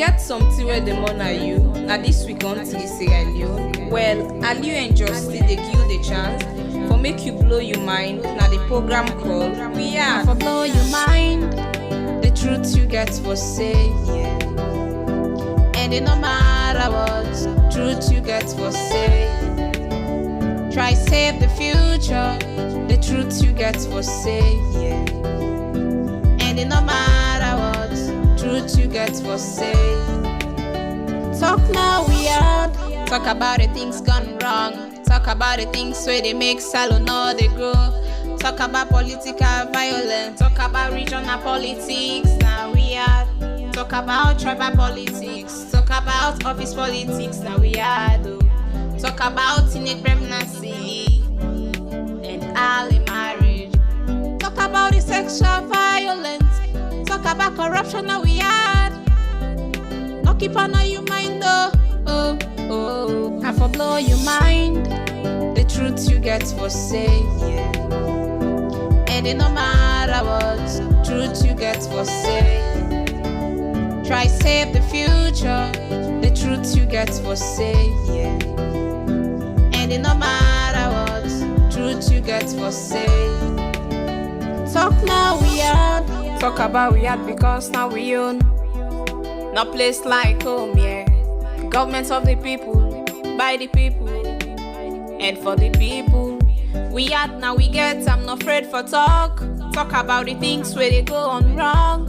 get something where the money are you. Now this week on till say Aliu. Well, Aliu and Justy they give you the chance for make you blow your mind. Now the program called We Are For blow your mind, the truth you get for say. And it no matter what, truth you get for say. Try save the future, the truth you get for say. And it no matter what, truth you get for say. Talk now we are. Talk about the things gone wrong. Talk about the things where they make salon or they grow. Talk about political violence. Talk about regional politics. Now we are. Talk about tribal politics. Talk about office politics. Now we are. Talk about teenage pregnancy and early marriage. Talk about the sexual violence. Talk about corruption. Now we are. No keep on your mind though. And for blow your mind, the truth you get for say. And it no matter what, truth you get for say. Try save the future, the truth you get for say. And it no matter what, truth you get for say. Talk now we are. Talk about we are because now we own. No place like home, yeah. Government of the people, by the people, and for the people. We had now we get, I'm not afraid for talk. Talk about the things where they go on wrong.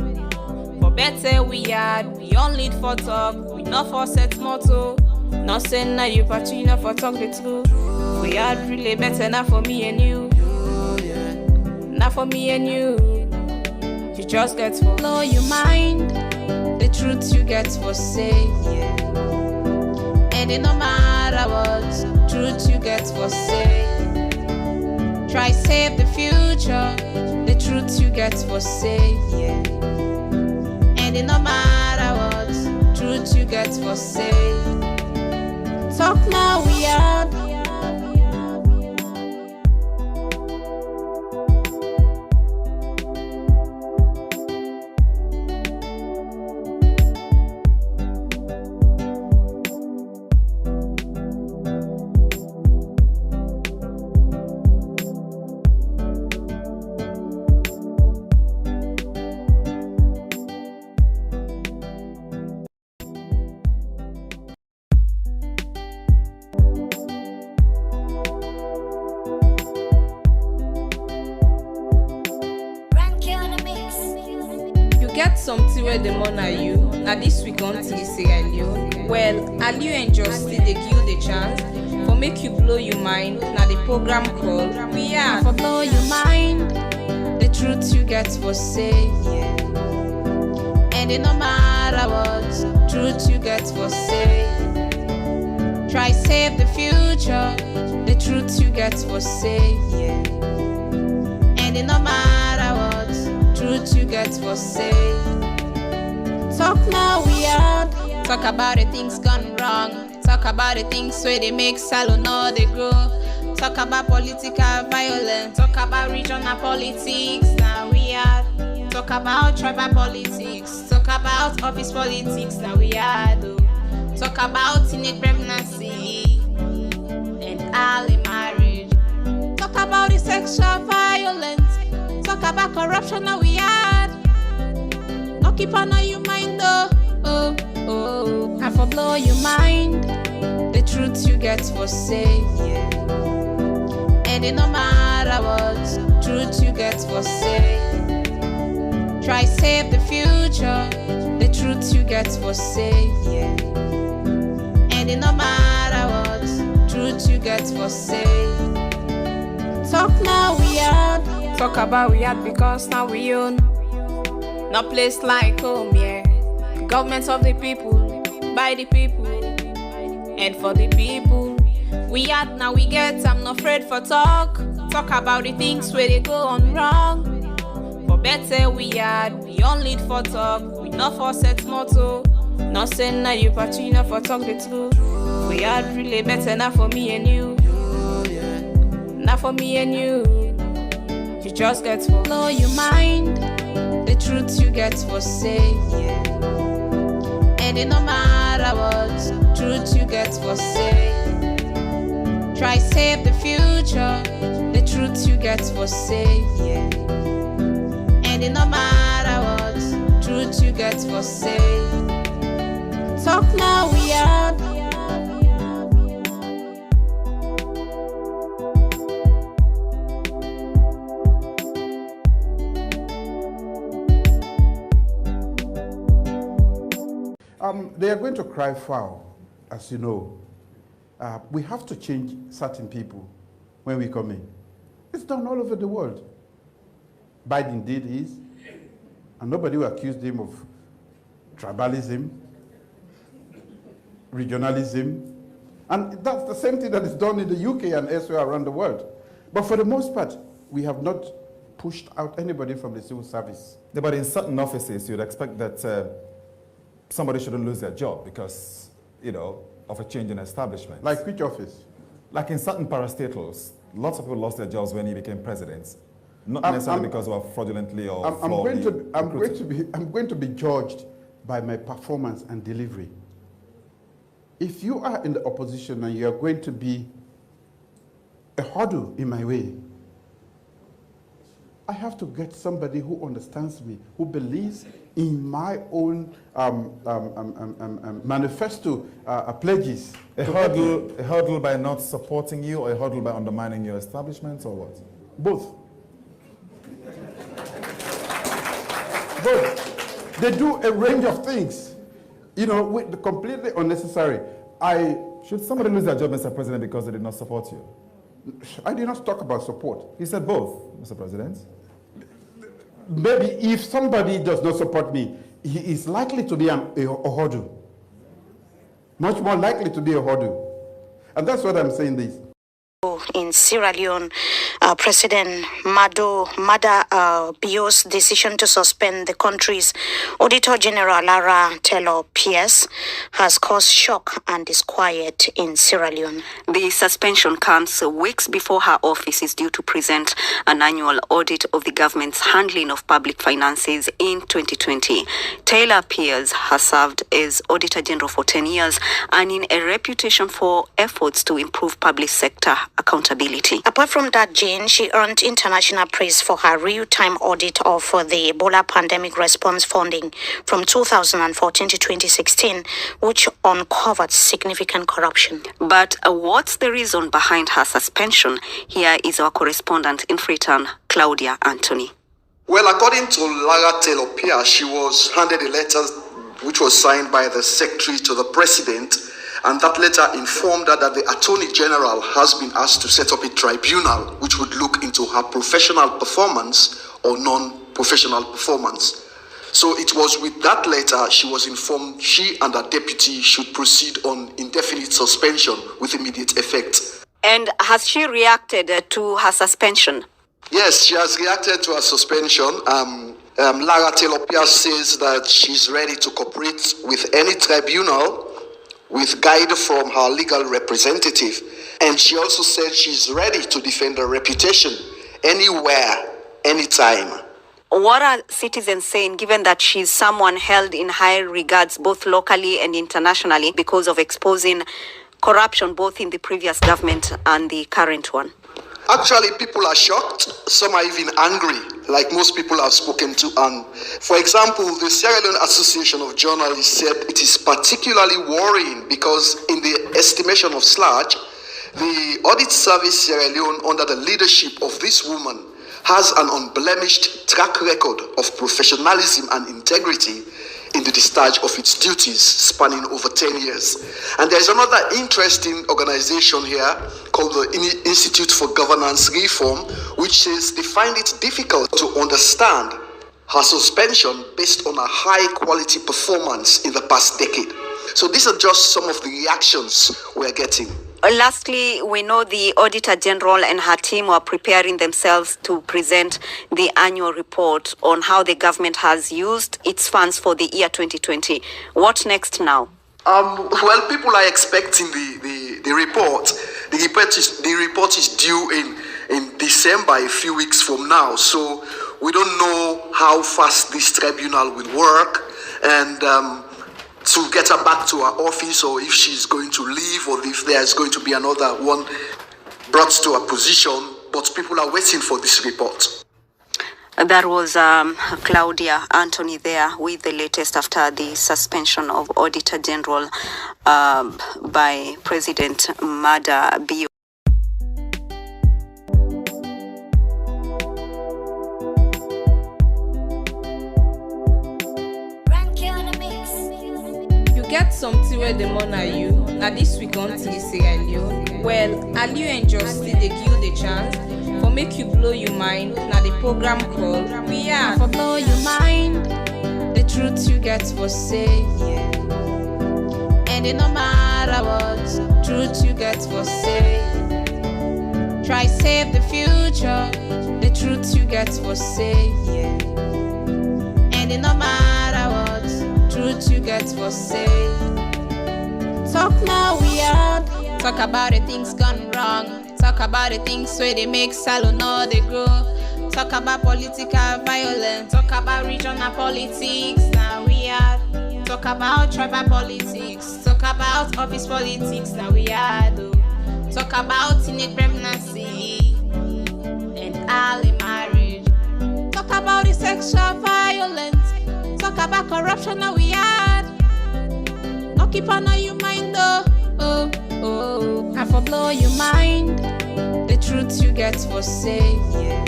For better we had, we only for talk. We not for set motto. Not saying now you party, not for talk the truth. We had really better now for me and you. Not for me and you. You just get for blow your mind. The truth you get for say. And it no matter what, truth you get for say. Try save the future, the truth you get for say. And it no matter what, truth you get for say. Talk now we are. Get something where the money are you. Now this week on till say Aliu. Well, Aliu and Justy they give you the chance for make you blow your mind. Now the program called We Are For blow your mind, the truth you get for say. And it no matter what, truth you get for say. Try save the future, the truth you get for say. And it no matter what, truth you get for say. Talk now we are. Talk about the things gone wrong. Talk about the things where they make salon or they grow. Talk about political violence. Talk about regional politics. Now we are. Talk about tribal politics. Talk about office politics. Now we are. Talk about teenage pregnancy and early marriage. Talk about the sexual violence. Talk about corruption. Now we are. No keep on your mind though. And for blow your mind, the truth you get for say. And it no matter what, truth you get for say. Try save the future, the truth you get for say. And it no matter what, truth you get for say. Talk now we are. Talk about we are because now we own. No place like home, yeah. Government of the people, by the people, and for the people. We had now we get, I'm not afraid for talk. Talk about the things where they go on wrong. For better we had, we only for talk. We not for set motto. Not saying now you party, not for talk the truth. We had really better now for me and you. Not for me and you. You just get for blow your mind. The truth you get for say. And it no matter what truth you get for say. Try save the future, the truth you get for say, yeah. And it no matter what truth you get for say. Talk now we are. They are going to cry foul, as you know. We have to change certain people when we come in. It's done all over the world. Biden did his, and nobody will accuse him of tribalism, regionalism, and that's the same thing that is done in the UK and elsewhere around the world. But for the most part, we have not pushed out anybody from the civil service. Yeah, but in certain offices, you'd expect that somebody shouldn't lose their job because, of a change in establishment. Like which office? Like in certain parastatals, lots of people lost their jobs when he became president. Not necessarily because they were fraudulently or I'm going to be judged by my performance and delivery. If you are in the opposition and you are going to be a hurdle in my way, I have to get somebody who understands me, who believes in my own manifesto pledges. A hurdle by not supporting you, or a hurdle by undermining your establishment, or what? Both. Both. They do a range of things, completely unnecessary. Should somebody lose their job, Mr. President, because they did not support you? I did not talk about support. He said both, Mr. President. Maybe if somebody does not support me, he is likely to be a hurdle. Much more likely to be a hurdle. And that's what I'm saying this. In Sierra Leone, President Mada Bio's decision to suspend the country's Auditor General Lara Taylor-Pearce has caused shock and disquiet in Sierra Leone. The suspension comes weeks before her office is due to present an annual audit of the government's handling of public finances in 2020. Taylor-Pearce has served as Auditor General for 10 years, earning a reputation for efforts to improve public sector accountability. Apart from that, Jane, she earned international praise for her real-time audit of the Ebola pandemic response funding from 2014 to 2016, which uncovered significant corruption. But what's the reason behind her suspension? Here is our correspondent in Freetown, Claudia Anthony. Well, according to Lara Taylor-Pearce, she was handed a letter which was signed by the Secretary to the President, and that letter informed her that the Attorney General has been asked to set up a tribunal which would look into her professional performance or non-professional performance. So it was with that letter she was informed she and her deputy should proceed on indefinite suspension with immediate effect. And has she reacted to her suspension? Yes, she has reacted to her suspension. Lara Taylor-Pearce says that she's ready to cooperate with any tribunal with guidance from her legal representative. And she also said she's ready to defend her reputation anywhere, anytime. What are citizens saying, given that she's someone held in high regards both locally and internationally because of exposing corruption both in the previous government and the current one? Actually, people are shocked. Some are even angry, like most people I've spoken to. And for example, the Sierra Leone Association of Journalists said it is particularly worrying because in the estimation of SLAJ, the Audit Service Sierra Leone, under the leadership of this woman, has an unblemished track record of professionalism and integrity in the discharge of its duties spanning over 10 years. And there's another interesting organization here called the Institute for Governance Reform, which says they find it difficult to understand her suspension based on a high quality performance in the past decade. So these are just some of the reactions we're getting. Lastly, we know the Auditor General and her team are preparing themselves to present the annual report on how the government has used its funds for the year 2020. What next now? Well, people are expecting the report. The report is due in December, a few weeks from now. So we don't know how fast this tribunal will work. And to get her back to her office, or if she's going to leave, or if there's going to be another one brought to her position. But people are waiting for this report. That was Claudia Anthony there with the latest after the suspension of Auditor General by President Mada Bio. Get something where the money are you. Now this week on Sierra Leone. Well, Aliu and Justin they give you the chance for make you blow your mind. Now the program called We Are. For blow your mind, the truth you get for say, yeah. And it no matter what, truth you get for say. Try save the future, the truth you get for say, yeah. And it no matter what, truth you get for say. Talk now we are. Talk about the things gone wrong. Talk about the things where they make salon or they grow. Talk about political violence. Talk about regional politics. Now we are. Talk about tribal politics. Talk about office politics. Now we are. Talk about teenage pregnancy and early marriage. Talk about the sexual violence. Talk about corruption. Now we are. No keep on your mind though. Oh. I for blow your mind. The truth you get for say, yeah.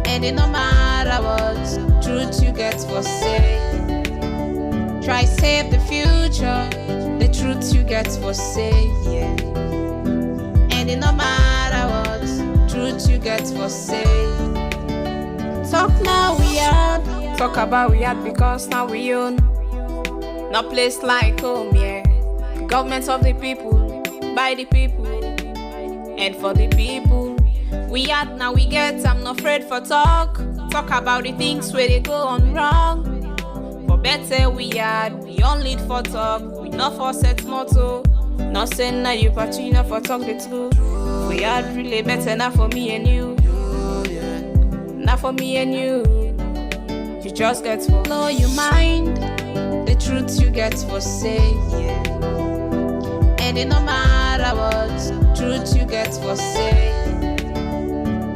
And it no matter what, truth you get for say. Try save the future, the truth you get for say, yeah. And it no matter what, truth you get for say. Talk now we are. Talk about we had because now we own. No place like home, yeah. Government of the people, by the people, and for the people. We had now we get, I'm not afraid for talk. Talk about the things where they go on wrong. For better we had, we only for talk. We not for set motto. Not saying now you party, not for talk the truth. We had really better not for me and you. Not for me and you. You just get for blow your mind. The truth you get for say, yeah. And it no matter what, truth you get for say.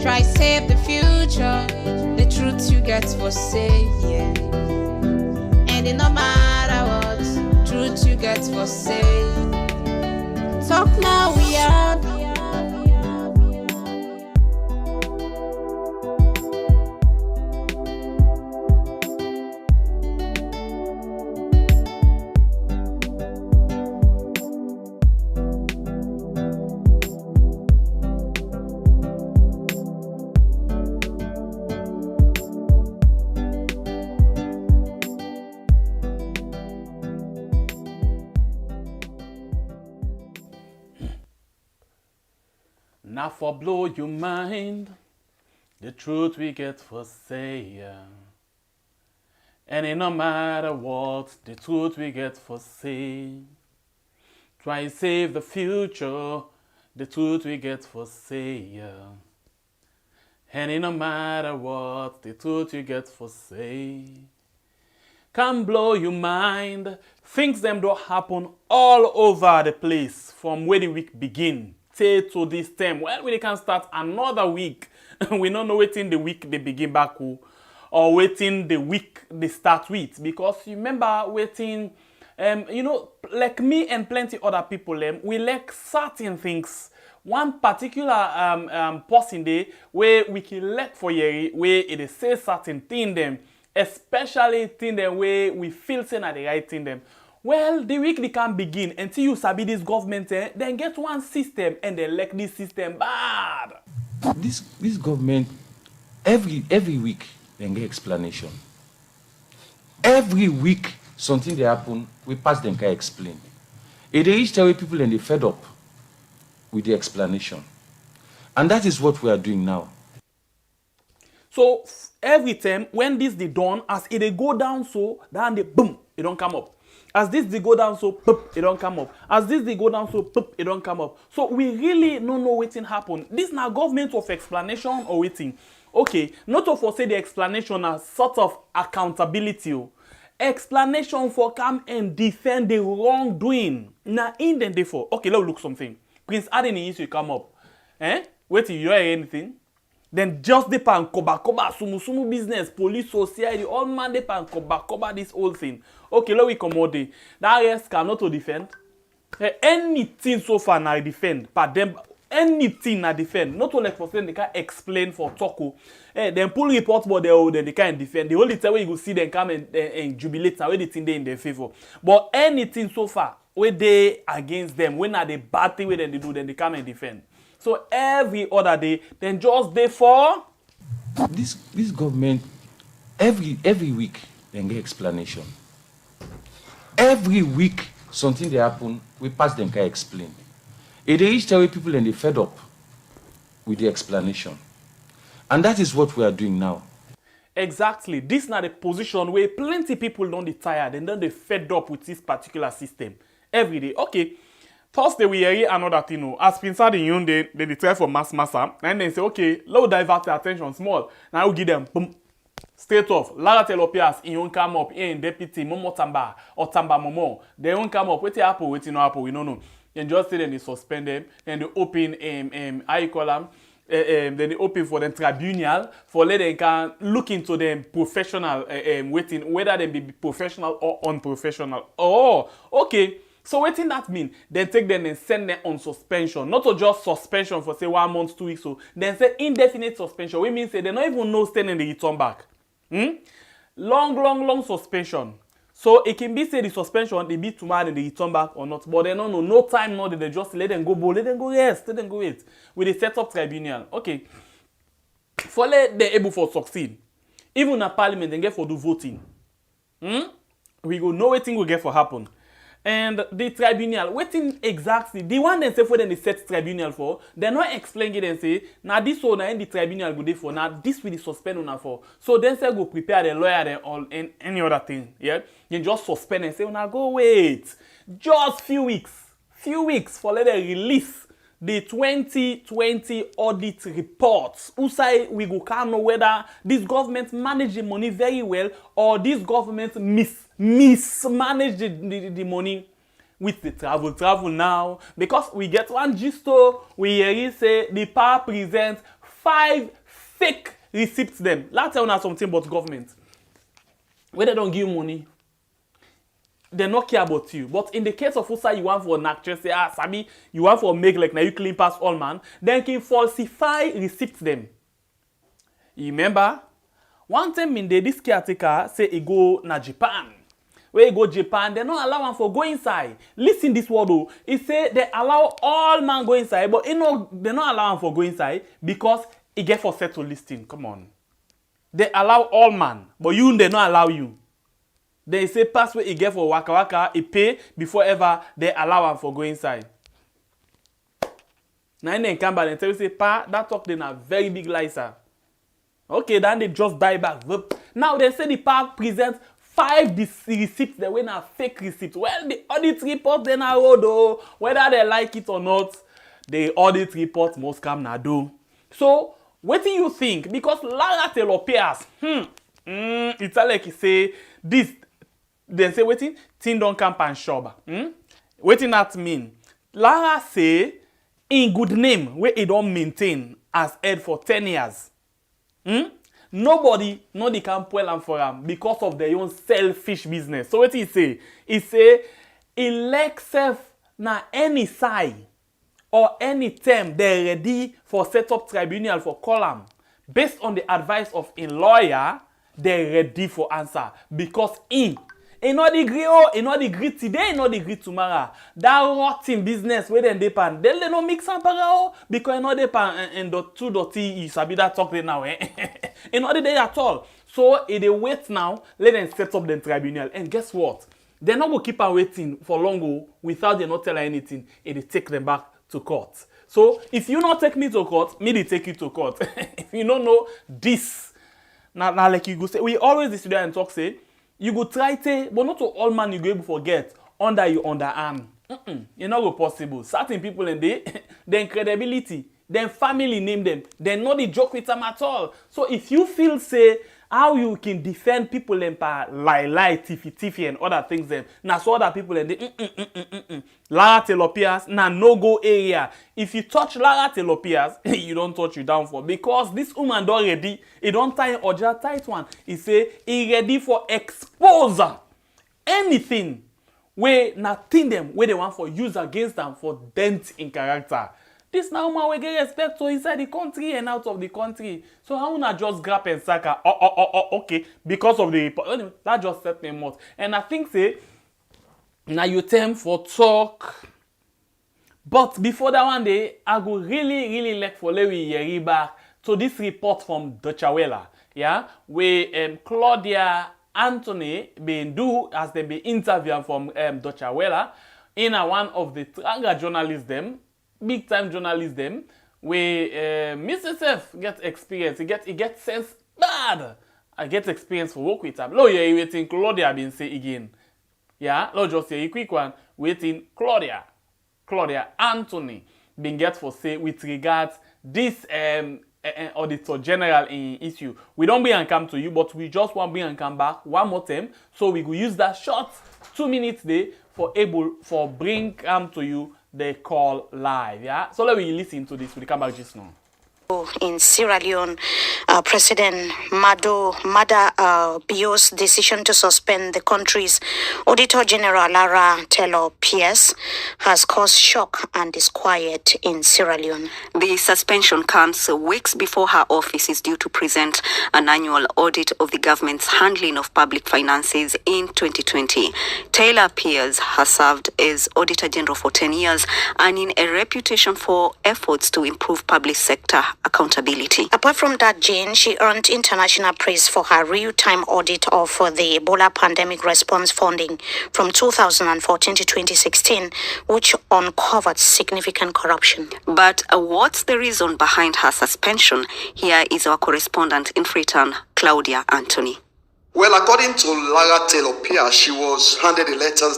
Try save the future, the truth you get for say, yeah. And it no matter what, truth you get for say. Talk now we are. Now for blow your mind, the truth we get for say. And it no matter what, the truth we get for say. Try save the future, the truth we get for say. And it no matter what, the truth you get for say. Can blow your mind, things them don't happen all over the place from where the week begin. Say to this time, well, we can start another week. We don't know waiting the week they begin back with, or waiting the week they start with. Because you remember waiting, you know, like me and plenty other people, we like certain things. One particular person there where we can let for year where it say certain thing them, especially thing them where we feel saying at the right thing them. Well, the week they can begin until you sabi this government, then get one system and they like this system bad. This government, every week, they get explanation. Every week, something they happen, we pass them can explain. It reach away people and they fed up with the explanation. And that is what we are doing now. So every time when this they done, as it they go down so, then they boom, it don't come up. As this they go down so, poop, it don't come up. As this they go down so, poop, it don't come up. So we really don't know waiting happen. This now government of explanation or waiting. Okay, not of say the explanation as sort of accountability. explanation for come and defend the wrongdoing. Now in the day for okay, let's look something. Prince Aden issue come up. Wait till you hear anything. Then just the pan koba sumu business, police society, all man the pan koba this whole thing. Okay, let we come out there. That rest cannot to defend. Anything so far now defend, but them anything na defend. Not only for them they can explain for Toko. Then pull report but they can't defend. The only time where you go see them come and jubilate now where the thing they in their favor. But anything so far where they against them, when are the bad thing where they do, then they come and defend. So every other day, then just day for this government every week they get explanation. Every week something they happen, we pass them can explain. It reach the way people and they fed up with the explanation. And that is what we are doing now. Exactly. This is not the position where plenty people don't get tired and then they fed up with this particular system every day. Okay. Thursday we hear another thing. As Spencer the young they try for mass massa and then say, okay, let's divert the attention small. Now we give them boom. Straight off, Lara Taylor-Pearce, he won't come up, in deputy, Momoh Tamba, or Tamba Momoh. They won't come up, waiting apple, waiting no apple, we don't know. And just say then they suspend them, and they open, how you call them, then they open for them tribunal, for let them can look into them professional, waiting, whether they be professional or unprofessional. Oh, okay. So waiting that mean, then take them and send them on suspension. Not to just suspension for say 1 month, 2 weeks, so then say indefinite suspension. We mean say they don't even know staying and they return back. Long suspension. So it can be say the suspension they be tomorrow and they return back or not. But they don't know no time now they just let them go bowl, let them go rest, let them go wait. With a set up tribunal. Okay. For let they able for succeed. Even at parliament they get for do voting. We go know what thing will get for happen. And the tribunal, waiting exactly, the one they say for them they set tribunal for, they're not explaining it and say, now this one and the tribunal go there for, now this will suspend on for. So then say go prepare the lawyer and all and any other thing, yeah? You just suspend and say, now go wait. Just few weeks for let them release the 2020 audit reports. Who say we go can't know whether this government manage the money very well or this government mismanage the money with the travel now. Because we get one gisto, we hear say the power presents 5 fake receipts them. Let's tell you something about government. When they don't give money, they not care about you. But in the case of Usa, you want for an actress, say, Sabi, you want for make like now you clean past all man, then can falsify receipts them. You remember? One time in this caretaker say he go na Japan. Where he go Japan, they not allow him for go inside. Listen this word though. He say they allow all man go inside, but they not allow him for go inside because he get for settle listing. Come on. They allow all man, but they not allow you. They say pass where he get for waka waka, he pay before ever they allow him for go inside. Now they come back and tell you say, pa, that talk then a very big lie, sir. Okay, then they just die back. Now they say the pa presents 5 receipts that were not fake receipts. Well, the audit report then are though. Whether they like it or not, the audit report must come now do. So, what do you think? Because Lara Taylor-Pearce, it's like he say this. Then say waiting, thing don't camp and shop. Waiting that mean? Lara say in good name where he don't maintain as head for 10 years. Nobody no they can pull him for him because of their own selfish business. So what he say? He say elect self na any side or any term they ready for set up tribunal for column. Based on the advice of a lawyer, they ready for answer because he not agree agree today, not agree tomorrow. That rotten business where they depend, they no mix and para because not depend and the 2 dirty is sabi that talk there now. Not the day at all. So they wait now, let them set up the tribunal. And guess what? They're not gonna keep on waiting for long without they not tell anything. They take them back to court. So if you not take me to court, me they take you to court. If you don't know this, now like you go say, we always sit there and talk say. You go try to, but not to all man you go able to forget under your underarm. It's not go possible. Certain people in there, their credibility, their family name them, they not the joke with them at all. So if you feel say, how you can defend people them by lie, tiffy, and other things them. Now so other people and they Lara Taylor-Pearce, no go area. If you touch Lara Taylor-Pearce, you don't touch you down for because this woman don't ready. He don't tie or just tight one. He say he ready for exposure. Anything where nothing them where they want for use against them for dent in character. This now man we get respect to inside the country and out of the country. So how not just grab and sack okay because of the that just set them out. And I think say now you time for talk. But before that one day, I go really like for Lewi Yeri back to this report from Dochawela. Yeah, where Claudia Anthony been do as they be interviewed from Dochawela in one of the Tranga journalists them. Big time journalists them where Mr. Seth get experience, he get sense bad. I get experience for work with him. Lo yeah, waiting Claudia been say again. Yeah, lo just say a quick one. Waiting Claudia Anthony been get for say with regards this Auditor General in issue. We don't bring and come to you, but we just want bring and come back one more time. So we will use that short 2 minutes there for bring come to you. They call live, yeah? So let me listen to this. We'll come back just now. In Sierra Leone, President Mada Bio's decision to suspend the country's Auditor General Lara Taylor-Pearce has caused shock and disquiet in Sierra Leone. The suspension comes weeks before her office is due to present an annual audit of the government's handling of public finances in 2020. Taylor-Pearce has served as Auditor General for 10 years, earning a reputation for efforts to improve public sector accountability. Apart from that, Jane, she earned international praise for her real-time audit of the Ebola pandemic response funding from 2014 to 2016, which uncovered significant corruption. But what's the reason behind her suspension? Here is our correspondent in Freetown, Claudia Anthony. Well, according to Lara Taylor-Pearce, she was handed a letter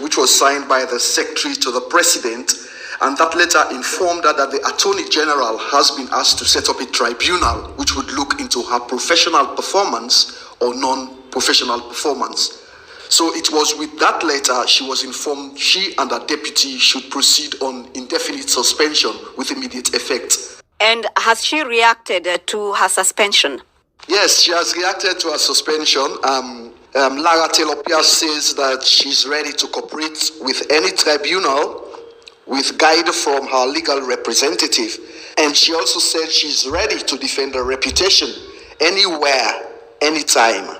which was signed by the Secretary to the President, and that letter informed her that the Attorney General has been asked to set up a tribunal which would look into her professional performance or non-professional performance. So it was with that letter she was informed she and her deputy should proceed on indefinite suspension with immediate effect. And has she reacted to her suspension? Yes, she has reacted to her suspension. Lara Taylor-Pearce says that she's ready to cooperate with any tribunal with guide from her legal representative. And she also said she's ready to defend her reputation anywhere, anytime.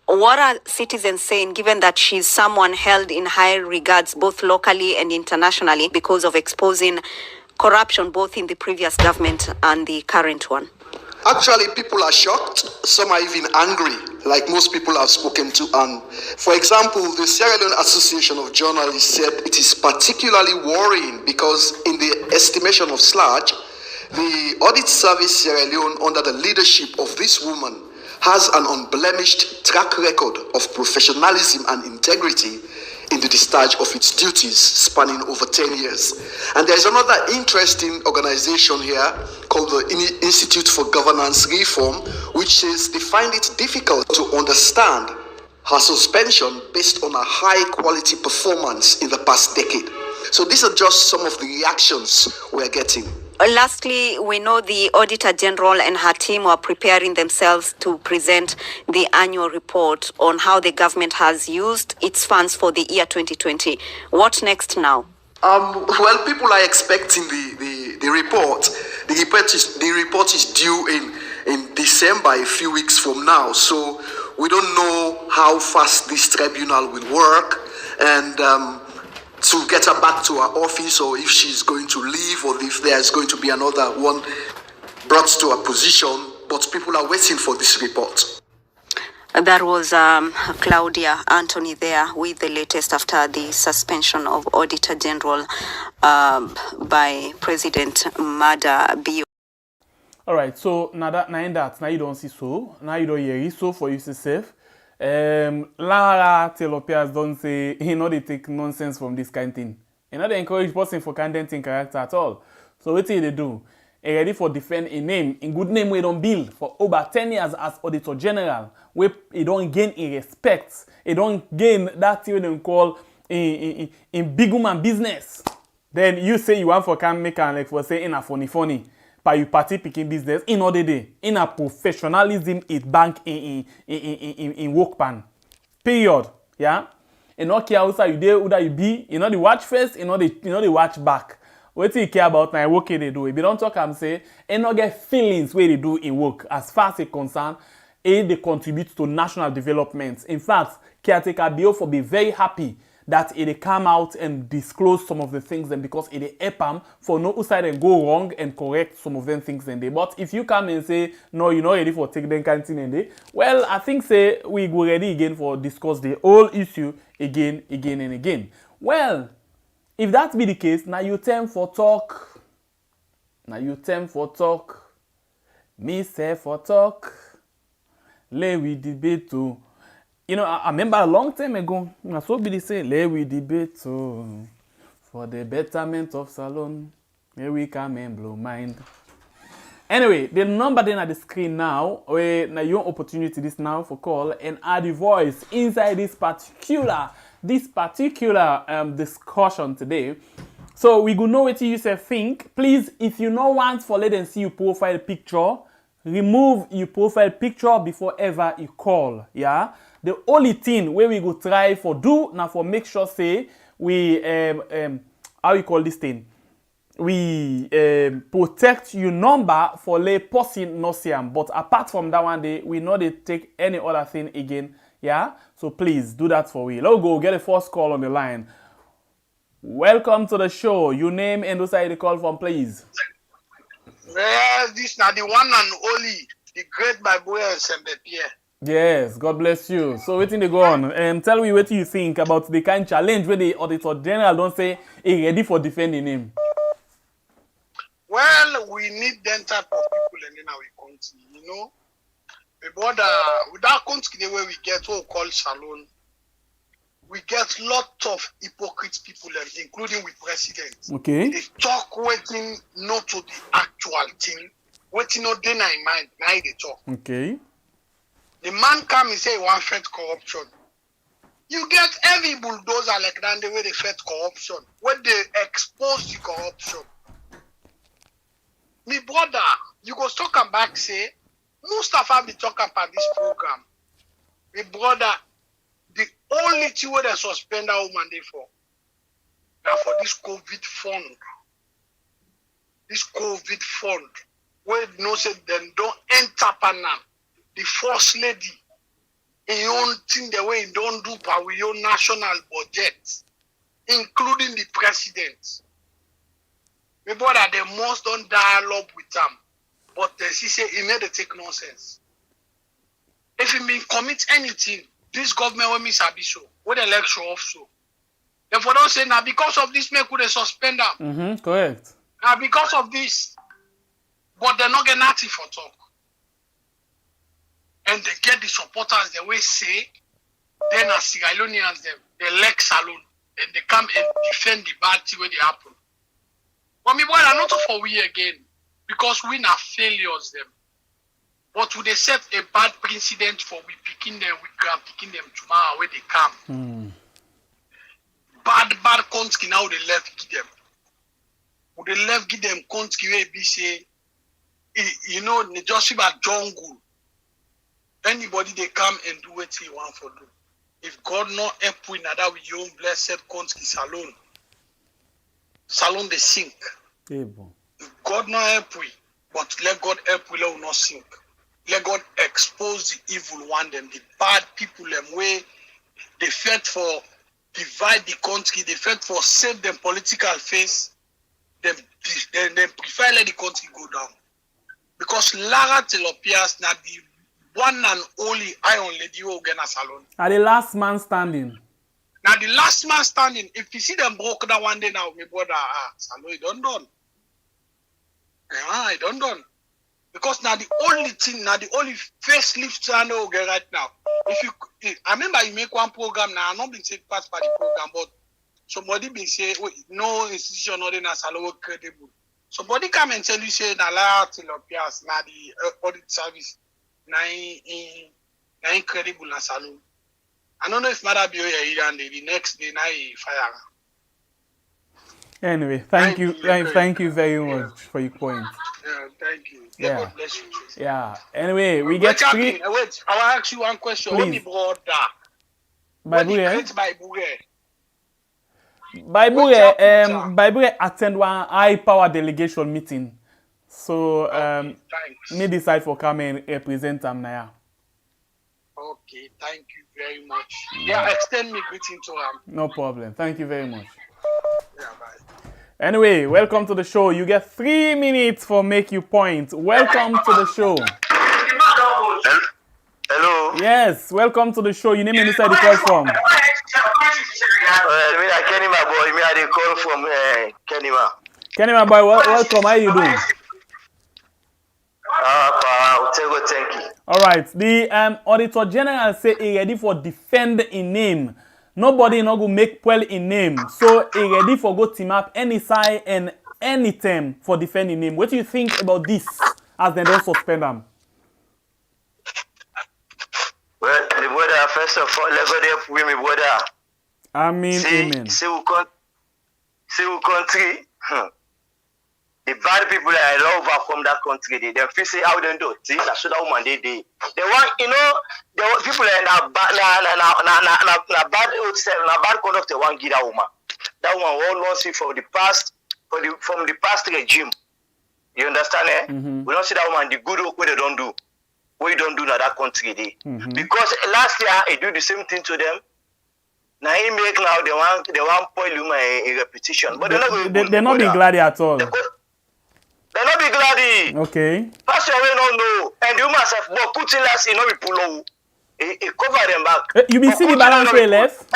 What are citizens saying, given that she's someone held in high regards both locally and internationally because of exposing corruption both in the previous government and the current one? Actually, people are shocked. Some are even angry, like most people I've spoken to. And for example, the Sierra Leone Association of Journalists said it is particularly worrying because in the estimation of SLAJ, the Audit Service Sierra Leone, under the leadership of this woman, has an unblemished track record of professionalism and integrity in the discharge of its duties spanning over 10 years. And there's another interesting organization here called the Institute for Governance Reform, which says they find it difficult to understand her suspension based on a high quality performance in the past decade. So these are just some of the reactions we're getting. Lastly, we know the Auditor General and her team are preparing themselves to present the annual report on how the government has used its funds for the year 2020. What next now? Well, people are expecting the report. The report is due in December, a few weeks from now. So we don't know how fast this tribunal will work, and to get her back to her office, or if she's going to leave, or if there's going to be another one brought to her position. But people are waiting for this report. That was Claudia Anthony there with the latest after the suspension of Auditor General by President Mada Bio. All right, so now you don't see so, now you don't hear it, so for you to safe. Lara Taylor-Pearce don't say he know they take nonsense from this kind of thing. You know they encourage person for content in character at all. So what do they do? ready for defend a name, in good name we don't build for over 10 years as Auditor General, where he don't gain in respect, he don't gain that thing they call in big woman business. Then you say you want for can make and like for say in a funny, but you party picking business in other day, in a professionalism it bank in work pan. Period. Yeah? You know care outside you there, who that you be, you know the watch first, you know the watch back. What you care about now, what they do? If you don't talk and say, and not get feelings where they do in work, as far as it's concerned, they contribute to national development. In fact, caretaker BO for be very happy that it come out and disclose some of the things then because it help them for no side and go wrong and correct some of them things in there. But if you come and say, no, you're not ready for take them canteen in there, well, I think say we go ready again for discuss the whole issue again and again. Well, if that be the case, now you time for talk. Me say for talk. Lay we debate too. You know, I remember a long time ago, I saw be say, lay we debate too. For the betterment of Salon. Here we come and blow mind. Anyway, the number then at the screen now, where now your opportunity this now for call and add the voice inside this particular discussion today. So we go know what you say think. Please, if you no want for let them see your profile picture, remove your profile picture before ever you call. Yeah. The only thing where we go try for do now for make sure say we how you call this thing? We protect your number for lay person no see am. But apart from that one day, we know they take any other thing again. Yeah, so please do that for we. Let's go get a first call on the line. Welcome to the show. Your name and who the call from, please. Well, this now the one and only, the great Bible and Pierre. Yes, God bless you. So waiting to go on. Tell me what you think about the kind of challenge where the Auditor General don't say he ready for defending him. Well, we need that type of people in our country, you know. But with that country the way we get what we call salon, we get lot of hypocrite people, including with presidents. Okay. They talk waiting not to the actual thing, waiting not in mind, now they talk. Okay. The man come and say one fight corruption. You get every bulldozer like that the way they fight corruption, when they expose the corruption. Me brother, you go talk and back say, Mustafa be talking about this program. Me brother, the only thing where they suspend that woman they for, now for this COVID fund. This COVID fund, where no say them don't enter panam. The first lady, in own thing the way he don't do for your national budget, including the president. Me brother, they must don't dialogue with them. But she say he made it take nonsense. If he mean commit anything, this government will miss Abiso, with the election also. Therefore, don't say now because of this, make could they suspend them. Correct. Now because of this, but they're not getting nothing for talk. And they get the supporters the way say, then as Sierra Leoneans them, they elect Salon, and they come and defend the bad thing when they happen. But me brother, not for we again, because we are failures them. But would they set a bad precedent for we picking them, we can picking them tomorrow where they come. Bad country now they left give them. Would they left give them country where be say, you know, they just about jungle. Anybody they come and do what he want for do. If God not help we now that with your own blessed country Salon they sink. If God not help we, but let God help we let we not sink. Let God expose the evil one them, the bad people them way they fight for divide the country, they fight for save them political face, them prefer let the country go down. Because Lara Taylor-Pearce now the one and only iron lady who get a Salon. Are the last man standing? Now the last man standing, if you see them broke that one day now, my brother, Salon, it done. It done. Because now the only thing, now the only facelift channel get right now. I remember you make one program now, I'm not being take part by the program, but somebody been say, no institution not in a Salon credible. So body come and tell you say na Lara Taylor-Pearce na the audit service na incredible na salon. I don't know if Mother Bio here and the next day na fire. Anyway, thank you very much for your point. Yeah, thank you. Yeah. God bless you. Yeah. Anyway, we get three. Wait, I will ask you one question. What me brother? Bible, Bible attend one high power delegation meeting. So me decide for come and represent them now. Okay, thank you very much. Yeah, extend me greeting to him. No problem. Thank you very much. Yeah, bye. Anyway, welcome to the show. You get 3 minutes for make you point. Welcome to the show. Hello. Yes, welcome to the show. Your name and inside the call from. Me I Kenima boy. Me I dey call from Kenima. Kenima boy, welcome. How you doing? Thank you. All right. The Auditor General say he ready for defend in name. Nobody not go make well in name. So he ready for go team up any side and any term for defending name. What do you think about this as they don't suspend them? Well, the brother, first of all, let's go there with me, brother. Amen. See who country. The bad people that I love are from that country. They feel say how they do. See, that's what that woman they want, you know, the people that na bad conduct. They want give that woman. That woman all lost it from the past regime. You understand? We don't see that woman the good work they don't do. What you don't do in that country because last year I do the same thing to them. Now he make now they want spoil you a repetition, but they're not be glad at all. They're not be glad. Okay. First you don't know, and you must have but put in last in we pull out. It cover them back. You be see the balance way left?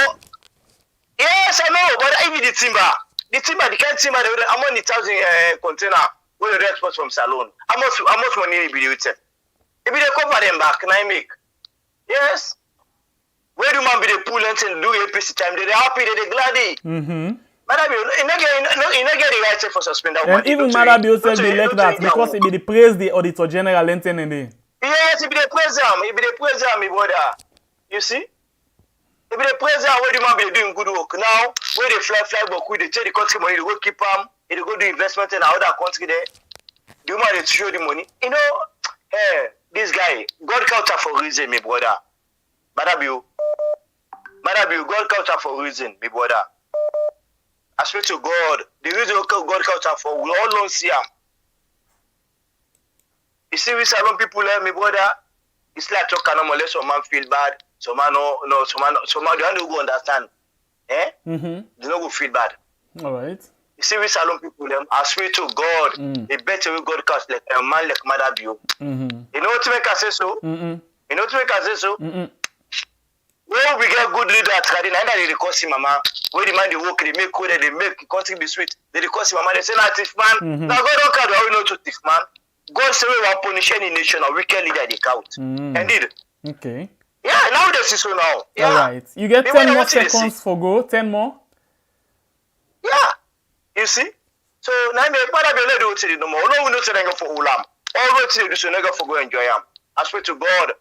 Yes, I know, but I be the timber, the kind timber how many thousand container where they export from Salon. How much money be with it? If they cover them back, can I make? Yes. Where do man be the pull and do APC time? They're happy, they're glad. Madam, you not get the right for suspend that. And even Madam said they like that because it be the praise the Auditor General Lenten and they. Yes, it be the praise them, my brother. You see? It be the praise them where the man be doing good work. Now, where they fly but they take the country money, they go keep them, they go do investment in other country there. The woman they show the money. You know, this guy, God counter for reason, my brother. Madam, God counter for reason, my brother. I swear to God, the reason God counter for, we all don't see him. You see, we salon people, my brother, it's like talking no more, let some man feel bad, some man they don't go understand. They don't go feel bad. All right. You see, we salon people, I swear to God, they better we God cast like a man like Madam Bio. You know what to make us say so? You know what to make us say so? When we get good leader at Kadina, they cost him, mama. When the man they work, they make code, they make the country be sweet. They cost him, mama. They say, "Nah, thief man." Now God don't count. How we know to thief man? God say we want punish any nation or wicked leader they count. Indeed. Okay. Yeah, now they see so now. Yeah. All right. You get 10 more seconds for go. 10 more. Yeah. You see. So now me father be let do it no more. No we no say go for ulam. All what they do so nigga for go enjoy am. I swear to God.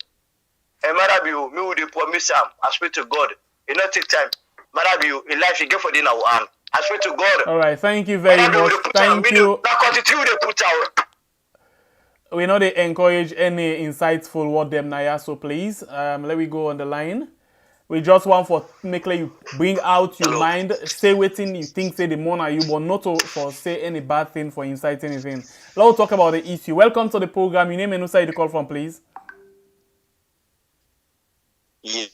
And Marabu, me would promise him. I swear to God, it not take time. Marabu, in life you get for dinner one. I swear to God. All right, thank you very much. Thank you. That constitute they put out. We know they encourage any insightful word them Naya, so please, let me go on the line. We just want for make you bring out your mind, say Wetin you think say the more are you, but not for say any bad thing for incite anything. Let's talk about the issue. Welcome to the program. Your name and who side you call from, please. Yeah,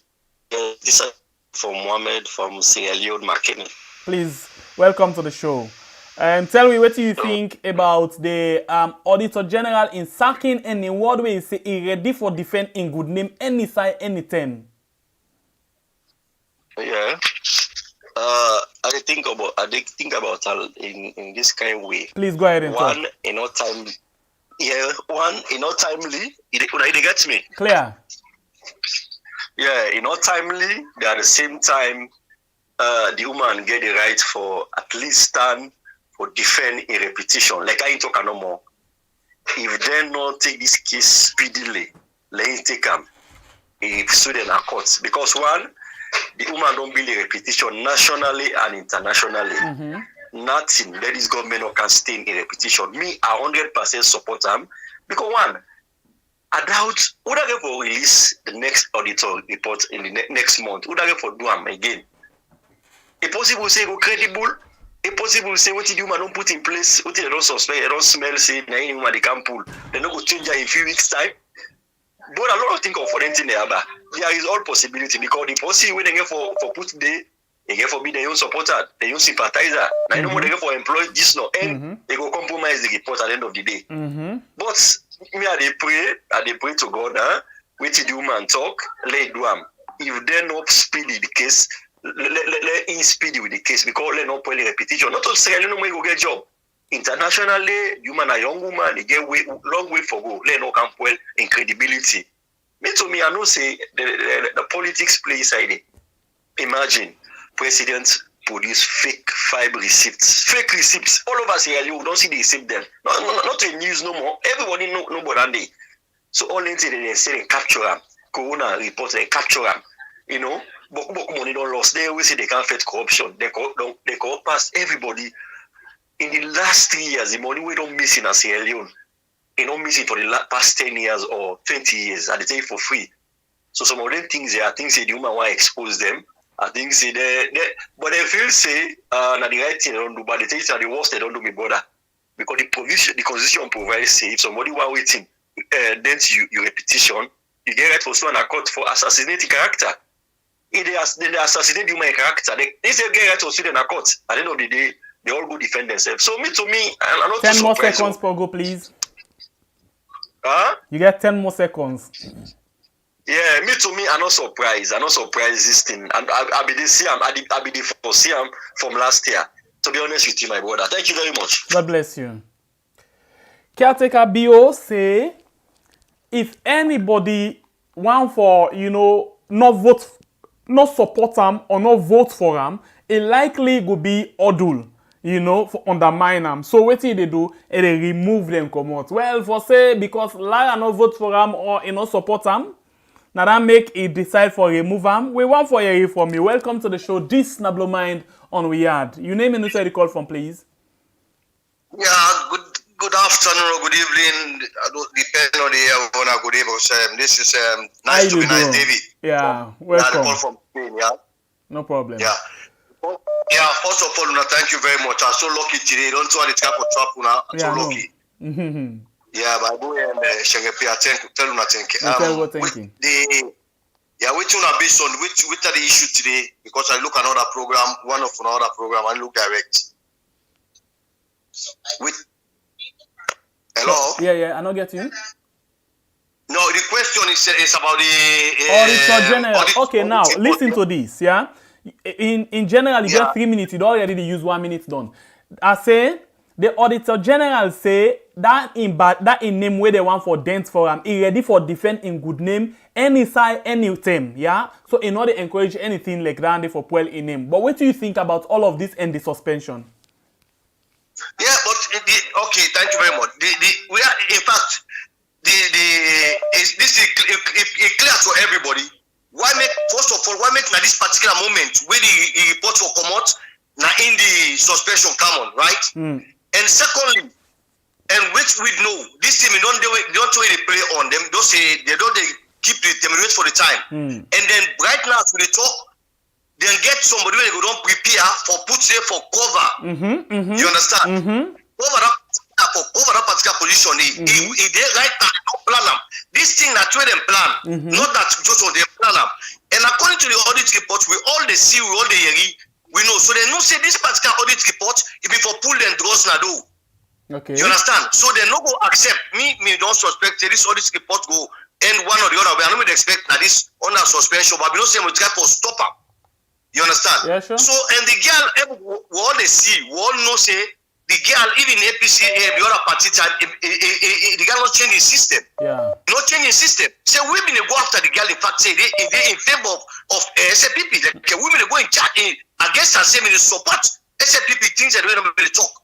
this is from Mohammed from Sierra Leone, McKinney. Please, welcome to the show. Tell me what you think about the Auditor General in sacking and in what way is he ready for defend in good name any side, any time? Yeah. I think about in this kind of way. Please go ahead and talk. One, timely. Yeah, one, timely. It gets me. Clear. Yeah, timely. At the same time, the woman get the right for at least stand or defend a repetition. Like I talk no more. If they not take this case speedily, let him take them. If student are courts. Because one, the woman don't build a repetition nationally and internationally. Nothing that this government can stay in a repetition. Me, I 100% support them. Because one, I doubt would I get for release the next auditor report in the next month? Would I get for do them again? It's possible say go credible. It's possible say what the human don't put in place, what they don't suspect, they don't smell, say na anyone they can pull. They not go change in a few weeks time. But a lot of things of foreign thing there, but there is all possibility because the policy when they get for put there, they get for be their own supporter, their own sympathizer. Now you know what they get for employ this no, and they go compromise the report at the end of the day. But me I pray to God, wait till the woman talk, let do am. If they not speedy the case, let in speedy with the case because let not play repetition. Not to say you know where you go get job. Internationally, human a young woman, they get long way for go. Let no come well in credibility. Me to me, I know say the politics play inside it. Imagine president produce fake 5 receipts. Fake receipts. All of us here, you don't see the receipt them. Not in news no more. Everybody know about that. So all they say they capture them. Corona report they capture them. You know, but money don't lost. They always say they can't fight corruption. They corrupt past everybody. In the last 3 years, the money we don't miss in Sierra Leone, you don't miss it for the past 10 years or 20 years, and they take it for free. So some of them things there, I think say the woman want to expose them. I think say but they feel say na the right thing they don't do, but they think that the worst they don't do me bother. Because the constitution provides say if somebody want waiting, then you repetition, you get right for someone a court for assassinating character. If they assassinate the human character, they say get right to sit in a court. At the end of the day, they all go defend themselves. So to me, I'm not 10 too more surprised. seconds, Pogo, please. Huh? You get 10 more seconds. Yeah, to me, I'm not surprised. I'm not surprised this thing. And I be the foresee him from last year. To be honest with you, my brother. Thank you very much. God bless you. Caretaker BO say, if anybody want for, not support him or not vote for him, it likely will be Odul, for undermine them. So what they do, they remove them come out. Well, for say, because Lara not vote for him or not support him, now that make it decide for remove him. We want for hear from you. Welcome to the show. This Nablo Mind on Weird. You name and where you call from, please. Yeah, good afternoon or good evening. Depending on the good evening. This is nice to be nice, David. Yeah, welcome. Call from Spain, yeah. No problem. Yeah. Yeah, first of all, thank you very much. I'm so lucky today. Don't try to trap or trap now. I'm so lucky. Yeah, but I go and tell you nothing. Which one are based on which are the issue today? Because I look another program, another program, I look direct. Hello? Yeah, I don't get you. No, the question is about the Auditor General. Okay, now listen to this, yeah? In general, you get 3 minutes, you don't already use 1 minute done. I say the Auditor General say that in name where they want for dent for him, he ready for defend in good name, any side, any time, yeah? So in order to encourage anything like that, they for well in name. But what do you think about all of this and the suspension? Yeah, but okay, thank you very much. We are in fact this is clear to everybody. Why make now this particular moment where the report will come out now in the suspension come on, right? And secondly, and which we know this team don't really play on them. Don't say they keep them wait for the time. And then right now to the talk, then get somebody where they don't prepare for put there for cover. You understand? Cover that particular position. If they right now don't plan them. This thing that we them plan, not that just on they plan them. And according to the audit report, we all the see, we all the hear, we know. So they know say this particular audit report, if for pull and draws na do. Okay. You understand? So they no go accept me don't suspect this audit report go end one or the other way. I don't expect that this under suspension, but we don't say we try for stop them. You understand? Yeah, sure. So and the girl we all they see, we all know say the girl even APC the other party time the girl not change the system. Yeah. Not changing system. Say women go after the girl. In fact, say they in favor of SAPP. Like women go in chat against and say they support SAPP things that we don't really talk.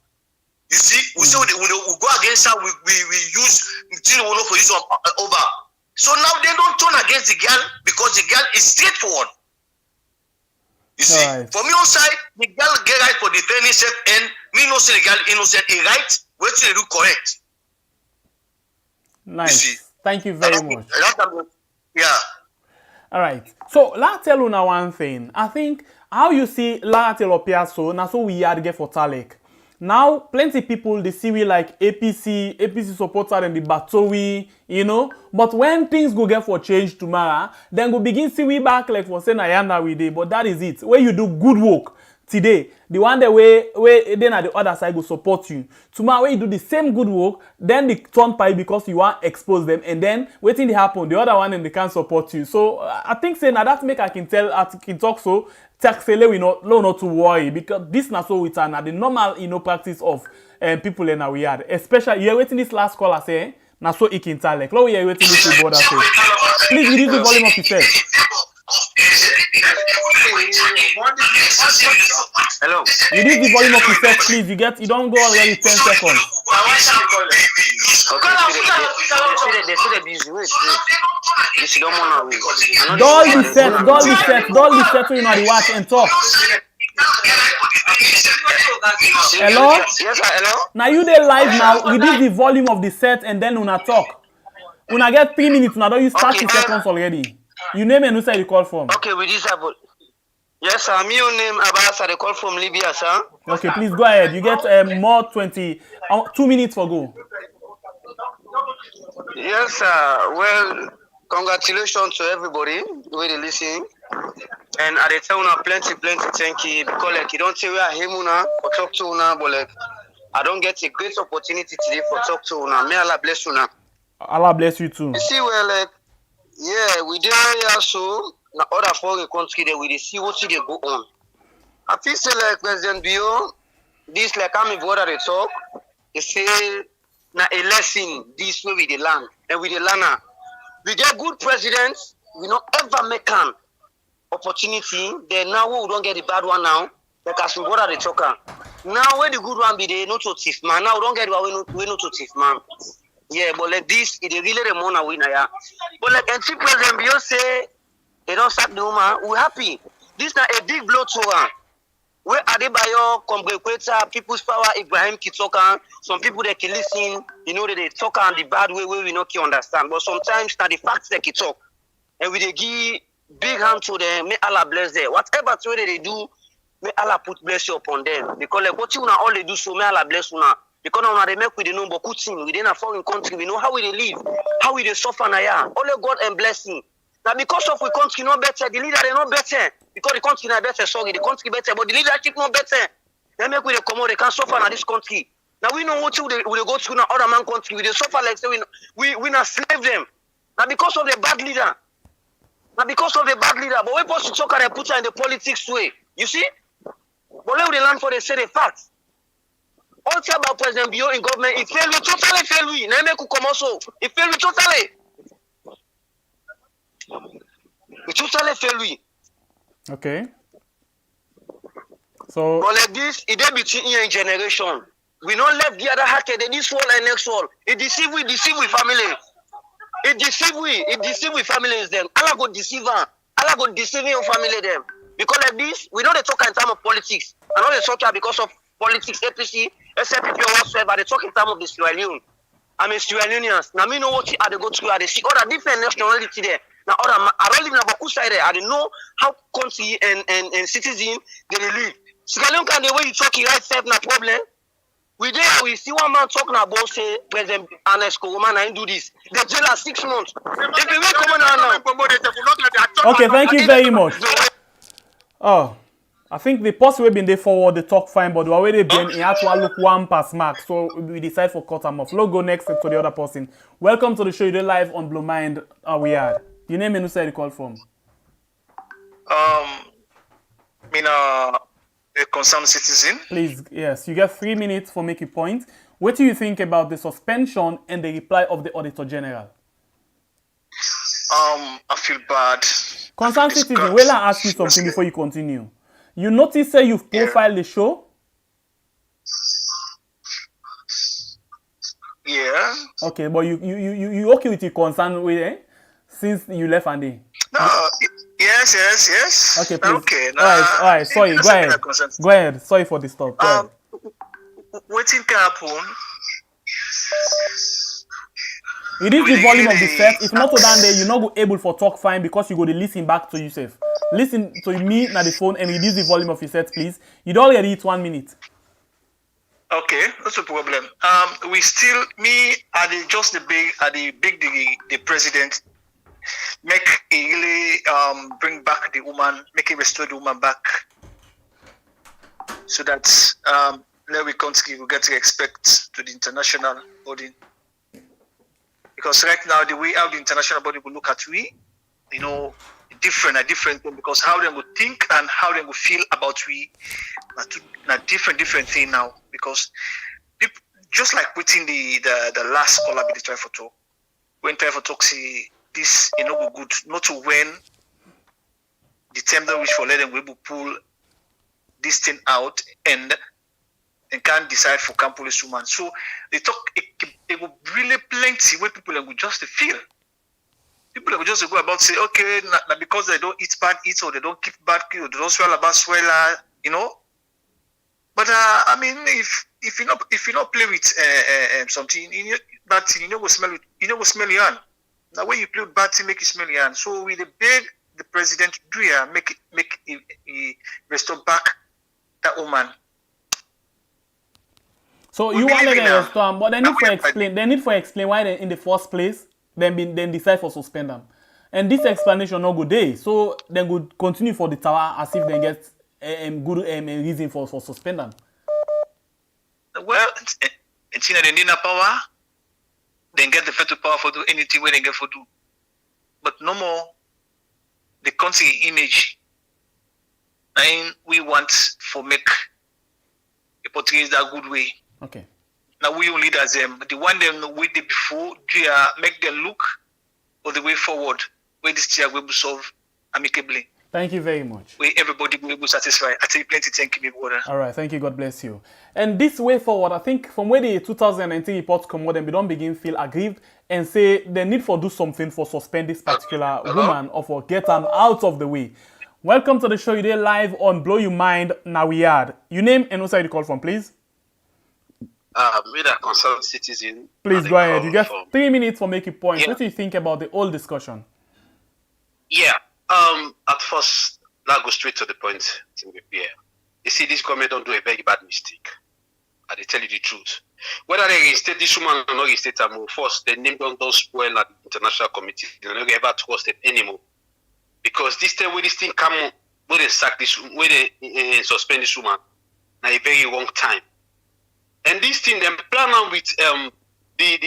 You see, we say we go against her, we use Tinubu for use over. So now they don't turn against the girl because the girl is straightforward. You see, for me on side, the girl get right for defending herself, and me no say the girl innocent, he right, what they do correct. Nice. Thank you very much. Yeah. All right. So, let's tell you now one thing. I think how you see Lara Taylor-Pearce, so now so we had to get for Talek. Now, plenty people, they see we like APC supporter and the Batowi, you know. But when things go get for change tomorrow, then go begin see we back like for saying I am that we did. But that is it. Where you do good work today, the one that way then at the other side will support you. Tomorrow when you do the same good work, then they turn pie because you want to expose them, and then waiting to happen, the other one and they can't support you. So I think say now that make I can tell I can talk so taxele we not to worry, because this na so it's the normal practice of people in our yard. Especially you're waiting this last call I say na so it can tell like we are waiting this border say. Please reduce the volume of the set. Hello. Reduce the volume of the set, please. You don't go already 10 seconds. Okay, they say they busy. Wait. You don't want to. Dull the set so you know the watch and talk. Hello? Yes, hello? Now you dey live now. Reduce the volume of the set and then una talk. Una get 3 minutes now. Don't you start 30 seconds already? You name and who say you call from? Okay, with this about. Yes, sir. Me your name Abbas. I call from Libya, sir. Okay, please go ahead. You get more 2 minutes for go. Yes, sir. Well, congratulations to everybody who they listen. And I tell you plenty thank you, because like you don't say we are him una or talk to una, but like I don't get a great opportunity today for talk to una. May Allah bless una. Allah bless you too. You see, well, like yeah, we did also na other foreign country that we see what they go on. I feel say like President Bio, this like I'm a brother they talk. They say na a lesson this way with the land and with the land. We get good presidents, we not ever make an opportunity. Then now we don't get the bad one now. Like as we brother they talk. Now when the good one be there, not to thief man. Now we don't get the one we not to thief man. Yeah, but like this, it really the money win ya. But like and President Bio say they don't sack the woman, we happy. This not a big blow to her. Where Adebayo, Congregator, People's Power, Ibrahim Kitoka, some people that can listen, you know that they talk on the bad way where we not can understand. But sometimes now the facts they can talk. And we they give big hand to them, may Allah bless them. Whatever way they do, may Allah put blessing upon them. Because like what you now all they do, so may Allah bless you now. Because now they make with the number good thing, within a foreign country, we know how we they live, how we they suffer now. Only God and blessing. Now because of we country not better, the leader they not better. Because the country not better, sorry, the country better, but the leadership not better. They make with the come out, they can't suffer in this country. Now we know what they go through in other man country, we they suffer like say we not slave them. Now because of the bad leader. But we supposed to talk and put her in the politics way. You see? But when they learn for they say the facts. All talk about President Bio in government, it failed, totally failed we. Now make come also. It failed totally. It totally failed we. Okay. So but like this, it dey between here in generation. We not left the other hacker, this wall and next wall. It deceive we family. It deceive we families them. Allah go deceive her. Allah go deceive your family them. Because like this, we know they talk in terms of politics. I know they talk because of politics, APC, SFP or whatsoever. They talk in terms of the Sierra Leone. I mean Sierra Leoneans. Now me know what they go through. They see other different nationality there. Now other I don't live in Abaku side there. I don't know how country and citizen they live. Sierra Leone can the way you talk it right self no problem. We see one man talking about say President Anesco woman and do this. They jail her 6 months. If you come on now. Okay, thank you very much. Oh, I think the post we been there forward the talk fine, but we already been he had to look one pass mark, so we decide for cut him off. Let's go next to the other person. Welcome to the show. You're live on Blue Mind. We are. Your name and who said you call from? A concerned citizen. Please, yes, you get 3 minutes for make a point. What do you think about the suspension and the reply of the Auditor General? I feel bad. Concerned citizen, will I ask you something before you continue? You notice say you've profiled the show? Yeah. Okay, but you okay with your concern with since you left Andy? No. Yes. Okay, please. Okay. All right. Sorry. Go ahead. Go ahead. Sorry for the stop. Go ahead. Wetin can happen? It is the volume of the set. If not so down there, you're not go able for talk fine because you go to listen back to yourself. Listen to me na the phone and reduce the volume of your set, please. You don't already hit 1 minute. Okay, that's a problem. We still the president make a really bring back the woman, make it restore the woman back, so that we country will get to expect to the international body. Because right now the way how the international body will look at a different thing, because how they will think and how they will feel about a different thing now. Because people, just like putting the last caller be the try for talk. When try for talk say this go good, not to when the term that which for let them we will pull this thing out and can't decide for camp police woman. So they talk it will really plenty where people will just feel. People will just go about say, okay, not because they don't eat bad eats or they don't keep bad kill or they don't swallow bad swallow, But I mean, if you not play with something, bad thing, go smell it. Go smell your hand. Now when you play with bad thing, make you smell your hand. So we beg the president to do here, make restore back that woman. So you want them to restore, but they need for explain why they in the first place then decide for suspend them. And this explanation no good day. So then would continue for the tower as if they get good reason for suspend them. Well, it's they need a power, then get the federal power for do anything where they get for do. But no more the country image. And we want for make a portray that good way. Okay. Now we will lead as them. The one them the way they before, make them look for the way forward, where this year will be solved amicably. Thank you very much. Where everybody will be satisfied. I tell you plenty, thank you, brother. All right, thank you. God bless you. And this way forward, I think from where the 2019 reports come out, then we don't begin feel aggrieved and say they need for do something for suspend this particular woman or for get them out of the way. Welcome to the show. You're live on Blow Your Mind. Now we are. Your name and also you call from, please. With a concerned citizen. Please go ahead. You get 3 minutes for making points. Yeah. What do you think about the whole discussion? Yeah. At first, let's go straight to the point. Yeah. You see, this government don't do a very bad mistake. And they tell you the truth. Whether they reinstate this woman or not reinstate her, first, the name don't spoil at the international committee. They don't ever trust it anymore. Because this time, when this thing come, when they sack this, when they suspend this woman, at a very wrong time. And this thing, them plan on with the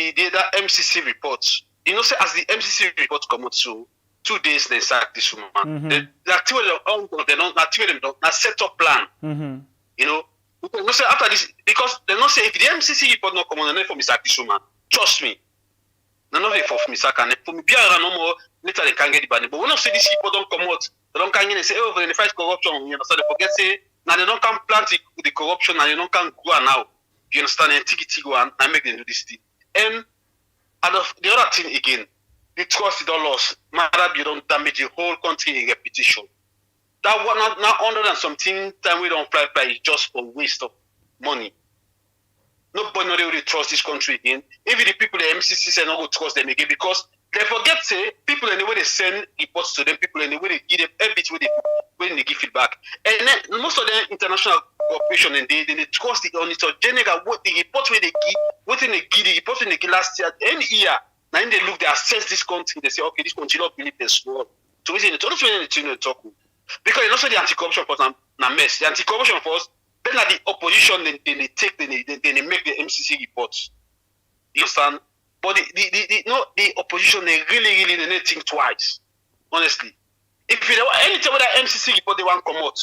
MCC reports. You know, say as the MCC reports come out, so 2 days they sack this woman. Mm-hmm. They activate them, not set up plan. Mm-hmm. You know, because say after this, because they not say if the MCC report not come on, they for me sack this woman. Trust me, none of it for me sack and for me be around no more. Later they can't get the ban. But when I say this report don't come out, they don't come in and say, oh, they fight corruption. You know, so they forget say now they don't come plant the corruption and they don't come go now. You understand? And take it go and make them do this thing. And the other thing again, the trust is all lost. Matter you don't damage the whole country in repetition. That one not 100 and something time we don't fly is just for waste of money. Nobody really trust this country again. Even the people the MCC say not go trust them again because they forget say people in the way they send reports to them, people in the way they give them every bit when they give feedback. And then most of the international cooperation and they trust the Auditor General what the report where they give, what in they give the report when they give last year, any year. Now they look, they assess this country, they say, okay, this country not believe this world. So we say the only thing they talk with. Because you know, so the anti-corruption force na mess. The anti-corruption force, then at the opposition, they make the MCC reports. You understand? But the opposition, they really they think twice. Honestly. If you anytime with that MCC report they want to come out,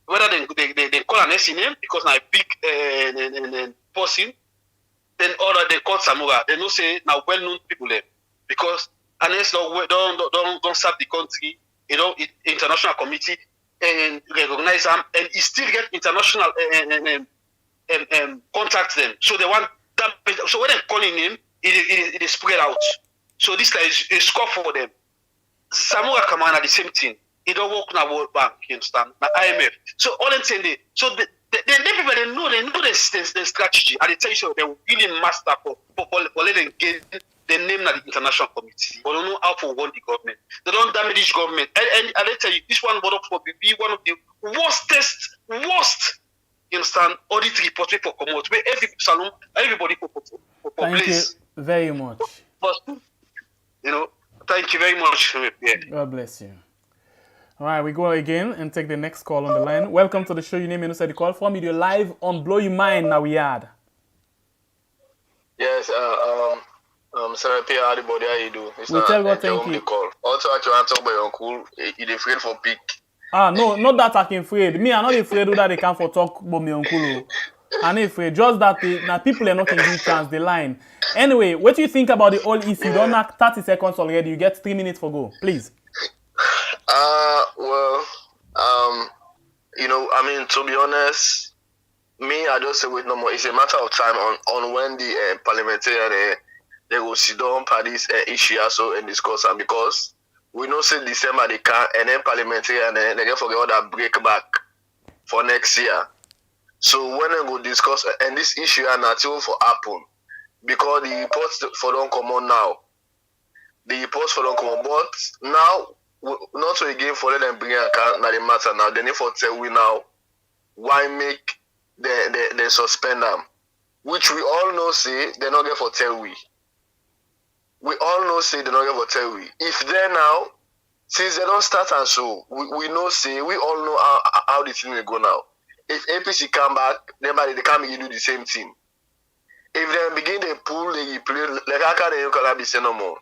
whether they call an SC name because now a big person, then other they call Samura. They don't say now well-known people there because unless don't serve the country, you know, international committee and recognize them, and it still get international contact them. So they want So when they're calling him, it is spread out. So this is a score for them. Samura Kamana, the same thing. It don't work in the World Bank, you understand? The IMF. So all I'm saying, everybody know the strategy, and they tell you they will really master for letting them get the name of the international committee. But don't know how to run the government. They don't damage this government. And I tell you, this one would be one of the worst, you understand, audit report for commodity, where everybody for Thank place. you very much. But, you know, thank you very much. God bless you. All right, we go again and take the next call on the line. Welcome to the show. Your name and who said the call from. You're live on Blow Your Mind now. We had. Yes, Sarah P. Everybody, how you do? We tell God thank you. Call. Also, I want to talk about your uncle. He's afraid for pick. No, not that I'm afraid. Me, I'm not afraid that they come for talk about my uncle. I'm not afraid. Just that people are not giving chance the line. Anyway, what do you think about the whole issue? You don't have 30 seconds already. You get 3 minutes for go. Please. You know, I mean, to be honest, me, I just say wait no more. It's a matter of time on when the parliamentarian they will sit down for this issue also and discuss, and because we know say December they can, and then parliamentarian they can forget all that break back for next year. So when they go discuss and this issue and until for happen, because the reports for don't come on now. The reports for don't come on, but now not so again for let them bring account now the matter now. They need for tell we now why make they suspend them, which we all know say they not get for tell we. We all know say they not get for tell we. If they now, since they don't start and so we know say we all know how the thing will go now. If APC come back, then they come begin do the same thing. If they begin they pull, they play like how can they call be say no more.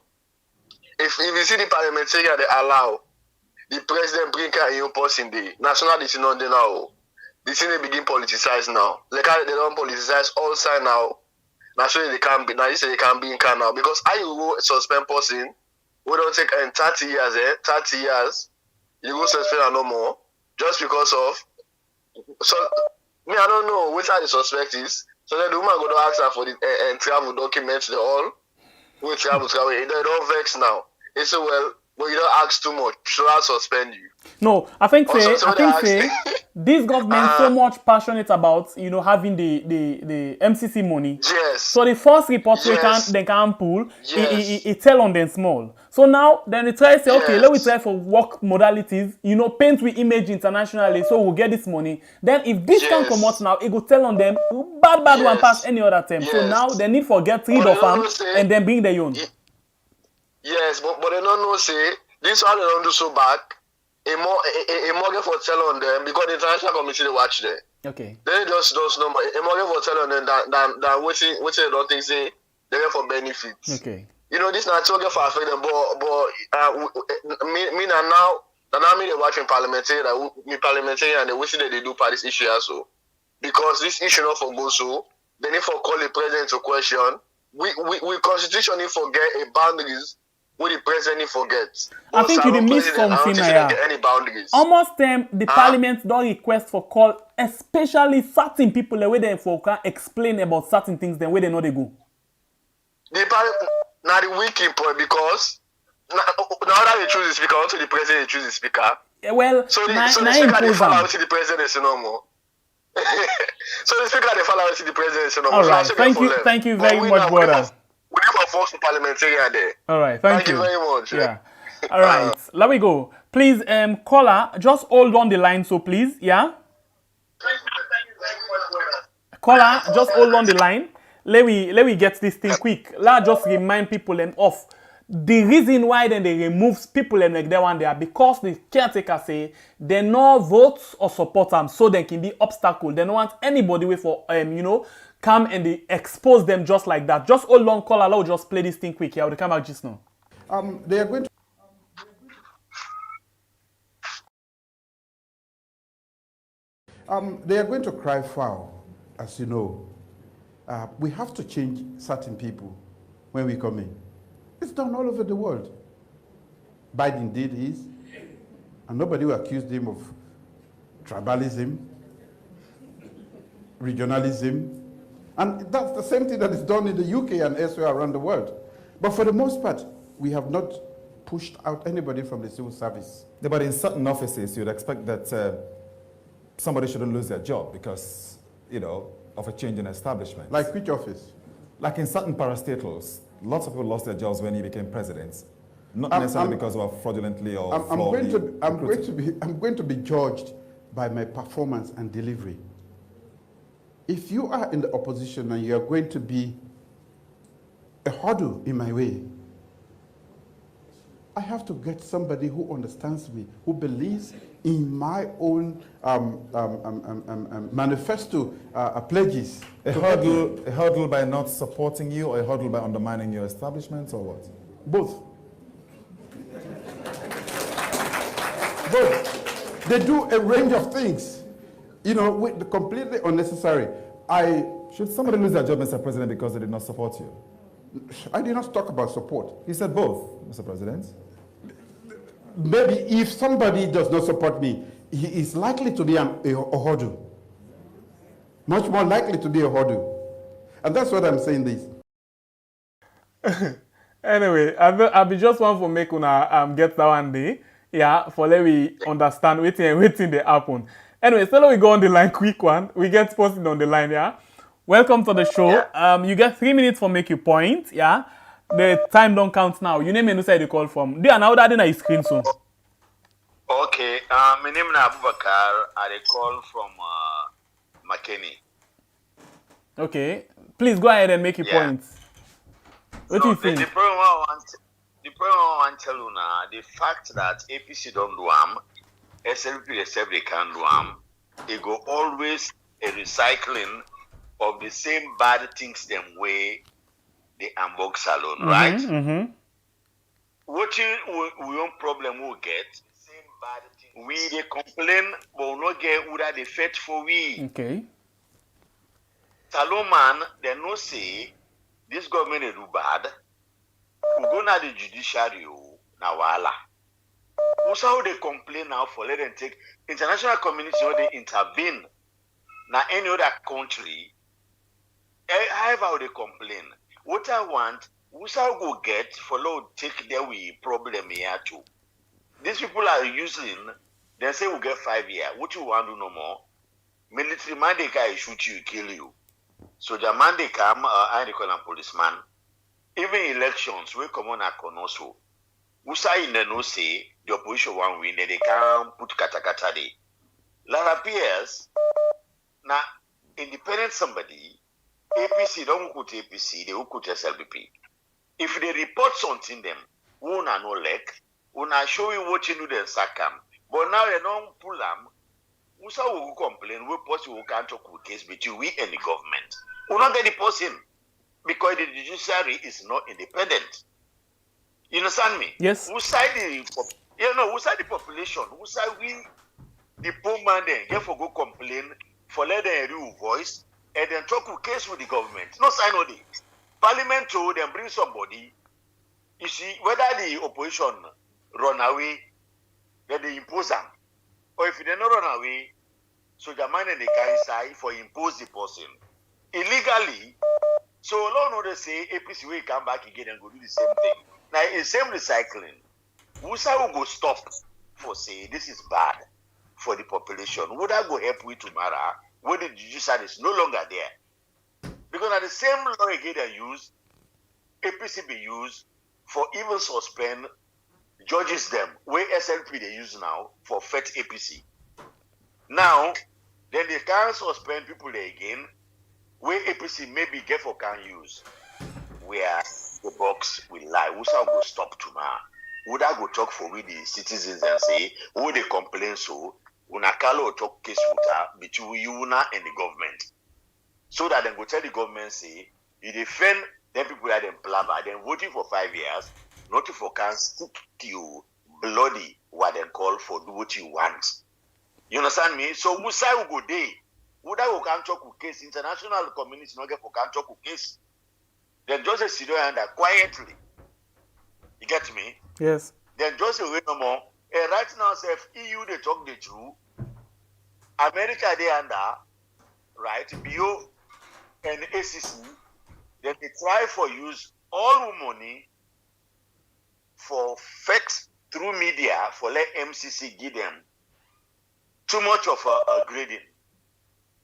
If you see the parliamentarian they allow the president bring a new person the national decision on the now. The thing they begin politicize now. Like how they don't politicize all side now. Now so they can be now you say they can be in can now. Because I you go suspend person, we don't take 30 years, 30 years, you go suspend no more. Just because of so me I don't know which are the suspect is. So then the woman go to ask her for the travel documents they all. We travel, they don't vex now. They say, well, but you don't ask too much, so I'll suspend you. No, I think this government so much passionate about having the MCC money. Yes. So the first report they can pull, it tell on them small. So now then they try to say, okay, let me try for work modalities, paint with image internationally, so we'll get this money. Then if this can come out now, it will tell on them bad one pass any other time. So now they need for get rid of them and then bring their own. Yes, but they don't know say this one they don't do so bad. A more for tell on them because the international committee they watch there. Okay. They just know a more for tell on them than what they don't think say they get for benefits. Okay. This not talking for affect them, but me now they watching parliamentarian and they wish that they do part this issue also. Because this issue not for go so, they need for call the president to question. We constitution need forget a boundaries. What the president forgets. I think you missed something here. Almost the parliament don't request for call, especially certain people the way they can explain about certain things the way they know they go. The parliament now the weak point because now that they choose the speaker, also the president choose the speaker. Yeah, well, so the speaker they follow to the president is no more. So the speaker they follow to the president is no more. All right, thank you very much, brother. We never force the parliamentarian there. All right, thank you very much. Yeah. All right, let me go. Please, caller, just hold on the line, so please, yeah. Caller, just hold on the line. Let me get this thing quick. Let's just remind people of the reason why then they remove people like that one there because the caretaker say they no vote or support them, so they can be obstacle. They don't want anybody with for come and they expose them just like that. Just hold on, caller. I'll just play this thing quick. Yeah, we'll come back just now. They are going to. They are going to cry foul, as you know. We have to change certain people when we come in. It's done all over the world. Biden did his, and nobody will accuse him of tribalism, regionalism, And that's the same thing that is done in the UK and elsewhere around the world. But for the most part, we have not pushed out anybody from the civil service. Yeah, but in certain offices, you'd expect that somebody shouldn't lose their job because, of a change in establishment. Like which office? Like in certain parastatals, lots of people lost their jobs when he became president. Not necessarily because of fraudulently or I'm going to be judged by my performance and delivery. If you are in the opposition and you are going to be a hurdle in my way, I have to get somebody who understands me, who believes in my own manifesto pledges. A hurdle by not supporting you, or a hurdle by undermining your establishment, or what? Both. Both. They do a range of things, with completely unnecessary. Should somebody lose their job, Mr. President, because they did not support you? I did not talk about support. He said both, Mr. President. Maybe if somebody does not support me, he is likely to be a hurdle. Much more likely to be a hurdle. And that's what I'm saying this. Anyway, I be just want to make una get that one day. Yeah, for let we understand waiting they happen. Anyway, so let we go on the line, quick one. We get posted on the line, yeah. Welcome to the show. Yeah. You get 3 minutes for make your point, yeah. The time don't count now. You name me no side you call from. They are now that in a screen soon. Okay, my name is Abubakar. I call from McKinney. Okay, please go ahead and make your points. What do you think? The problem I want to tell you now, the fact that APC don't do SLP they can do they go always a recycling of the same bad things them way the Hamburg Salon, right? Mm-hmm. What we own problem we get, same bad thing. We they complain, but we not get who that they fetch for we. Okay. Salon man, they no say this government they do bad. We go now the judiciary now wala. Also how they complain now for let them take international community how they intervene. Now any other country, however they complain. What I want, we shall go get for Lord take their way problem here too. These people are using, they say we get 5 years. What you want to do no more? Military man they can shoot you, kill you. Soldier man they come, I call them policeman. Even elections, we come on a also. We say in the no say the opposition one win, they can't put kata day. Lara Taylor-Pearce, now independent somebody. APC don't put APC, they will put SLBP. If they report something them, we will not know like, we will not show you what you do then sack them. But now they don't pull them, we will complain, we possibly can't talk with case between we and the government. We will not get the person because the judiciary is not independent. You understand me? Yes. We side the population, we side we, the poor man then, therefore go complain, for let them hear your voice, and then talk to case with the government. No sign of it. Parliament told them bring somebody. You see, whether the opposition run away, then they impose them. Or if they don't run away, so the man and the guy side for impose the person. Illegally, so long they say APC will come back again and go do the same thing. Now it's same recycling. Wusa will go stop for say this is bad for the population. Would I go help with tomorrow? When the judiciary is no longer there. Because at the same law again they use, APC be used for even suspend judges them, where SLP they use now for fetch APC. Now, then they can't suspend people there again, where APC maybe get for can use, where the box will lie. Who shall go stop tomorrow? Would I go talk for we the citizens and say, would they complain so? Unakalo talk case between you and the government. So that they go tell the government say, you defend them people that them blabber, then voting for 5 years, not for can stick you bloody what they call for do what you want. You understand me? So who say we go there? Would I go can talk with case? International community not get for can talk with case. Then just sit down there quietly. You get me? Yes. Then just wait no more. And right now, if EU they talk the truth, America they under, right? Bio and ACC, then they try for use all money for facts through media for let MCC give them too much of a grading.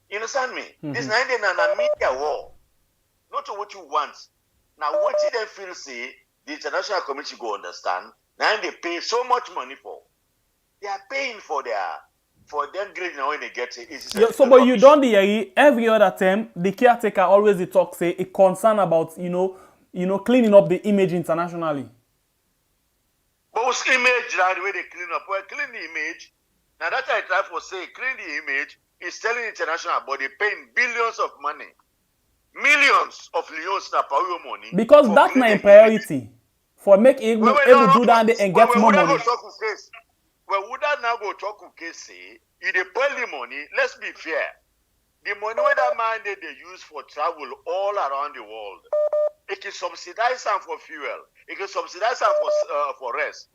You understand me? This is not a media war. Not what you want. Now, what you then feel say the international community go understand. Now they pay so much money for. They are paying for them grading when they get it. So, but you don't hear every other time the caretaker always talk say a concern about cleaning up the image internationally. But what's image now the way they clean up? Well, clean the image. Now that I try for say clean the image is telling international, but they paying billions of money, millions of leons na power money. Because that's my priority for make able do that and get more money. Well, would that now go talk to case say if they pay the money? Let's be fair. The money where that man they use for travel all around the world, it can subsidize them for fuel. It can subsidize them for rest.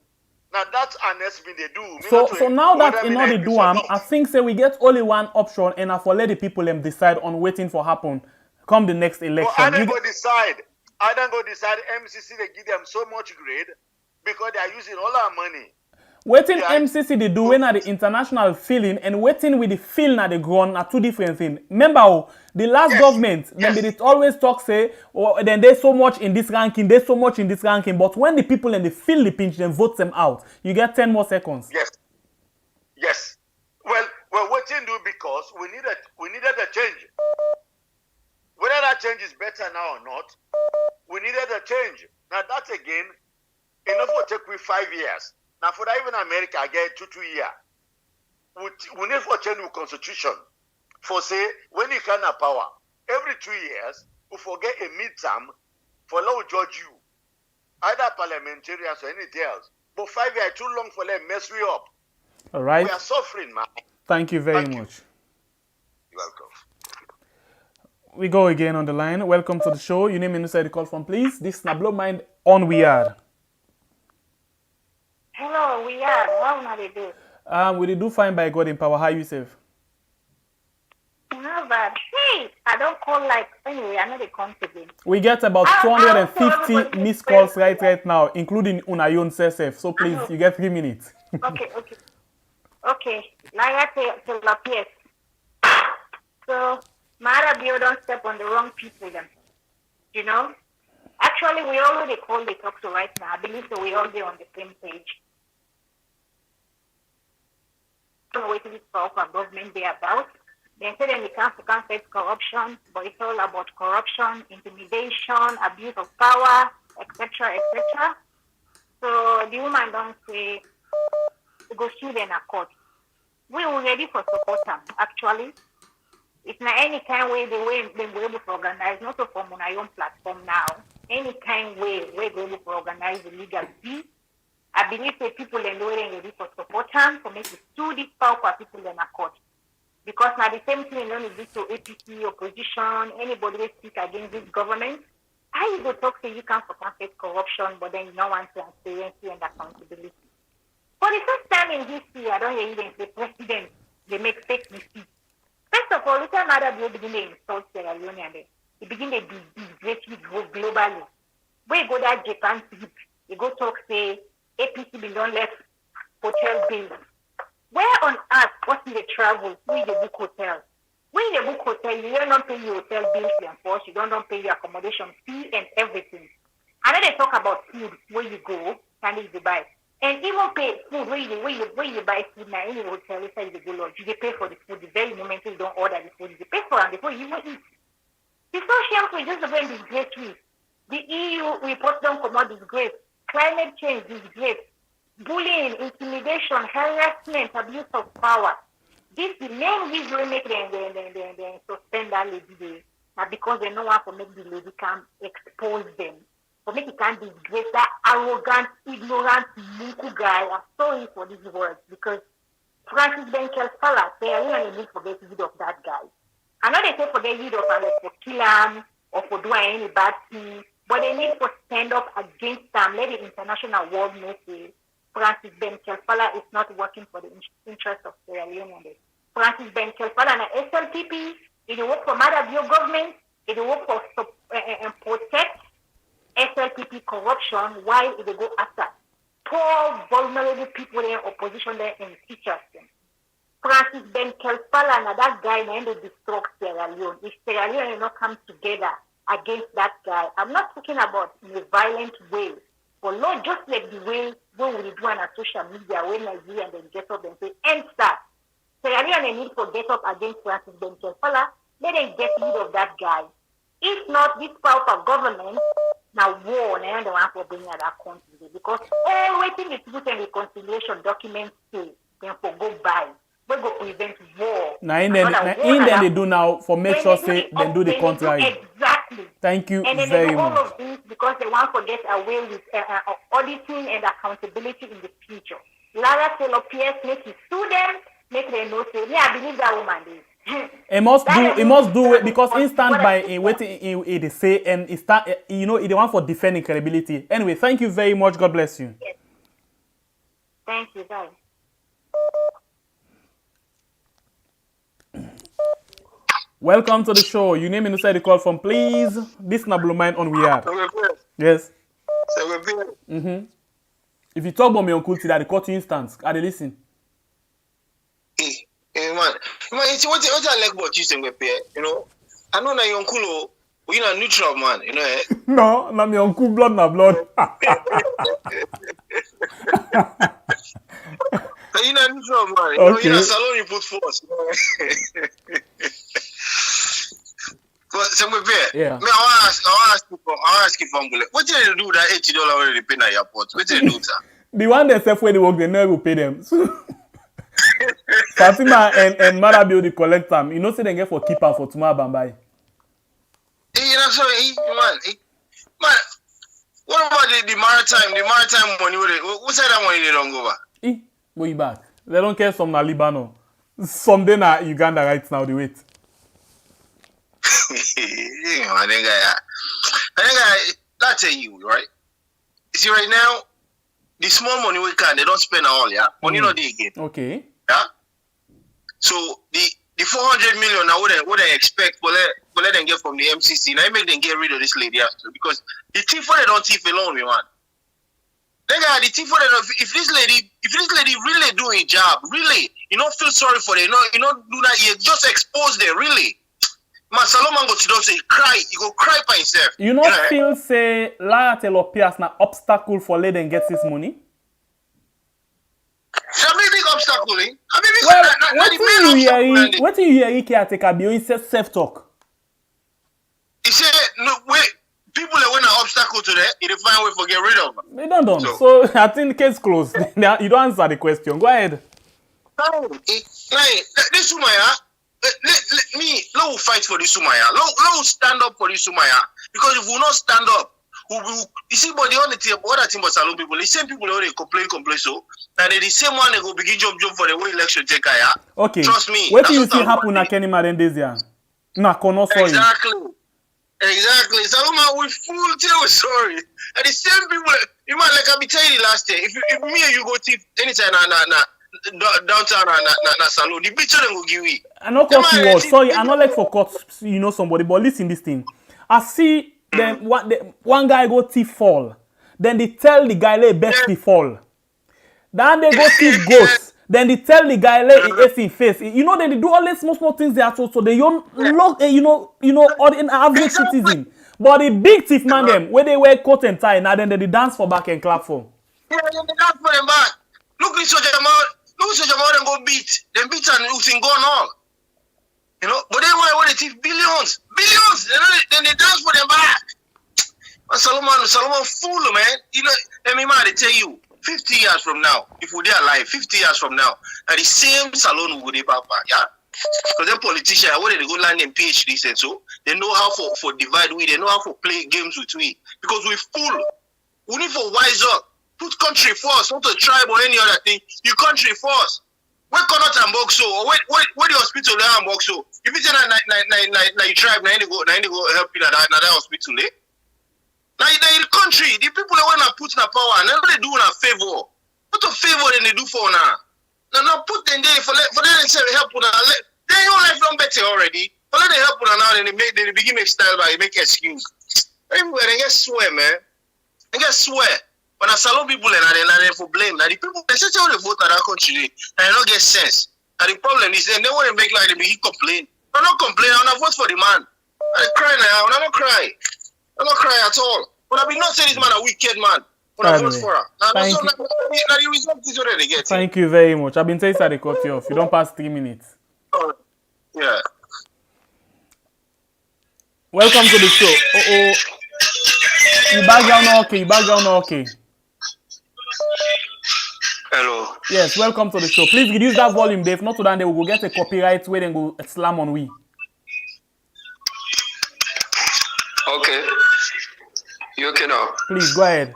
Now that's an estimate they do. So now that in order to do I think say we get only one option and I for let the people them decide on waiting for happen come the next election. But I don't go decide. MCC they give them so much grade because they are using all our money. Waiting MCC they do when at the international feeling and waiting with the feeling at the ground are two different things. Remember the last government, then they always talk say, oh, then there's so much in this ranking, there's so much in this ranking. But when the people and they feel the pinch, then vote them out. You get 10 more seconds. Yes. Well, Wetin do because we needed a change. Whether that change is better now or not, we needed a change. Now that again, enough will take we 5 years. Now, for that, even America, I get 2 years. We need for change the constitution. For say, when you can have power, every 2 years, we forget a midterm for law judge you. Either parliamentarians or anything else. But 5 years too long for them mess we up. All right. We are suffering, man. Thank you very much. You're welcome. We go again on the line. Welcome to the show. Your name inside the call from, please. This is Nablo Mind on We Are. Hello, we are. How do they do? We do fine by God in power. How you safe? Not bad. Hey, I don't call like anyway. I know they come today. We get about 250 missed calls right now, including Unayon Sesef. So please, you get 3 minutes. Okay. Lara Taylor-Pearce. So, Mara Bio don't step on the wrong people then. You know? Actually, we already called the talk to right now. I believe so we all be on the same page. What is our government be about? They said they can't fight corruption, but it's all about corruption, intimidation, abuse of power, etc., etc. So the woman don't say to go sue them at court. We were ready for support them, actually. It's not any kind way the way they were able to organize, not so from my own platform now. Any kind way we're going to organize the legal fee. I believe the people in the way ready for support them to make it sue this power for people in a court. Because now the same thing only this to APC, opposition, anybody who speak against this government. How you go talk say you can't fight corruption, but then you don't want transparency and accountability. For the first time in history, I don't hear even the president, they make fake mistakes. First of all, look at Mother Bio begin to insult Sierra Leone and they begin to disgrace globally. Where you go that Japan trip, you go talk say APC be don't let hotel bills. Where on earth, what's in the travel? Where the book hotel? When you book hotel, you don't pay your hotel bills and force, you don't pay your accommodation fee and everything. And then they talk about food where you go and you buy. And even pay food where you buy food now in the hotel, let's say you go lodge, you pay for the food the very moment you don't order the food, you pay for it before you even eat. It's so shameful just the way disgrace we. The EU report don't come out disgrace. Climate change disgrace. Bullying, intimidation, harassment, abuse of power. This is the main reason we make them suspend that lady there. Now because they know how to make the lady can expose them. For make it can disgrace that arrogant, ignorant, munku guy. I'm sorry for these words because Francis Benkel-Fala, they are really need to get rid of that guy. I know they say for get rid of him like for kill him or for doing any bad thing, but they need to stand up against them. Let the international world know say Francis Benkel-Fala is not working for the interest of Sierra Leone. Francis Benkel-Fala and SLPP, they work for Mother Bio government, It will work for protect SLPP corruption while it will go after poor, vulnerable people in opposition there and teachers. Francis Ben Kelfala and that guy named to destroy Sierra Leone. If Sierra Leone will not come together against that guy, I'm not talking about in a violent way, but not just like the way when we do on a social media when Nigeria and then get up and say, end start. Sierra Leone need to get up against Francis Ben Kelfala. Let them get rid of that guy. If not, this part of government now war and the one for bringing that country because all waiting is truth and reconciliation documents say then for go by. We go prevent war. Now in then they do now for make sure say they do the contrary. Exactly. Thank you and then very they do all much. of this because they want to get away with auditing and accountability in the future. Lara Taylor-Pearce make it sue them, make them know say, me I believe that woman is. It must do it because he stand by waiting they say and it start you know it want for defending credibility. Anyway, thank you very much. God bless you. Yes. Thank you, guys. Welcome to the show. You name and inside the call from, please. This na Blue Mind on we are. Yes. If you talk about me uncle today, the court instance, I listen. Man, it's what I like about you, saying, you know. I know that your uncle, you're a neutral man, you know. No, na my uncle blood na blood. You're a neutral man, you know. You're a salon you put force. But yeah. I want to ask you from what did they do with that $80 when they pay in the airport? What did they do, sir? The one that self where they work, they never will pay them. Fatima and Marabio, they collect them. You know, say they get for keeper for tomorrow Bambai. You know, sorry, man. What about the maritime money? What side that money they don't go over? Way back. They don't care some na Lebanon. Some day na Uganda right now, they wait. I think that's you, right? You see, right now, the small money we can, they don't spend all, yeah? Money not they again. Okay. Yeah? So, the 400 million, now what I expect, will let them get from the MCC. Now, I make them get rid of this lady after. Because the thief, they don't thief alone, man. The thief, if this lady really do a job, really, you don't feel sorry for them, you don't do that, you just expose them, really. Man, Salomon go to them say cry. You go cry by himself. You not feel say Lara Taylor-Pearce na obstacle for let them get this money? So a big obstacle, eh? What do you hear? He can't take a bill. He says self-talk. He said, no, wait. People that want an obstacle to that, they find a way to get rid of them. They don't. So I think the case closed. You don't answer the question. Go ahead. This woman, let me fight for this Sumaya. Let us stand up for this Sumaya. Because if we not stand up, you see, but the other thing about Salon people, the same people already complain so, and they the same one they go begin job for the way election take care. Okay. Trust me. What do you see happen na Kenny Maden this year? Na kono sorry. Exactly. Saloma, we full tell sorry. And the same people, you might like I be telling you last day. If me and you go tip anytime downtown na salon, the bitch them go give we. I know cut you word. Sorry, I not like for cut somebody, but listen this thing. I see them one guy go thief fall. Then they tell the guy let best he fall. Then they go thief ghost. Then they tell the guy let it in face. You know, they do all these small things there so they don't look an average citizen. But the big thief man them where they wear coat and tie, now then they dance for back and clap for. Yeah, they dance for them back. Look at Jamal and go beat. Them beat and Usain go on all. You know, but they want to thief billions. Then they dance for them back. And Solomon fool, man. You know, let me tell you, 50 years from now, if we're alive, 50 years from now, and the same salon will go back, yeah? Because them politicians, where they go land in PhDs and so, they know how for divide we, they know how to play games with we. Because we fool. We need to wise up. Put country first, not a tribe or any other thing. You country first. Where cannot and box so, or where the hospital there and box so. If it's na tribe, na go help you na that hospital, eh? Now the country, the people that want to put in power, now they do a favor. What a favor then they do for now. Now put them there for them to help now. They your life done better already. Only they help una now, and they begin make style by make excuse. Everywhere they get swear, man. They get swear. When I salon people and they for blame. Now the people they say they vote in that country and they don't get sense. And the problem is they want to make like they begin complain. I'm not complaining, I'm not vote for the man. I cry now, I'm not cry. I'm not cry at all. But I be not say this man a wicked man. When I vote for her. Now the result is what they get. Thank you very much. I've been saying that they cut you off. You don't pass 3 minutes. Yeah. Welcome to the show. You background okay. Hello. Yes, welcome to the show. Please reduce that volume, Dave. Not to that they will go get a copyright where then go slam on we. Okay. You okay now? Please go ahead.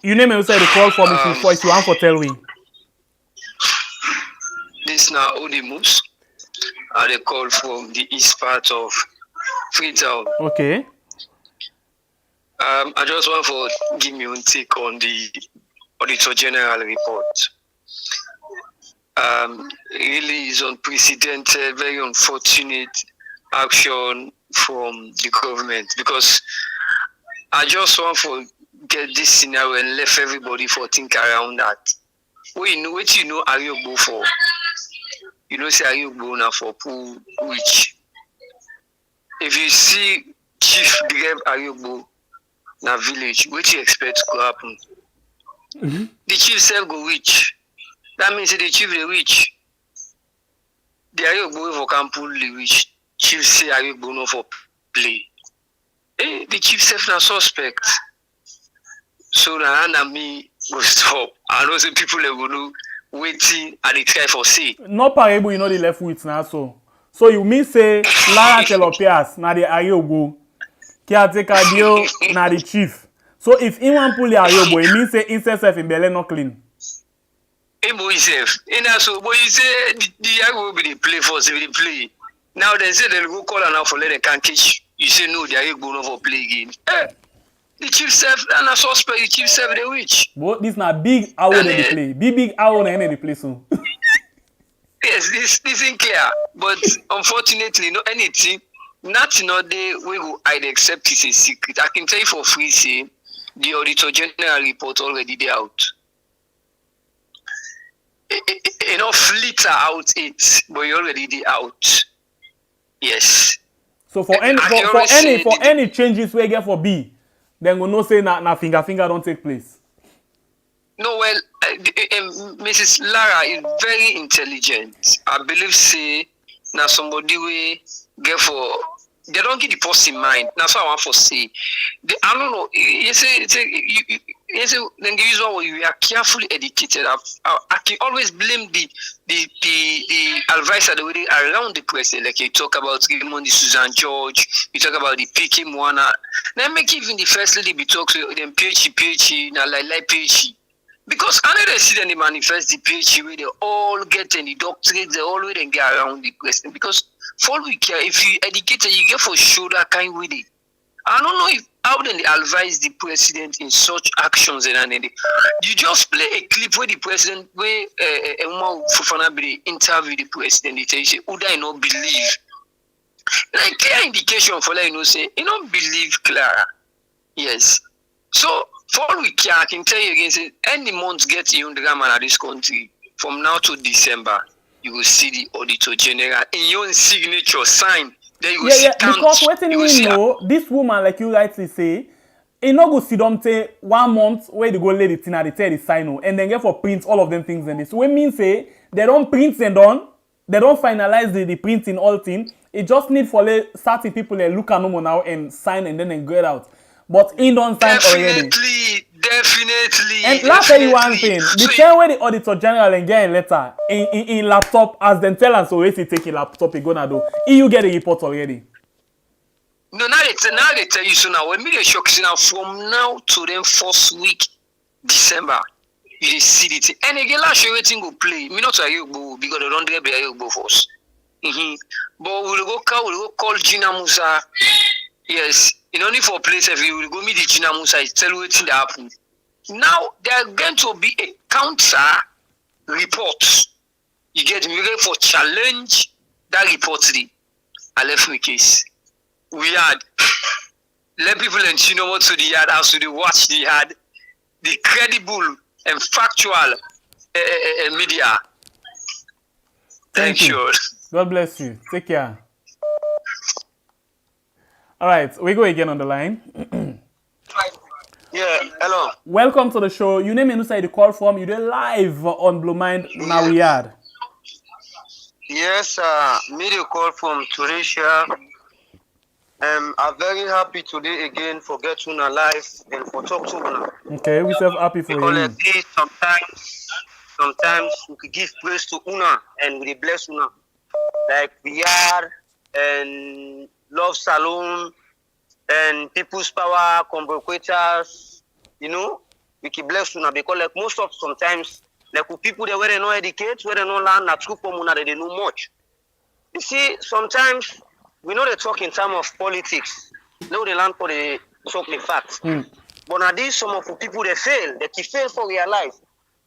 You name and say the call for me if you want for tell we. This now Odimus. I they call from the east part of Freetown. Okay. I just want to give me one take on the Auditor General report. Really is unprecedented, very unfortunate action from the government, because I just want to get this scenario and left everybody for think around that. What you know are you go for? You know say are you go now for poor rich. If you see Chief Greb Ayogbo na village, what you expect to happen? Mm-hmm. The chief self go rich. That means the chief the rich. The Ayogbo for can pull the rich. Chief say Ayogbo no for play. The chief self na suspect. So na me go stop. I know some people they go do waiting and they try for say. Not parable, you know the left with now so. So you mean say Lara Taylor-Pearce na the Ayogbo, caretaker deal na the chief. So if anyone pull the Ayogbo, it means say himself in Bele not clean. Himself. So but you say the Ayogbo be the play first, if they play. Now they say they'll go call and for let them can catch. You say no, the Ayogbo no for play again. The chief self and a suspect, the chief self the witch. But this na big hour they play. Big hour they play so. Yes, this isn't clear. But unfortunately, no anything, nothing all day we go hide except it's a secret. I can tell you for free, say the Auditor General report already there out. Enough litter out it, but you already there out. Yes. So for any changes we get for B, then we no say na finger don't take place. No, well, Mrs. Lara is very intelligent. I believe say now somebody we get for they don't get the post in mind. That's what I want to say. I don't know. You say then the reason why we are carefully educated. I can always blame the advisor the way around the president. Like you talk about Raymond Susan George, you talk about the PK Mwana. Then make even the first lady be talk to them PhD, now like PhD. Because I never see them manifest the PhD where they all get any doctorate, they always then get around the question. Because for we care, if you educated, you get for sure that kind with it. I don't know how then they advise the president in such actions and anything. You just play a clip where the president, where Fofana interview the president, they tell you, say, would I not believe? Like clear indication for like, say, you don't believe Clara. Yes. So, for all we care, I can tell you again, say, any month get your drama in this country, from now to December, you will see the Auditor General in your signature sign. Then you will see because Wetin me know, this woman, like you rightly say, e no go sit down say 1 month where they go lay the thing and they tell the sign and then get for print all of them things in this. So we mean say they don't print and done, they don't finalize the printing all thing. It just need for certain people to look at them now and sign and then get out. But in don't sign already. Definitely. And last tell you one thing. The same way the Auditor General and get a letter in laptop as them tell us so if you take a laptop you gonna do. You get a report already. No, now they tell you so now. When me the shock now from now to the first week December, you see it. And again last year waiting go play. Me not tell you go because they don't get you go first. But we'll go call Gina Musa. Yes. In only for place if you will go meet the Gina Musa, tell you what happened. Now there are going to be a counter report. You get me for challenge that report. I left my case. We had let people and you know what to the yard, as to the watch the yard, the credible and factual media. Thank you. God bless you. Take care. All right, we go again on the line. Yeah, hello. Welcome to the show. You name inside the call form. You're live on Blue Mind. Now we are. Yes, me the call from Tunisia. I'm very happy today again for getting una live and for talk to una. Okay, we self happy for you. Sometimes we could give praise to una and we bless una. Like we are and Love Salon and People's Power, Convoquators, you know, we can bless una because like most of sometimes like with people that where they know educate, where they know learn, not true for una, they know much. You see, sometimes we know they talk in terms of politics. Now they learn for the talk the facts. But now these some of the people they fail, they fail for realize.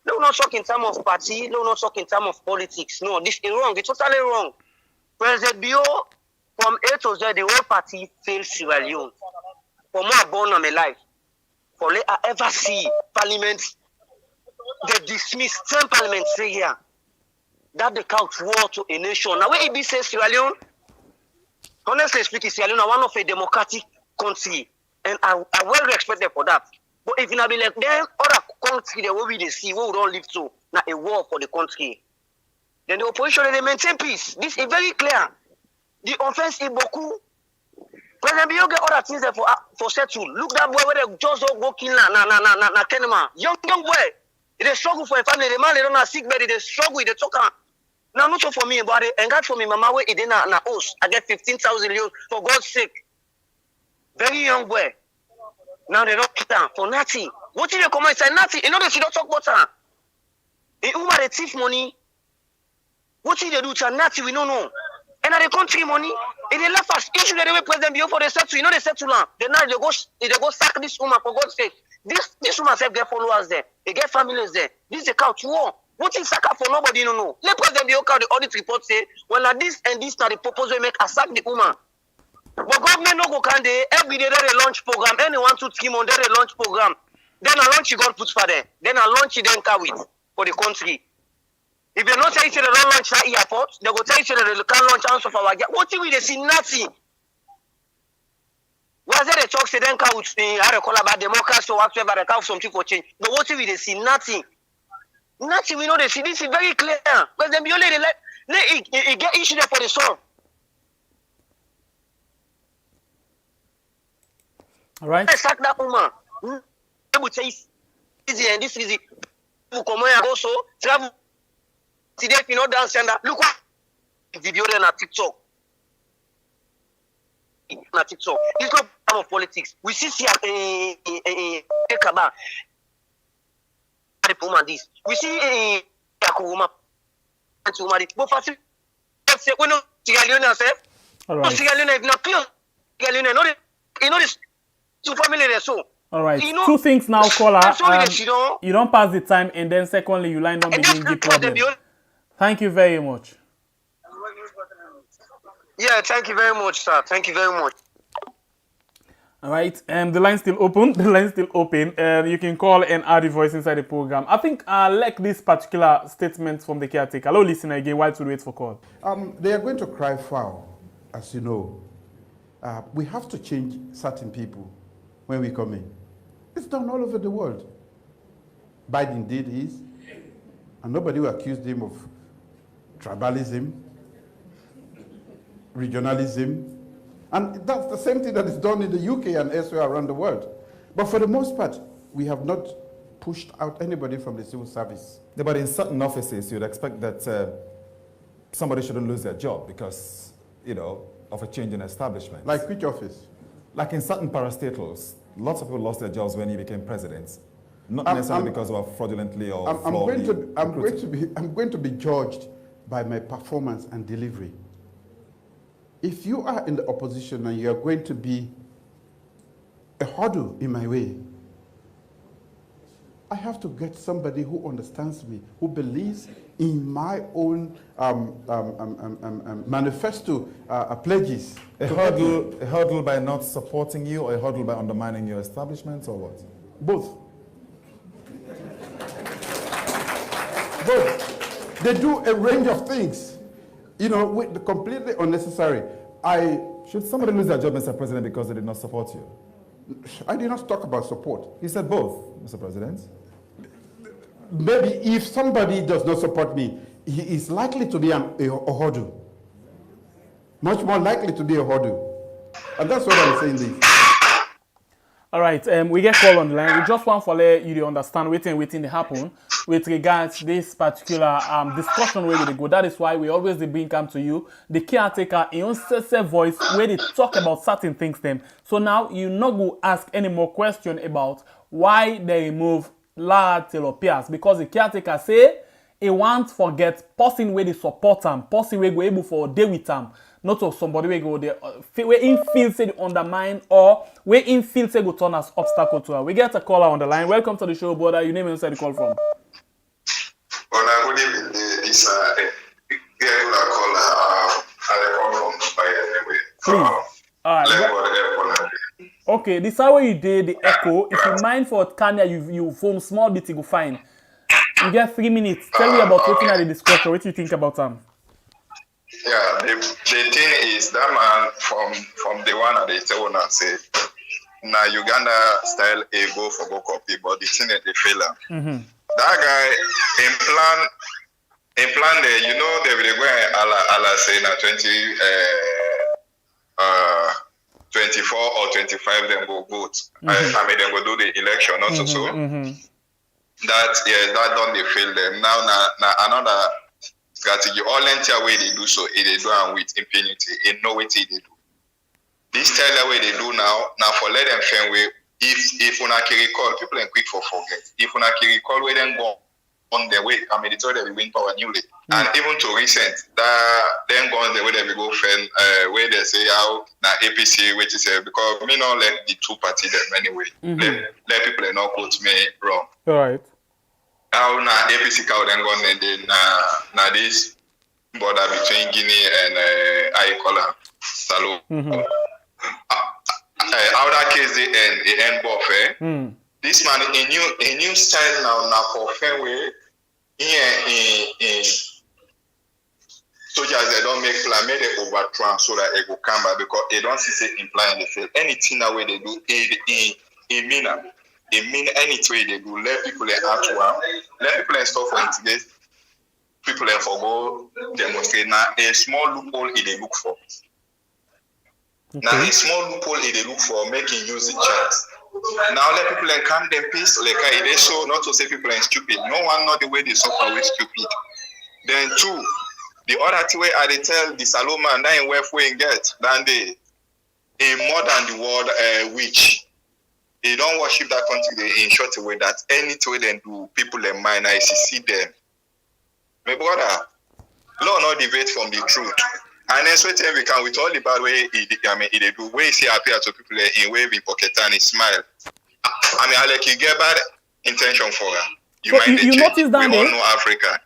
They will not talk in terms of party, they will not talk in terms of politics. No, this is wrong, it's totally wrong. President Bio, from A to Z, the whole party fails Sierra Leone. For more born on my life. For let I ever see parliament, they dismiss 10 parliaments here. That the couch war to a nation. Now when EB says Sierra Leone, honestly speaking, Sierra Leone are one of a democratic country. And I well respect them for that. But if you not be like them, other country that we see, we don't live to, now a war for the country. Then the opposition, they maintain peace. This is very clear. The offense is beaucoup. President Biyo get other things there for settle. Look that boy where they just don't go kill na Kenema. Young boy. They struggle for a family. The man they don't have sick bed. They struggle. They talk. Now not so for me, but they engage for me. Mama where it na host. I get 15,000 euros for God's sake. Very young boy. Now they don't kill for nothing. What did they come and say nothing? You know they don't talk about her. In Uber they thief money. What did they do to nothing? We don't know. And at the country money, if they left us, issue the way President Biyo for the settle, you know they settle now. Then now they go sack this woman for God's sake. This woman self get followers there, they get families there. This is a couch war. What is sack for nobody don't know. Let President Biyo the audit report say, well like this and this now the proposal make a sack the woman. But government no go can they every day they launch program, any 1, 2, 3 months they launch program. Then a launch you got put for there. Then a launch you then carry it for the country. If they not tell you they don't launch that airport, they go tell you they can't launch answer for our what if they see nothing? Was there a talk say then can with me, I recall about democracy or whatever, they can something for change. But what if they see nothing? Nothing we know they see. This is very clear. Because them only let it get issue there for the song. All right. I sack that woman. They would say easy and this easy. You come here also travel. Today, if you know dance and look what video there on TikTok. On TikTok. It's not part of politics. We see Kaba. This. We see Yakuma. But for say we know Sierra Leone say. All right. Sierra Leone is not clear. Sierra Leone, you know this two family there so. All right. You know, two things now, caller. You you don't pass the time, and then secondly, you line up begin the problem. Thank you very much. Yeah, thank you very much, sir. Thank you very much. All right. The line's still open. The line's still open. You can call and add your voice inside the program. I think I like this particular statement from the caretaker. Hello, listener again. While to wait for call. They are going to cry foul, as you know. We have to change certain people when we come in. It's done all over the world. Biden did his, and nobody will accuse him of tribalism, regionalism, and that's the same thing that is done in the UK and elsewhere around the world. But for the most part, we have not pushed out anybody from the civil service. Yeah, but in certain offices, you'd expect that somebody shouldn't lose their job because, you know, of a change in establishment. Like which office? Like in certain parastatals, lots of people lost their jobs when he became president. Not necessarily because of fraudulently or I'm going to be judged by my performance and delivery. If you are in the opposition and you are going to be a hurdle in my way, I have to get somebody who understands me, who believes in my own manifesto pledges. A hurdle by not supporting you, or a hurdle by undermining your establishment, or what? Both. Both. They do a range of things, completely unnecessary. Should somebody lose their job, Mr. President, because they did not support you? I did not talk about support. You said both, Mr. President. Maybe if somebody does not support me, he is likely to be a hurdle. Much more likely to be a hurdle. And that's what I'm saying this. All right, we get call on the line. We just want to let you understand waiting happen with regards this particular discussion where they go. That is why we always bring come to you, the caretaker in your voice, where they talk about certain things them. So now you not go ask any more question about why they remove Lara Taylor-Pearce, because the caretaker say he wants forget person where they support him, person where go able for deal with him. Not of somebody where go there, where in feel say undermine, or where in feel say go turn as obstacle to her. We get a caller on the line. Welcome to the show, brother. Your name and inside the call from. Good evening. This regular caller. I call from anyway. Please. Alright. Okay, this is how you did the echo. If you mind for Kenya, you form small bit, you go fine. You get 3 minutes. Tell me about what you discussion. What do you think about them? Yeah, the thing is that man from the one that they tell and say, now Uganda style a go for go copy, but the thing that they fail. That guy in plan there, they will go and say now 24 or 25 them go vote. I mean them go do the election also so. That don't they fail them. Now another strategy, all entire way they do so, they do and with impunity, in no way they do. This style way they do now for let them find way, if una can recall, people are quick for forget. If una can recall where them go on their way, I mean, it's already win power newly. And even to recent, that then go on the way they go friend, where they say how now APC, which is because me not let the two parties them anyway. Let people not quote me wrong. All right. Now APC cow then gone and then now this border between Guinea and Aikola Salo. How that case the end buff This man a new style now for fair way in soldiers they don't make plan, make they overthrow so that they go come back because they don't see say implying they fail. Anything that way they do it mean any way they do, let people act well, let people stop for intimidate, people forgo demonstrate. Now a small loophole they look for. Now a small loophole they look for, making use the chance. Now let people calm their peace, like they show not to say people are stupid. No one know the way they suffer with stupid. Then two, the other two way they tell the Saloma that in where we get than they a more than the word witch. They don't worship that country in short way that any way they do people in mind I see them. My brother, law not debate from the truth. And then so we can with all the bad way they do way see appear to people in wave in pocket and he smile. I mean I like you get bad intention for her. You so you notice that we all know Africa.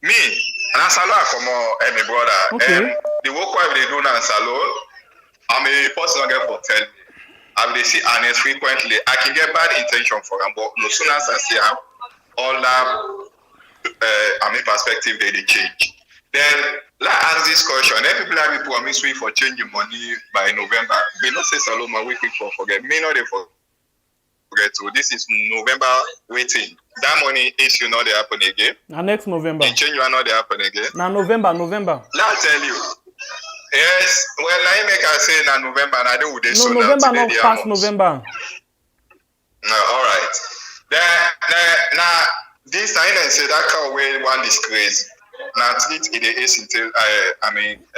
Me, and I salon come my brother. Okay. The work why they do now in salon, I'm a person get for tell me. I will see honest frequently. I can get bad intention for them, but no sooner as I see them, all that perspective they change. Then let's ask this question. Then people have been promised for changing money by November. They not say Saloma waiting for forget. Me not they forget. So this is November waiting. That money issue not they happen again. Now next November. The change will not they happen again. Now November. Let's tell you. Yes, well, I make I say na November and I do this. No, so November not past November. No, all right. Now this time I say that car way one disgrace. Now treat it is until at the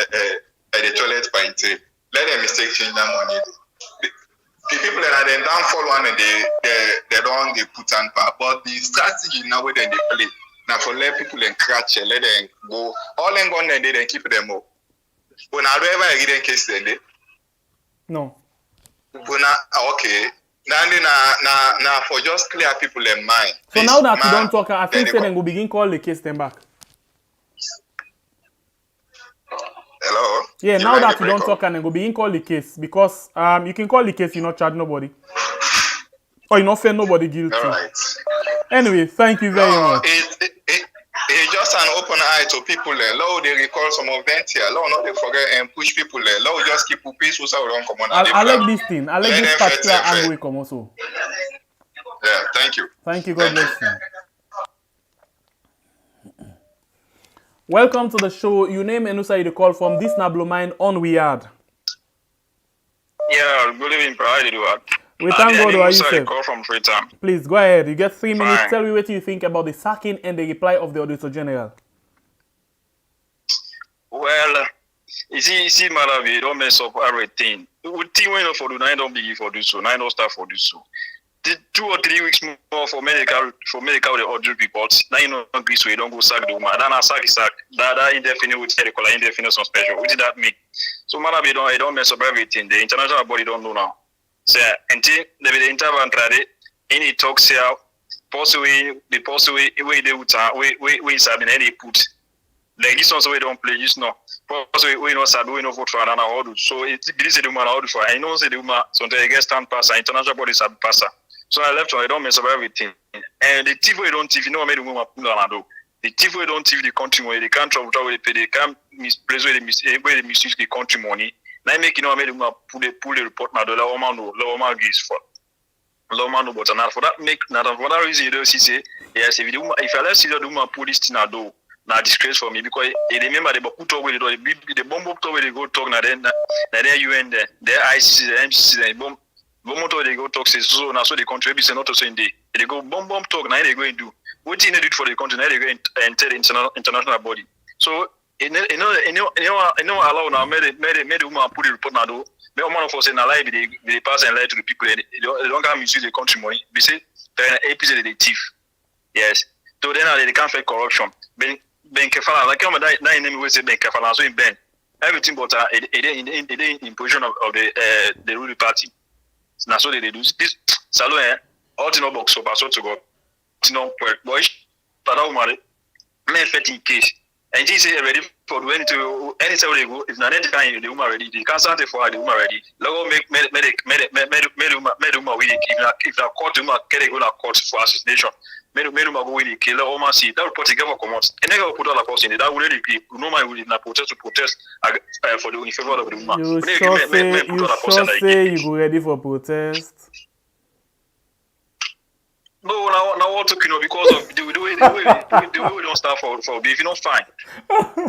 toilet pint. Let them mistake change that money. The people that are then down fall one and they don't they put on power. But the strategy now where they play now for let people and crash let them go. All them gone and they keep them up. When I ever read in case then no. When okay, Now for just clear people in mind. So now that you don't talk, I think then we'll begin call the case them back. Hello? Yeah, now that you don't talk and then go begin call the case because you can call the case, you not charge nobody. Or you not fair nobody guilty. All right. Anyway, thank you very much. It's just an open eye to people. Law they recall some of them here. Law not they forget and push people. Law just keep peaceful so we don't come on. I like this thing. I like this particular angle we come also. Yeah, thank you. Thank you. God bless you. Welcome to the show. You name and who you call from this Nablo Mine on Weird. Yeah, good evening, Pride. We thank God. Are you safe? Call from Freetown. Please go ahead. You get 3 minutes. Fine. Tell me what you think about the sacking and the reply of the Auditor General. Well, you see, Malawi, don't mess up everything. With team when for do, I don't begin for do so. I don't start for do so. The 2 or 3 weeks more for medical the audit reports. Now you know agree so you don't go sack the woman. Then I sack. That indefinite with medical indefinite suspension. What did that mean? So Malawi don't mess up everything. The international body don't know now. So until the interview tried any talks here, possibly the possibly way they would we sabine any put. Like this one so we don't play this no. Possibly we know sad we know vote for another order. So it's this the woman order for. I know say the woman so they get stand passer international bodies have passer. So I left on I don't mess up everything. And the TV we don't TV you know made the woman pull on do. The TV we don't TV the country money they can't travel they pay they can't misplace where they misuse the country money. Now make you know I made them pull the report now the lower man gives for lower man but now for that make now for that reason you don't see say yes if I let see the woman pull this thing now do now disgrace for me because they remember they put away the bomb up to where they go talk now then UN there ICC the MCC the bomb to they go talk say so now so the country be say not to say they go bomb talk now they go and do what they do for the country now they go and tell the international body so you know allow now made the woman put the report now do me one of us say now lie they pass and lie to the people they don't come misuse the country money we say they're APC they thief yes so then they can't fake corruption ben kefala like come that name we say ben kefala so in ben everything but it in position of the ruling party now so they do this salon all the no box so pass to go no boy but how many men fit in case and she say ready for when to anytime they go if not any kind the woman ready they can't stand for the woman ready logo make woman win if na court woman can go na court for assassination made woman go win kill the woman see that report give come out and they go put all across in that will really no man will na protest for the in favor of the woman you sure say you go ready for protest. No, now what talking because of the way we don't start for if you don't fine.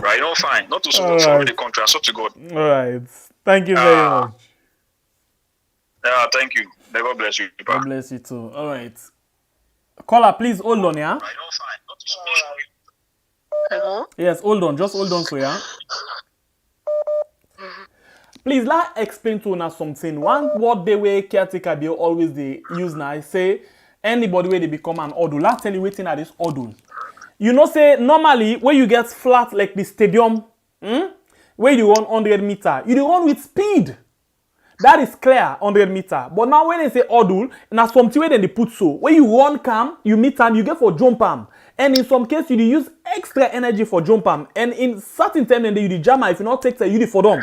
Right, don't fine. Not to support the country, I swear to God. Alright. Thank you very much. Yeah, thank you. May God bless you. God bless you too. Alright. Caller, please hold on, yeah? Right, don't fine. Not to support Hello? Yes, hold on. Just hold on for ya. Please, let explain to us something. One word they way caretaker they always they use now. I say anybody where they become an odul. Let's tell you waiting at this odul. You know, say normally when you get flat like the stadium, where you run 100 meter, you run with speed. That is clear, 100 meter. But now when they say odul, now something where they put so. When you run calm, you meet time, you get for jump arm. And in some cases, you use extra energy for jump arm. And in certain time, then you jammer if you not take the unit for them.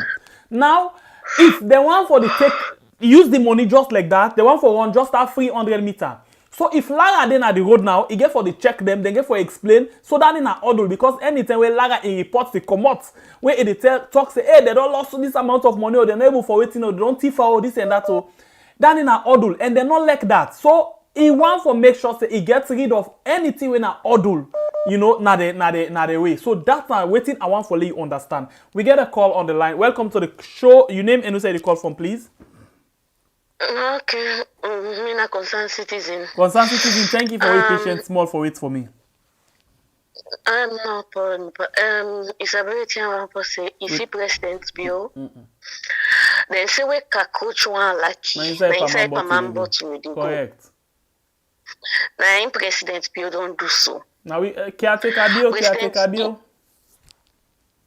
Now, if the one for the take, use the money just like that, the one for one just have 300 meter. So if Lara then at the road now, he get for the check them, then get for explain, so that in a order because anytime when Lara in reports the come where they talk say, hey, they don't lost this amount of money or they're not able for waiting or they don't thief or this and that. So then in a order, and they're not like that. So he want for make sure say he gets rid of anything when a order, you know, not the way. So that's waiting. I want for you understand. We get a call on the line. Welcome to the show. Your name and who say the call from, please. Okay, me na concerned citizen. Concerned citizen, thank you for your patience. Small for it for me. No problem. It's a very thing I say. Is he President Bill? Then say we can coach one like inside Pamambo to go. Correct. Now in President Bill don't do so. Now we caretaker bill.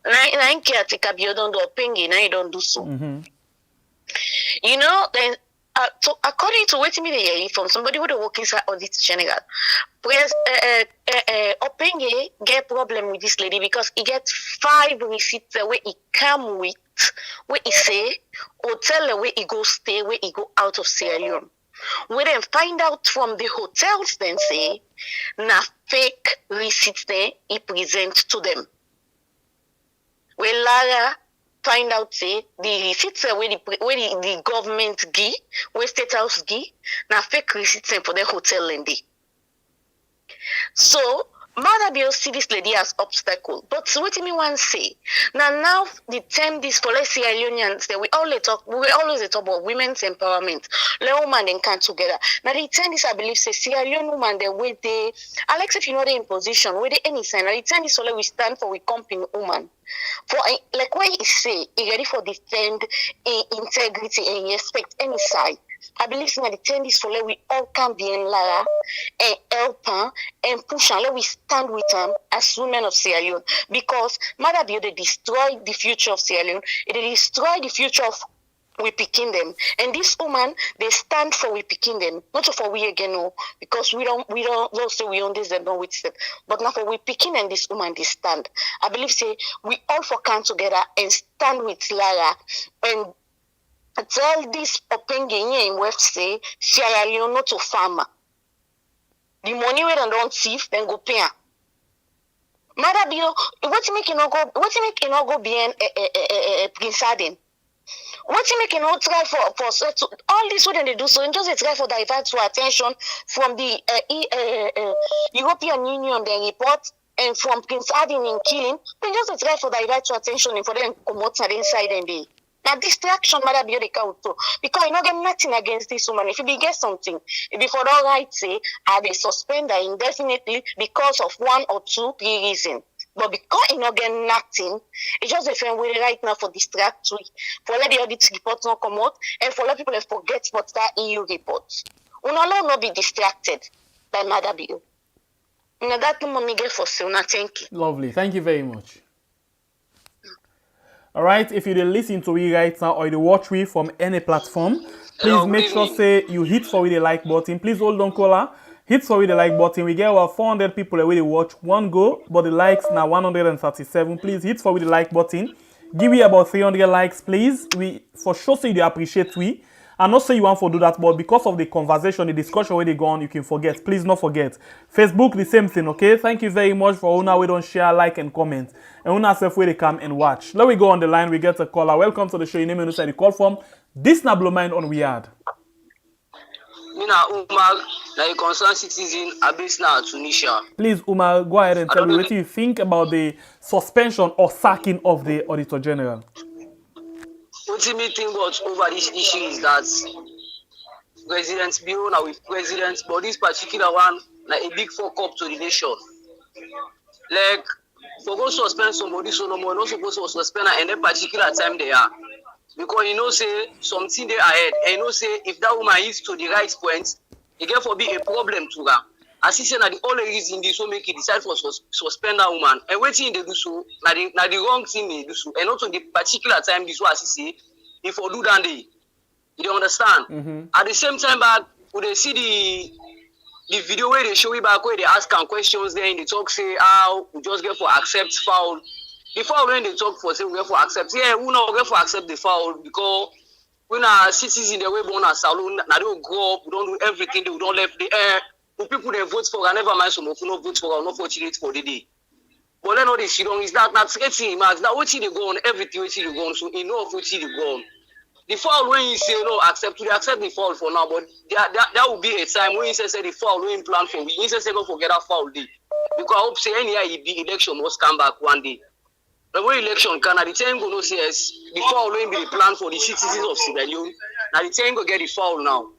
Now in caretaker bill don't do a pingy. Now you don't do so. You know, then So according to what me hear from somebody who dey work inside Auditor General, Openge get problem with this lady because he get 5 receipts where he come with, where he say hotel where he go stay, where he go out of Sierra Leone. We then find out from the hotels then say na fake receipts there he present to them. Well, Lara find out say the receipts where the government give, where State House give, na fake receipts for the hotel and so Madabio see this lady as obstacle. But what me want say now the term this for let's Sierra Leoneans that we always talk about women's empowerment. Let woman then come together. Now the term this I believe say Sierra Leone woman the way they Alex if you know they in position where they any sign. Now the term this we stand for we company woman. For like what he say, he ready for defend integrity and respect any side. I believe that the ten is for let we all can be in Lara and help her and push her. Let we stand with them as women of Sierra Leone because Mother Bio they destroy the future of Sierra Leone. They destroy the future of we picking them. And this woman they stand for we picking them, not for we again no, because we don't say we own this and don't with them. But now for we picking and this woman they stand. I believe say we all for come together and stand with Lara and tell this Openge in West say Sierra Leone not to farmer. The money we don't thief, then go pay. Mother Bio, what make you not go being Prince Aden? What you make you not try for all this what they do so just try for divert to attention from the European Union they report and from Prince Aden in killing, they just try for divert to attention and for them come out inside and they now distraction Mother Bio they count too. Because I not get nothing against this woman. If you be get something, if you for all right say I they suspend her indefinitely because of 1 or 2, 3 reasons. But because you not get nothing, it's just a friend way right now for distract we for let the audit report not come out and for let people forget what that EU report. We not be distracted by Mother Bio. Now that mommy get for so now thank you. Lovely, thank you very much. Alright, if you listen to me right now or you watch me from any platform, please make sure say you hit for the like button. Please hold on caller. Hit for the like button. We get about 400 people away to watch one go, but the likes now 137. Please hit for the like button. Give me about 300 likes, please. We for sure say you appreciate we. I'm not saying you want to do that, but because of the conversation, the discussion where they go on, you can forget. Please not forget. Facebook, the same thing, okay? Thank you very much for Una. We don't share, like, and comment. And Una self where they come and watch. Let me go on the line. We get a caller. Welcome to the show. Your name and the call from. This na blow mind on we had. Mina Umar, na a concerned citizen, based now Tunisia. Please, Umar, go ahead and tell me what you think about the suspension or sacking of the Auditor General. What me think about over this issue is that President Bio now with President, but this particular one, like a big fuck up to the nation. Like, for go suspend somebody so no more, not supposed to suspend at any particular time they are. Because you know say something they ahead, and you know say if that woman is to the right point, it can for be a problem to her. As he said, that the only reason this will make it decide for suspend that woman. And waiting they do so, now the wrong thing they do so. And not on the particular time this was as he say, if you do that day. You don't understand? Mm-hmm. At the same time back, when they see the video where they show you back where they ask them questions there and they talk say how we just get for accept foul. The foul when they talk for say we get for accept, yeah, we not get for accept the foul because when our citizens the way born as salon, now they don't grow up, we don't do everything, they don't left the air. People they vote for, I never mind some who not vote for or not fortunate for the day. But then all this shit on is that getting max. That what they go on, everything what they go on, so you know of what they go on. The foul when you say no, accept the foul for now, but that will be a time when you say the foul when you plan for we. You say don't forget that foul day. Because I hope say any year the election must come back one day. The way election can at the time go no say yes, the foul when be the plan for the citizens of Sierra Leone. Now the time go get the foul now.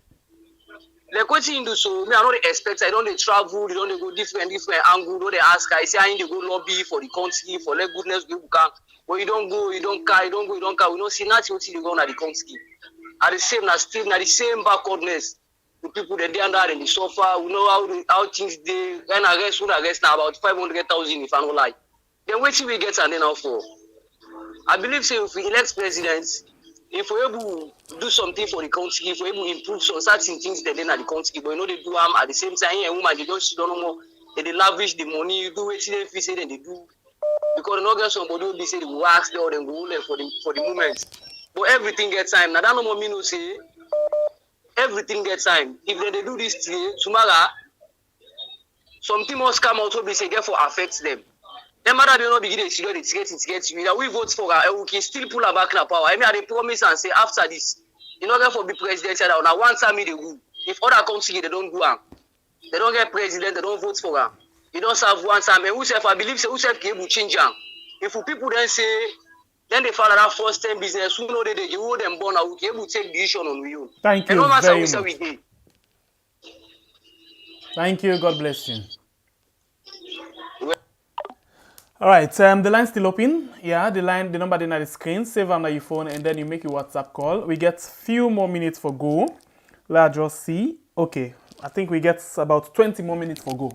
Like what you do so, me I don't expect. I don't they travel, they don't they go different angle. Don't they ask? I say I need to go lobby for the country for let goodness go can. But you don't go, you don't care, you don't go, you don't care. We don't see nothing what you go on at the country. At the same, still, the same backwardness. The people that they under and the sofa, we know how things they when arrest now about 500,000 if I don't lie. Then what we get and then now for? I believe say if we elect presidents, if we're able to do something for the country, if we're able to improve some certain things then at the country, but you know they do at the same time, a woman they don't know more, they lavish the money, you do what they say then they do. Because not get somebody will be say they will ask them or then go left for the moment. But everything gets time. Now that no more mean to say everything gets time. If they do this today, tomorrow something must come out to be say therefore affects them. Them matter they not begin to get you. That we vote for her, we can still pull her back in power. I mean, they promise and say after this, in order for be president, now one time they go. If other countries they don't do they don't get president, they don't vote for her. You don't serve one time. And whoever I believe whoever can able change them. If people then say, then they follow that first time business, who know they you them born, I will be able to take decision on you. Thank you no very much. Thank you. God bless you. All right, the line's still open. Yeah, the number on the screen. Save on your phone and then you make your WhatsApp call. We get few more minutes for go. Let's just see. Okay, I think we get about 20 more minutes for go.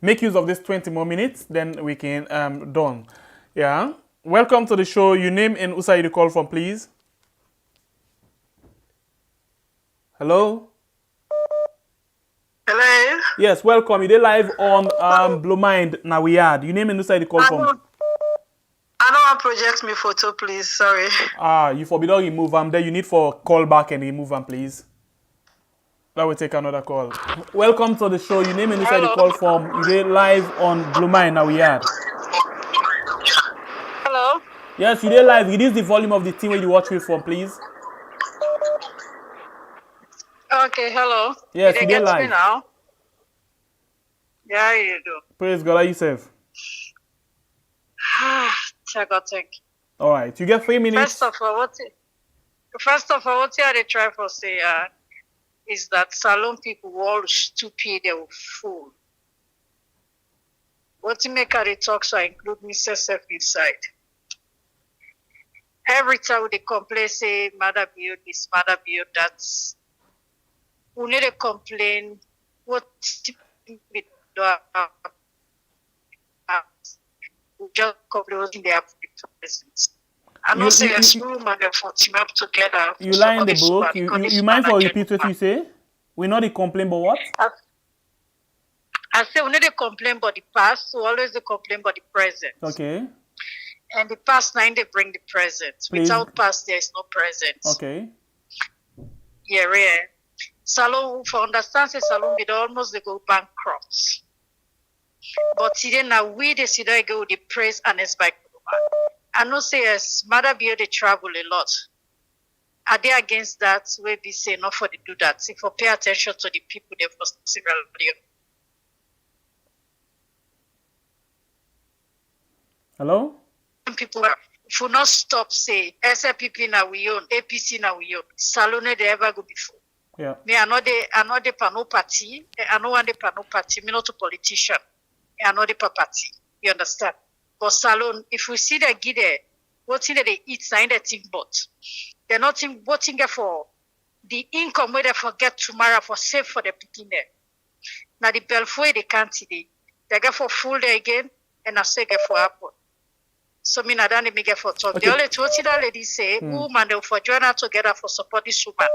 Make use of this 20 more minutes, then we can done. Yeah. Welcome to the show. Your name and who you call from, please. Hello. Hello. Yes, welcome. You're live on Blue Mind now we had. Your name and who you call from. I don't want project me photo, please. Sorry. You forbid all remove them. Then you need for call back and remove them, please. That will take another call. Welcome to the show. Your name and who you call from. You're live on Blue Mind now we had. Hello. Yes, you're live. Reduce the volume of the team where you watch with from, please. Okay, hello. Yes, you you're get live. Me now? Yeah, you do. Praise God. How you yourself? Check out, thank you. All right, you get 3 minutes. First of all, what they try for say is that Salon people were all stupid, they were fool. What you make they talk so I include myself inside. Every time they complain, say, Mother build this, Mother build that. We need to complain what we do. We just complain in their presence. I know say a small man for team up together. You lie in the book. You mind for repeat what you say? We know the complain, but what? I say we need to complain about the past, so always they complain about the present. Okay. And the past now they bring the present. Please. Without past, there is no present. Okay. Yeah. Salon, for understand, say Salon, they almost they go bankrupt. But today now we they see that go the praise and it's by I know say as Mother Beer they travel a lot. Are they against that? We be say not for they do that. If for pay attention to the people they for several years. Hello? People for not stop say SLPP now we own, APC now we own. Salon they ever go before. Yeah. Me I know the panel party. I know one the panel party. Me not a politician. I know the party. You understand? But Salon, if we see that get there, what thing that they eat, sign that thing, but they're not voting for the income where they forget tomorrow for save for the picking there. Now the Belfoy they can't see they get for full day again, and I say get for apple. So me not done me get for talk. Okay. The only what that lady say, woman they for join her together for support this woman.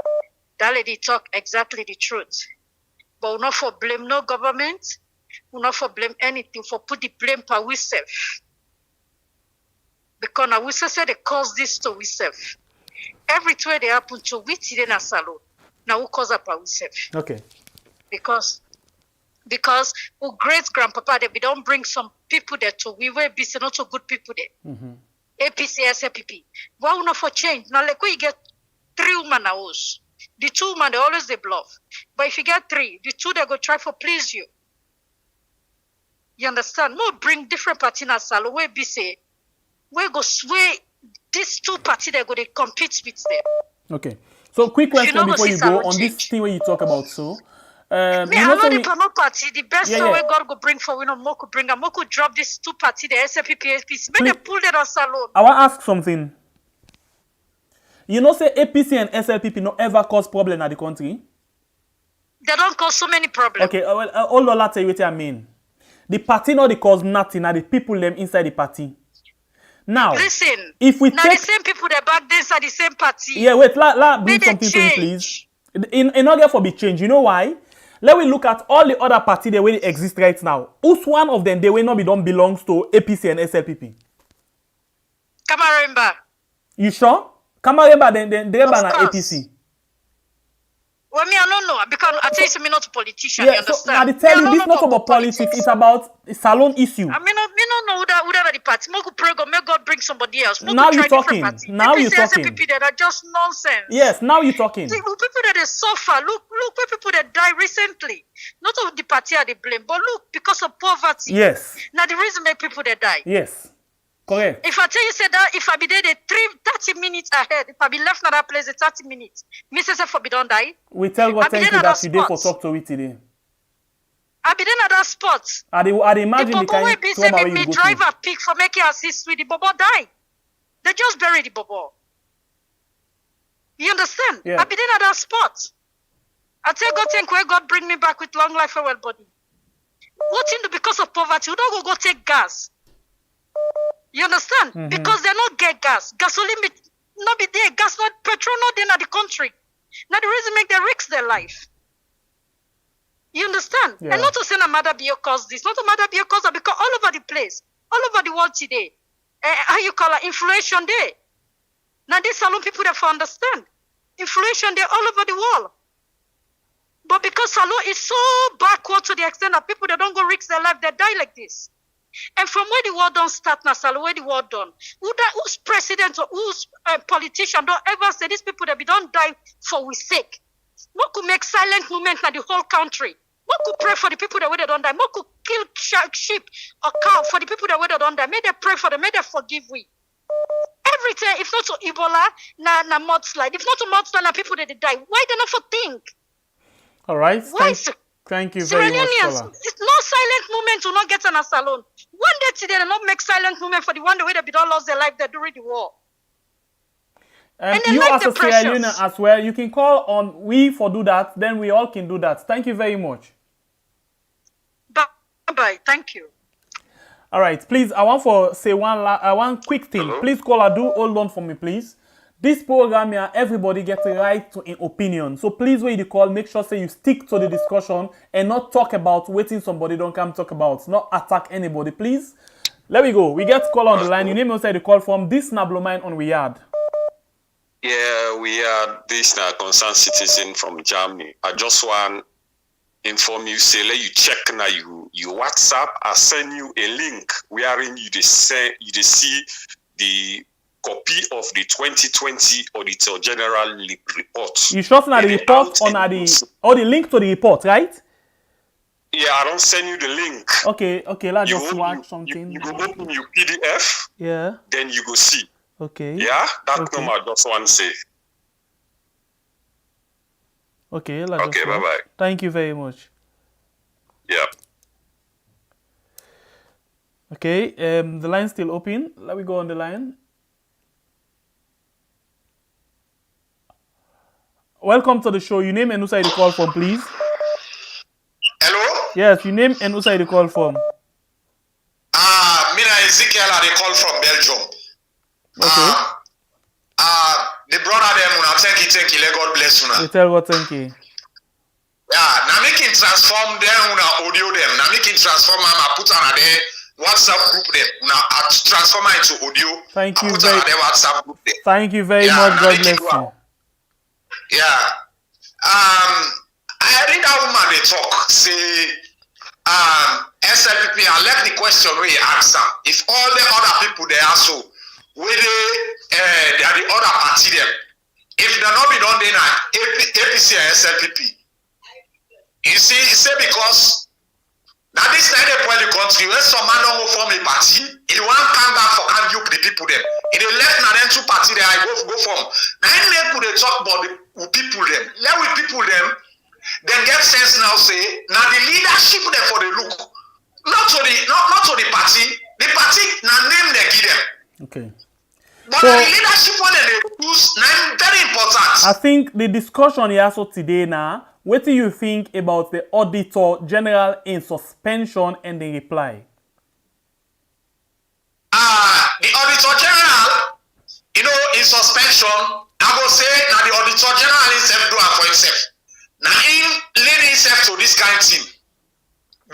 That lady talk exactly the truth. But we not for blame no government, we not for blame anything, for put the blame for we self. Because now we say they cause this to we self. Every time they happen to we today na Salon. Now we cause up we self. Okay. Because our great grandpapa they don't bring some people there to we will be not so good people there. Mm-hmm. APC, SLPP. Why we not for change? Now like when you get 3 women house. The 2 women, they always they bluff. But if you get 3, the 2 they go try for please you. You understand? No, bring different party na Salon. Where be say, we go sway these 2 parties they go they compete with them. Okay. So quick question before you go on this thing where you talk about so. I know the panel party, the best way God go bring for we no more could bring and more could drop these 2 parties, the SLPP, APC. Make they pull that on Salon. I want to ask something. You know, say APC and SLPP no ever cause problem in the country? They don't cause so many problems. Okay, well, all of tell you what I mean. The party not they cause nothing, and the people them inside the party. Now, listen. if we now take the same people that back this are the same party. yeah, wait, bring May they something to me, change. please. In order for be change, you know why? Let me look at all the other parties the way they exist right now. Who's one of them they will not be done belongs to APC and SLPP? Kamaremba. You sure? Kamaremba then they ban APC. Well, me, I don't know, because I tell you, me not a politician, Yeah, you so understand? now they tell Me, you I this don't not know about politics, it's about a salon issue. I mean, me don't know who that the party. Mo could pray God, may God bring somebody else. Mo Now could you're try different talking. party. Now you're APC, talking. SLPP that are just nonsense. Yes, now you're talking. See, people that they suffer, look where people that die recently. Not of the party are they blame, but look, because of poverty. Yes. Now the reason make people that die. Yes. Correct. If I tell you say that if I be there 30 minutes ahead, if I be left in that place 30 minutes, me say for be don't die. We tell God I be thank there you at that you did for spot. talk to it today. I be there at that spot. I'd imagine the The bobo wey kind be of say trauma make where me you go drive through. a pick for making assist with the bobo die. They just bury the bobo. You understand? Yeah. I be there at that spot. I tell God thank where God bring me back with long life and well body. What in do because of poverty? We don't go take gas. You understand? Mhm. Because they not get gas. Gasoline be, not be there. Gas not petrol not there in the country. Now the reason make them risk their life. You understand? Yeah. And not to say no matter be your cause this, not to matter be your cause that, because all over the place, all over the world today, how you call it, inflation there. Now these salon people that for understand. Inflation there all over the world. But because salon is so backward to the extent that people that don't go risk their life, they die like this. And from where the war don't start now, salon, where the war done, who's president or who's politician don't ever say these people that we don't die for we sake. What could make silent movement in the whole country? What could pray for the people that they don't die? What could kill sheep or cow for the people that they don't die? May they pray for them, may they forgive we. Everything, if not to Ebola, na mudslide. If not to mudslide, na people that they die. Why they not for think? All right. Why Thank you Sierra very much, Leoneans, Kola. it's no silent movement to not get in a salon. One day today, they not make silent movement for the one way they don't lost their life there during the war. And they You like as the a Sierra pressures. Leonean as well, you can call on we for do that, then we all can do that. Thank you very much. Bye. Thank you. All right, please, I want for say one quick thing. Please, caller, do hold on for me, please. This program here, everybody gets a right to an opinion. So please, when you call, make sure say you stick to the discussion and not talk about waiting somebody don't come talk about, not attack anybody, please. Let me go. We get call on the line. You name outside the call from this Nablomine on Riyadh. Yeah, we are this concerned citizen from Germany. I just want inform you, say let you check now you WhatsApp. I send you a link wherein you see the copy of the 2020 Auditor General report. You shot on the report on the link to the report, right? Yeah, I don't send you the link. Okay, let's just watch something. You go open your PDF, Yeah. then you go see. Okay. Yeah, that Okay. number I just want to say. Okay, let's Okay, just watch. bye-bye. Thank you very much. Yeah. Okay, the line's still open. Let me go on the line. Welcome to the show. Your name and who side you call from, please. Hello? Yes, your name and who side you call from. Mina Ezekiel, they call from Belgium. Okay. The brother them, thank you, let God bless you. You tell what thank you. Yeah, now making transform them, audio them. Now making transform them, I put on there WhatsApp group them. Now I transform it into audio. Thank you put on very there WhatsApp group them. Thank you very much. God bless you. Yeah. I read that woman they talk, say SLPP, I left the question where you answer. If all the other people they are so where they are the other party them. If they're not be done then APC and SLPP. You see, because now this time they point the country when some man don't go form a party, it won't come back for can you the people them. In the left now then two party there I go form. Now they could they talk about the people them. Let with people them, then get sense now say now the leadership them for the look. Not to the party. The party now name they give them. Okay. But So- the leadership one they use now very important. I think the discussion here so today now, what do you think about the Auditor General in suspension and the reply? The Auditor Auditor General, you know, in suspension, I go say now the Auditor General himself do it for himself. Now him lead himself to this kind of thing.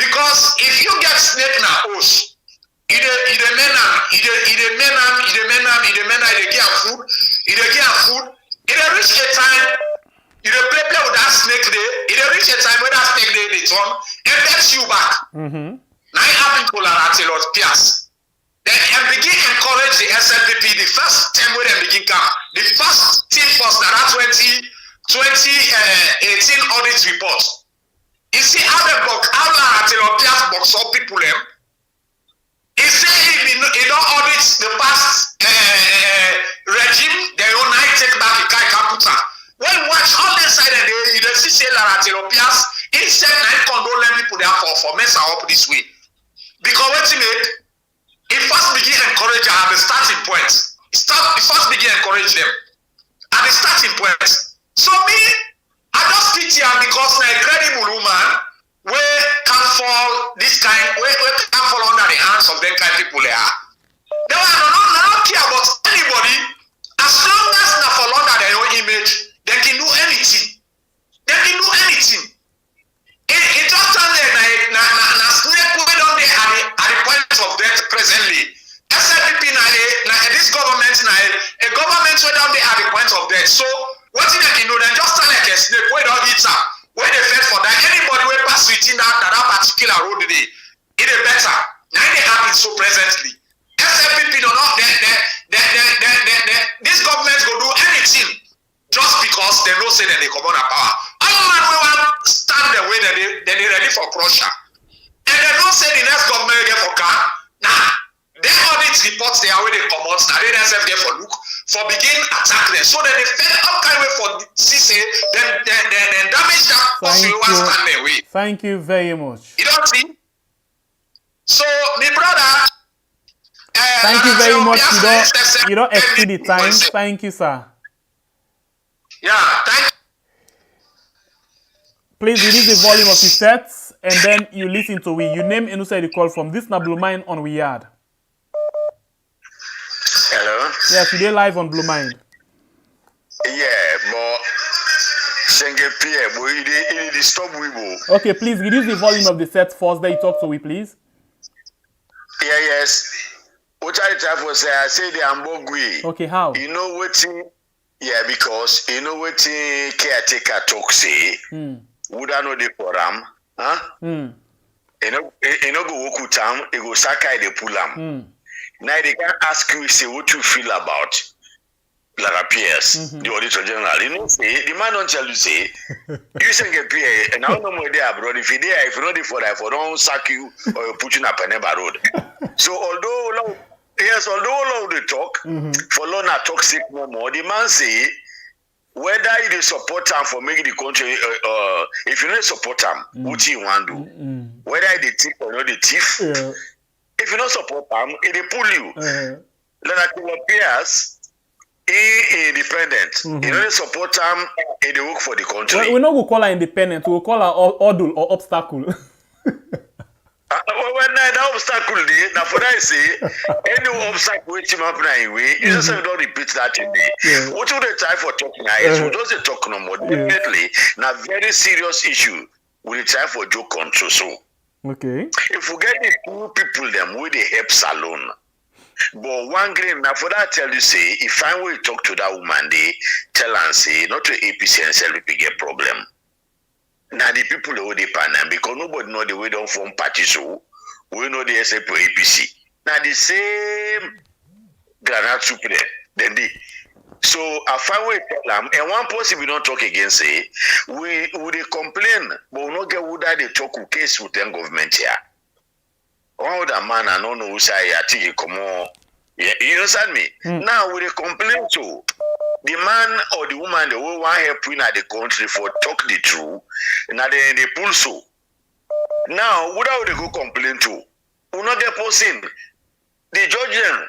Because if you get snake na host, he dey men am, he dey get food, he dey reach a time, he dey play with that snake there, he dey reach a time when that snake dey turn, and bets you back. Now he happen to Lara Taylor-Pearce. Then begin encourage the SLPP the first time when they begin come. The first thing first now that 2018 audit report. You see how Lara Taylor-Pearce box up people them. He say he don't audit the past regime, they don't take back the Kai Kaputa. When you watch all this side and you see say Lara Taylor-Pearce, he said I condone people there for mess up this way. Because what you make, he first begin encourage at the starting point. He first begin encourage them at the starting point. So me, I just fit here because I'm a credible woman where can fall this kind, where can fall under the hands of them kind of people there. They don't care about anybody as long as they fall under their own image. They can do anything. They can do anything. It just turn there na snake way down there at the point of death presently. SLPP this government a government way down there at the point of death. So what they can do, they just turn like a snake way down it up. Where they fed for that. Anybody will pass within that particular road today, it is better. Now they happen so presently. SLPP do not this government will do anything just because they know say that they come on a power. All man will stand the way that they ready for Prussia. And they don't say the next government will get for car. Nah, they audit reports they are where they come out. Now they themselves get for look for begin attack them. So that they fed all kind of way for CC, then damage that possible one stand their way. Thank you very much. You don't see? So my brother. Thank you very much. You don't exceed the time. Thank you, sir. Yeah, thank you. Please release the volume of the sets and then you listen to it. You name and you say the call from this na Blue Mind on we yard. Hello? Yes, today live on Blue Mind. Yeah, but it disturb we. Okay, please reduce the volume of the set first, then you talk to we, please. Yeah, yes. What I try for say, I say the Ambogui. Okay, how? You know what? Yeah, because you know what caretaker talk say. Would I know the forum? Huh? You know go walk with them, they go sakai the pull them. Now they can ask you, say what you feel about Lara Taylor-Pearce, the Auditor General. You know, say the man don't tell you say you send a PA, and I don't know where they are abroad. If you there, if you know the for that, don't sack you or you put you in a Peneba road. So although they talk, for long toxic Momoh, the man say whether you support them for making the country, if you don't support them, what you want to do, whether they thief or not the thief. Yeah. If you don't support them, they pull you. Lara Taylor-Pearce independent. You don't support them, they work for the country. Well, we're not going to call her independent, we'll call her odul or obstacle. When that obstacle, now for that I say, any obstacle which you happen anyway, you just don't repeat that in there. What would they try for talking now? We don't talk no more. Definitely, now very serious issue. We try for joke control. So, okay. If we get the two people, them with the help salon. But one grain now for that tell you say, if I will talk to that woman, they tell and say, not to APC and SLPP get problem. Now the people who depend on because nobody know the way don't form party, so we know the SLP APC. Now the same granite soup there. Then they so I find way tell them and one person we don't talk again say we complain, but we not get who that they talk with case with them government here. One other man I don't know who say I think he come on. Yeah, you understand me? Now we complain to the man or the woman they will want help in the country for talk the truth, and they pull so. Now, what are they go complain to? We not get person. The judge them,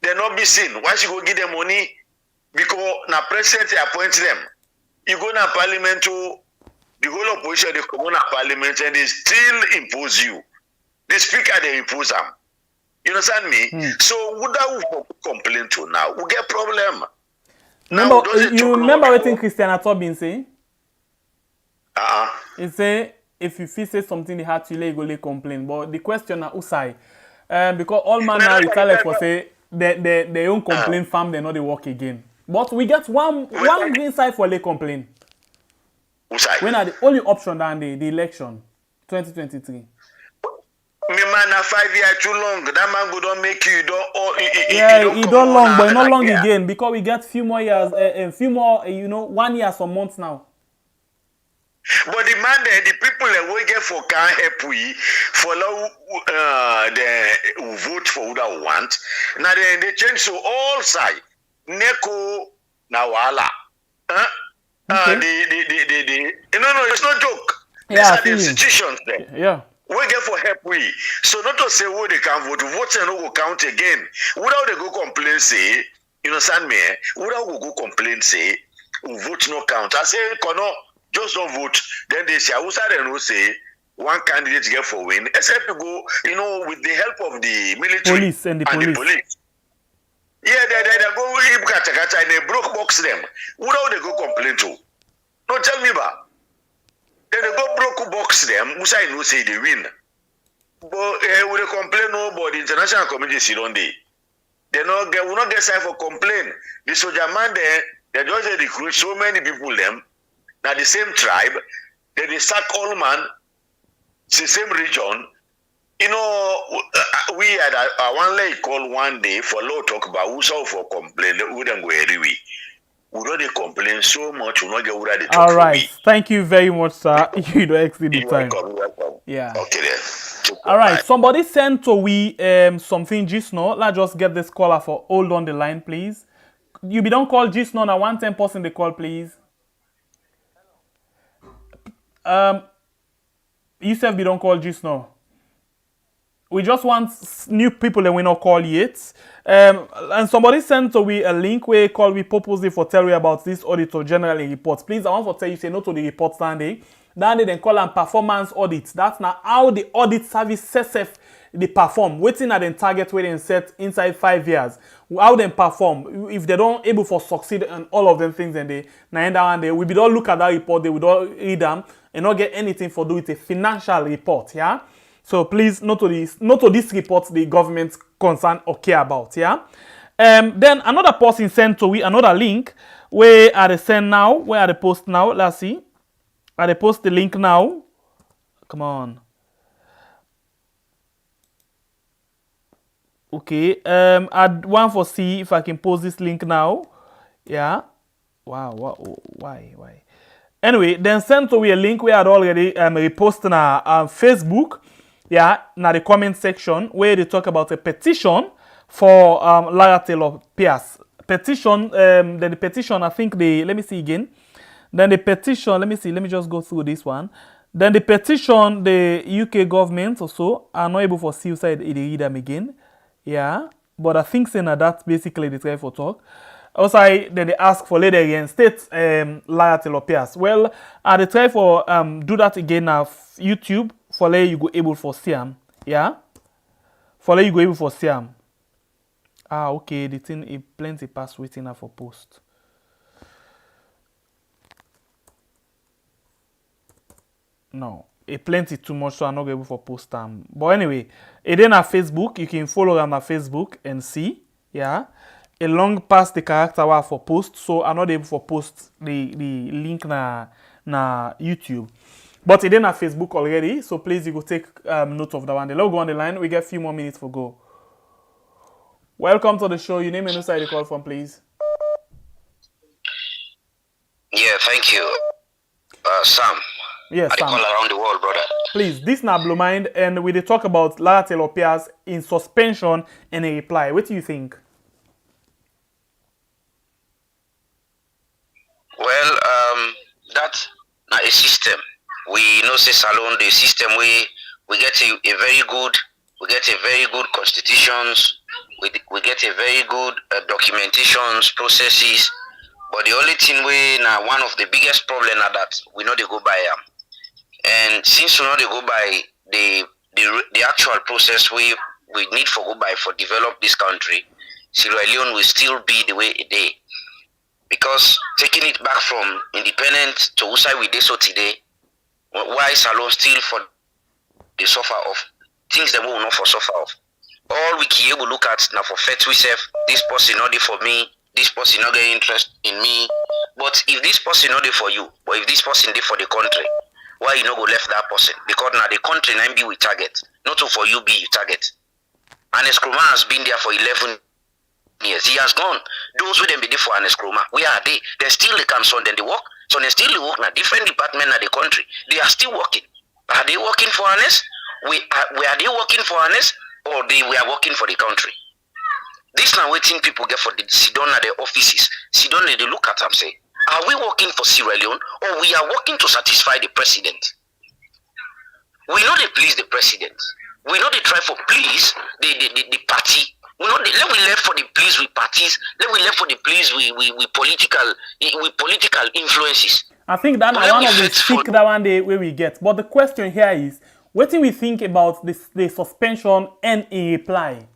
they not be seen. Why should go give them money? Because now president appoint them. You go to parliament to the whole opposition they come on parliament and they still impose you. The speaker they impose them. You understand me? So would that complain to now? We get problem. Remember, you remember what Christian Ato been saying? He say if you feel say something they had to lay go lay complain. But the question na usai. Because all man now retaliate for say they own complain farm they know they work again. But we get one green side for lay complain. When are the only option than the election 2023? Me man, 5 years too long. That man go don't make you he don't long, but not long again because we get few more years, few more 1 year some months now. But the man there, the people that we get for can help we follow the vote for who they want. Now they change to all side. Neko Nawala. No, it's not joke. These are the institutions there. Yeah. We get for help we. So not to say what they can vote and no go count again. Without they go complain say, you understand me? Without go complain say, vote no count. I say, Kono, just don't vote. Then they say, I will say one candidate get for win, except to go, with the help of the military police and the police. Yeah, they go and they broke box them. Without they go complain to. No, tell me about. Then they go broke box them. Musa no say they win. But we complain nobody. International community sit on day. They will not get sign for complain. The soldier man there, they just recruit so many people them. Now the same tribe, they sack all man, the same region. We had a one lay call one day for law talk about who saw for complain. We don't go anyway. We don't complain so much. We don't get what they talk. All right, thank you very much, sir. You don't exceed the time. Welcome. Yeah. Okay then. All right. Somebody sent to we something just now. Let's just get this caller for hold on the line, please. You be don't call just now. Now 110% the call, please. You said we don't call just now. We just want new people that we not call yet. And somebody sent to we a link where call we purposely for tell you about this Auditor General report. Please, I want to tell you say no to the report standing. Then they then call them performance audit. That's now how the audit service CSF they perform. Waiting at the target where they set inside 5 years. How they perform. If they don't able for succeed and all of them things, then they now end down they we be don't look at that report. They will don't read them and not get anything for do with a financial report. Yeah. So please, not to this report the government concern or care about, yeah. Then another person sent to we another link where are they send now? Where are they post now? Let's see. Are they post the link now? Come on. Okay. I'd want for see if I can post this link now. Yeah. Wow. Why? Anyway, then send to we a link where I'd already reposted on Facebook. Yeah, now the comment section where they talk about a petition for Lara Taylor-Pearce. Petition, then the petition, I think let me see again. Then the petition, let me just go through this one. Then the petition, the UK government also are not able for suicide, they read them again. Yeah, but I think saying that basically they try for talk. Also, then they ask for later again, state Lara Taylor-Pearce. Well, they try for do that again now YouTube. For later you go able for see them, yeah. For later you go able for see them. Okay. The thing is plenty pass waiting now for post. No, it plenty too much, so I'm not able for post them. But anyway, it then on Facebook. You can follow them on Facebook and see, yeah. A long past the character for post, so I'm not able for post the link na YouTube. But it didn't have Facebook already, so please you go take note of that one. The logo on the line, we get a few more minutes for go. Welcome to the show. Your name and who side you call from, please. Yeah, thank you. Sam. Yes, Sam. I call around the world, brother. Please, this na Blue Mind, and we talk about Lara Taylor-Pearce in suspension and a reply. What do you think? Well, that's not a system. We know say Salon the system we get a very good constitutions, we get a very good documentations, processes, but the only thing now one of the biggest problem are that we know they go by and since we know they go by the actual process we we need for go by for develop this country, Sierra Leone will still be the way it is. Because taking it back from independent to Usai we did so today, why Salon still for the suffer of things that we will not for suffer of. All we can able look at now for fet we say this person not there for me, this person not get interest in me. But if this person not there for you, or if this person there for the country, why you not go left that person? Because now the country now be with target, not for you be your target. And Eskroma has been there for 11 years. He has gone. Those who them be there for Eskroma, where are they? They still they come so then they work. So they still work in a different department of the country. They are still working. Are they working for honest? Are they working for honest? Or we are working for the country? This now waiting people get for the sit down at their offices. Sit down they look at them say, are we working for Sierra Leone or we are working to satisfy the president? We know they please the president. We know they try for please the party. We know they, let we left for the please with parties. Let we left for the please with political influences. I think that one of the stick that one day where we get. But the question here is, what do we think about this the suspension and in reply?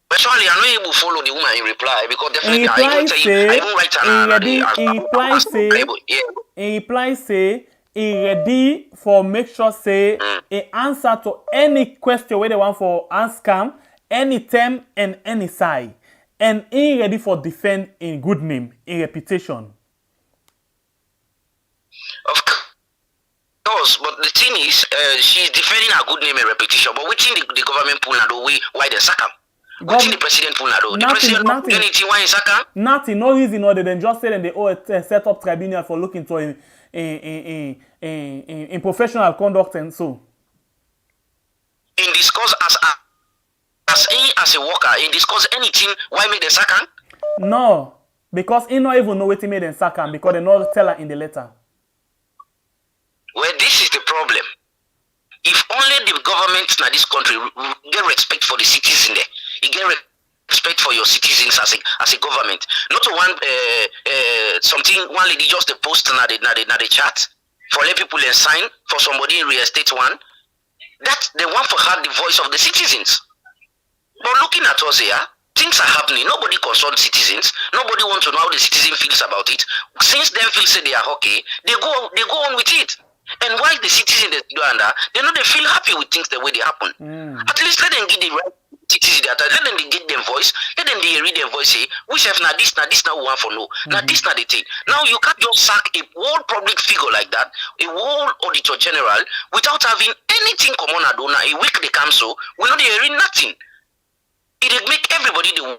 Personally, I'm not able to follow the woman in reply because definitely I even write in reply say he ready for make sure say a answer to any question where they want for ask any term and any side. And he ready for defend in good name, in reputation. Of course, but the thing is, she's defending her good name and reputation. But which in the government pull na do why they sack him? Which in the president pull na do? The president not do anything why he sack him? Nothing, no reason other than just say they set up tribunal for looking to in professional conduct and so. In discourse as a worker, in discuss anything, why make the sack him? No, because he not even know what he made them sack him because they not tell her in the letter. Well, this is the problem. If only the government in this country get respect for the citizens there, you get respect for your citizens as a government. Not to one something one lady just the post na the chat for let people and sign for somebody in real estate one. That they want for her the voice of the citizens. But looking at us here, things are happening. Nobody consults citizens. Nobody wants to know how the citizen feels about it. Since them feel say they are okay, they go on with it. And why the citizens that do under, they know they feel happy with things the way they happen. At least let them give the right citizens that let them get them voice, let them they read their voice say, which have now this now one for no. Now this now the thing. Now you can't just sack a whole public figure like that, a whole auditor general, without having anything common at all. Now a week they come so, we know they read nothing. It make everybody the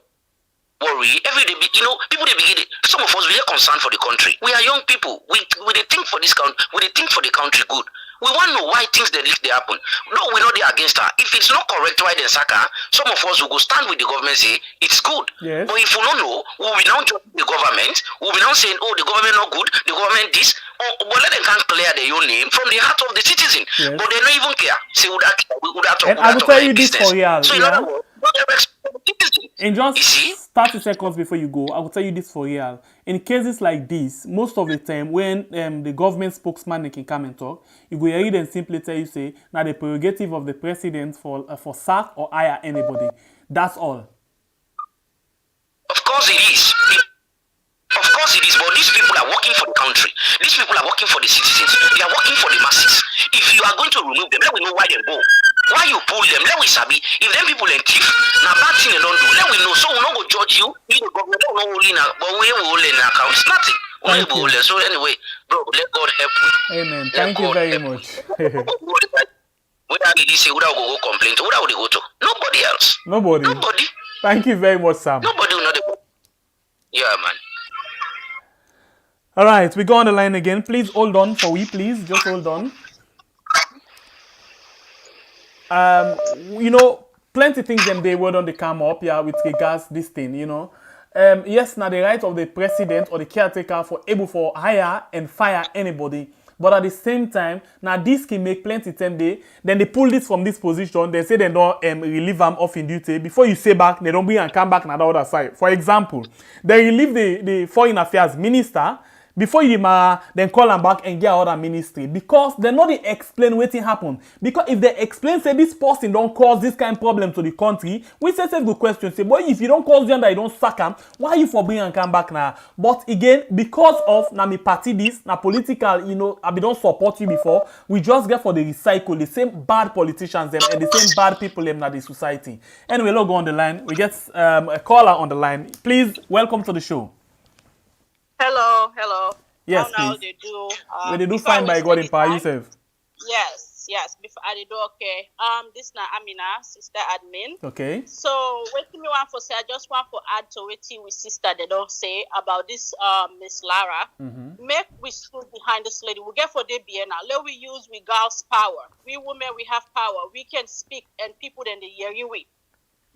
worry every day. You know, people they begin. Some of us we are concerned for the country. We are young people. We they think for this country. We they think for the country good. We want to know why things they happen. No, we know they're against her. If it's not correct, why they sack her? Some of us will go stand with the government say it's good. Yes. But if we don't know, we will now judge the government. We will now saying, oh, the government not good. The government this. Oh, but let them can't clear their own name from the heart of the citizen. Yes. But they don't even care. Say would that and I will tell you this for real. So yeah? In just 30 seconds before you go, I will tell you this for real. In cases like this, most of the time when the government spokesman can come and talk, you go hear them simply tell you say, now the prerogative of the president for sack or hire anybody. That's all. Of course it is. Of course it is, but these people are working for the country. These people are working for the citizens. They are working for the masses. If you are going to remove them, let me know why they go. Why you pull them? Let we sabi. If them people and thief, now bad thing they don't do. Let we know. So we not go judge you. You the government don't know only now, but we will only in accounts. Nothing. Only we will. So anyway, bro, let God help you. Amen. Thank you very much. Whether did he say, whether we go complain to, whether we go to? Nobody else. Nobody. Thank you very much, Sam. Nobody will not. Yeah, man. All right, we go on the line again. Please hold on for we, please. Just hold on. You know, plenty things them they were on the come up here with regards this thing, you know. Yes, now the right of the president or the caretaker for able for hire and fire anybody. But at the same time, now this can make plenty time then they pull this from this position, they say they don't relieve them off in duty. Before you say back, they don't bring and come back on the other side. For example, they relieve the foreign affairs minister before you then call them back and get other ministry because they know they explain wetin happen. Because if they explain say this person don't cause this kind of problem to the country, we say good question. Say, boy, if you don't cause them that you don't sack them, why you for bring and come back now? But again, because of na me party this, na political, you know, I don't support you before. We just get for the recycle the same bad politicians them and the same bad people them in the society. Anyway, let's go on the line. We get a caller on the line. Please welcome to the show. Hello. Yes, how please. They do. They do fine by God in power yourself. Yes. Before I do okay. This na Amina, sister admin. Okay. So wetin me want for say, I just want to add to wetin we sister they don't say about this Miss Lara. Make we stood behind this lady. We get for the now. Let we use we girls' power. We women we have power. We can speak and people then they hear you with.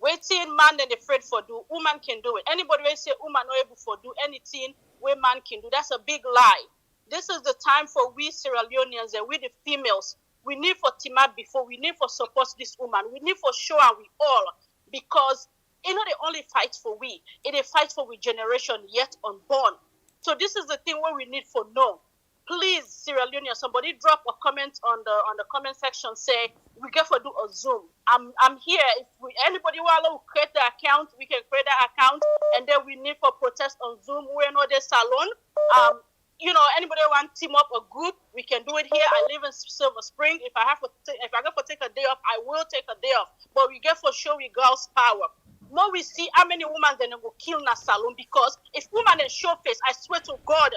Wetin man then afraid for do, woman can do it. Anybody will say woman not able for do anything where man can do. That's a big lie. This is the time for we Sierra Leoneans and we the females. We need for team up before. We need for support this woman. We need for show and we all because you know they only fight for we. It a fight for we generation yet unborn. So this is the thing where we need for know. Please, Sierra Leone, somebody drop a comment on the comment section. Say we get for do a Zoom. I'm here. If anybody want to create the account, we can create the account, and then we need for protest on Zoom. We're not the salon. You know, anybody want to team up a group, we can do it here. I live in Silver Spring. If I get to take a day off, I will take a day off. But we get for sure we girls' power. More we see how many women then go kill in a salon because if women then show face, I swear to God,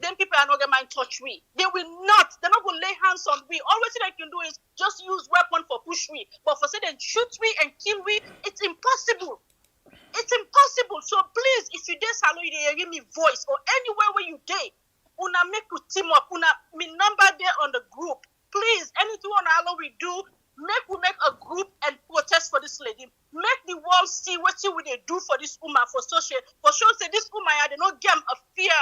then people are not going to touch we. They will not. They're not going to lay hands on we. All they can do is just use weapon for push we. But for say then shoot we and kill we, it's impossible. It's impossible. So please, if you dare salon, you give me voice or anywhere where you dare. Una make you team up. Una me number there on the group. Please, anything on all we do, we make a group and protest for this lady. Make the world see what they do for this woman for social. For sure, say this woman they not give a fear